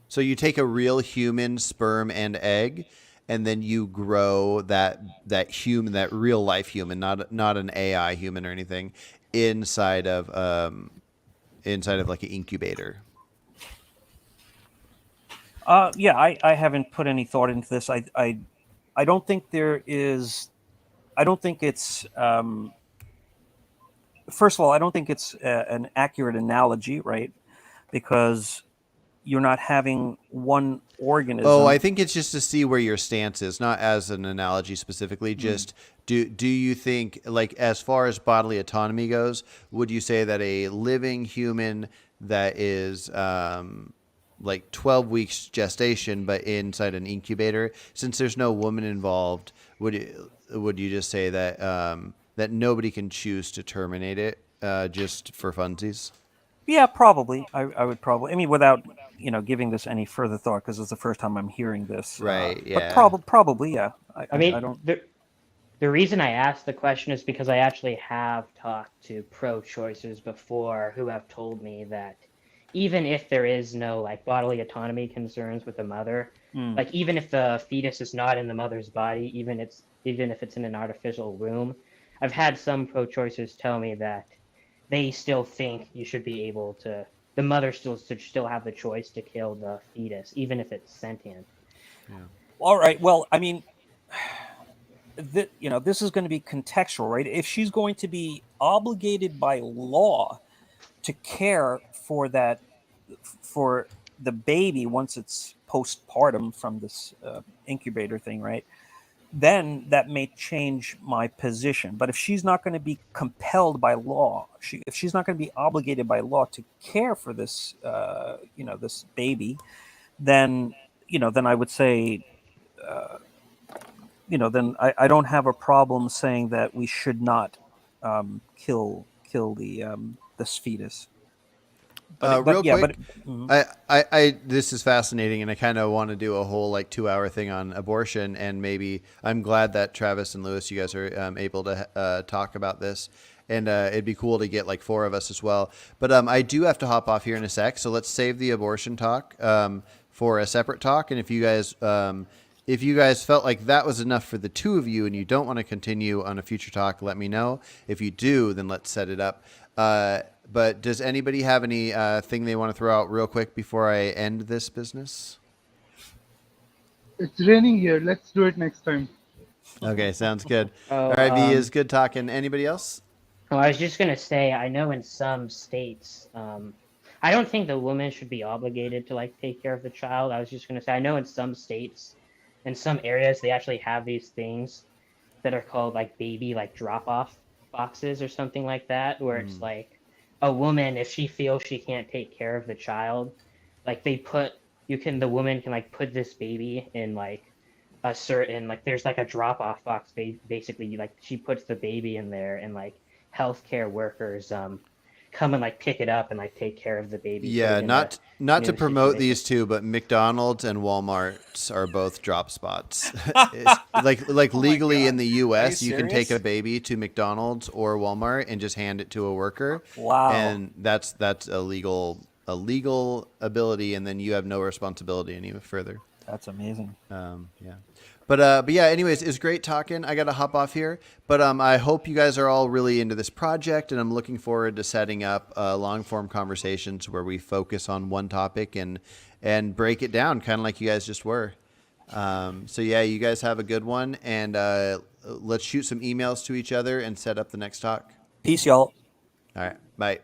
So you take a real human sperm and egg, and then you grow that human, that real life human, not an AI human or anything, inside of like an incubator. Yeah, I haven't put any thought into this. I don't think there is. I don't think it's. First of all, I don't think it's an accurate analogy, right? Because you're not having one organism. Oh, I think it's just to see where your stance is, not as an analogy specifically. Just do you think, like, as far as bodily autonomy goes, would you say that a living human that is like 12 weeks gestation but inside an incubator, since there's no woman involved, would you just say that that nobody can choose to terminate it just for funsies? Yeah, probably. I would probably. I mean, without giving this any further thought, because it's the first time I'm hearing this. Right. Yeah. But probably, yeah. I mean, I don't. The reason I asked the question is because I actually have talked to pro-choicers before who have told me that even if there is no like bodily autonomy concerns with the mother, like even if the fetus is not in the mother's body, even if it's in an artificial womb, I've had some pro-choicers tell me that they still think you should be able to. The mother should still have the choice to kill the fetus, even if it's sentient. All right. Well, I mean, this is going to be contextual, right? If she's going to be obligated by law to care for for the baby once it's postpartum from this incubator thing, right? Then that may change my position. But if she's not going to be compelled by law, if she's not going to be obligated by law to care for this, this baby, then I would say, then I don't have a problem saying that we should not kill this fetus. Real quick, mhm. I this is fascinating, and I kind of want to do a whole 2-hour thing on abortion, and maybe I'm glad that Travis and Lewis, you guys are able to talk about this, and it'd be cool to get 4 of us as well. But I do have to hop off here in a sec, so let's save the abortion talk for a separate talk. And if you guys felt like that was enough for the 2 of you, and you don't want to continue on a future talk, let me know. If you do, then let's set it up. But does anybody have any thing they want to throw out real quick before I end this business? It's raining here. Let's do it next time. Okay, sounds good. Oh, All right, V is good talking. Anybody else? Oh, I was just gonna say, I know in some states, I don't think the woman should be obligated to take care of the child. I was just gonna say, I know in some states, in some areas, they actually have these things that are called baby drop-off boxes or something like that, where it's a woman, if she feels she can't take care of the child, the woman can put this baby in a certain there's a drop-off box. Basically, she puts the baby in there, and healthcare workers come and pick it up and take care of the baby. Yeah, put it in not a to new promote situation. these two, but McDonald's and Walmart are both drop spots. Legally God. in the U.S., Are you you can take a serious? baby to McDonald's or Walmart and just hand it to a worker. Wow. And that's a legal ability, and then you have no responsibility any further. That's amazing. Yeah. But yeah, anyways, it's great talking. I got to hop off here, but I hope you guys are all really into this project, and I'm looking forward to setting up long form conversations where we focus on one topic and break it down, kind of like you guys just were. So yeah, you guys have a good one, and let's shoot some emails to each other and set up the next talk. Peace, y'all. All right, bye.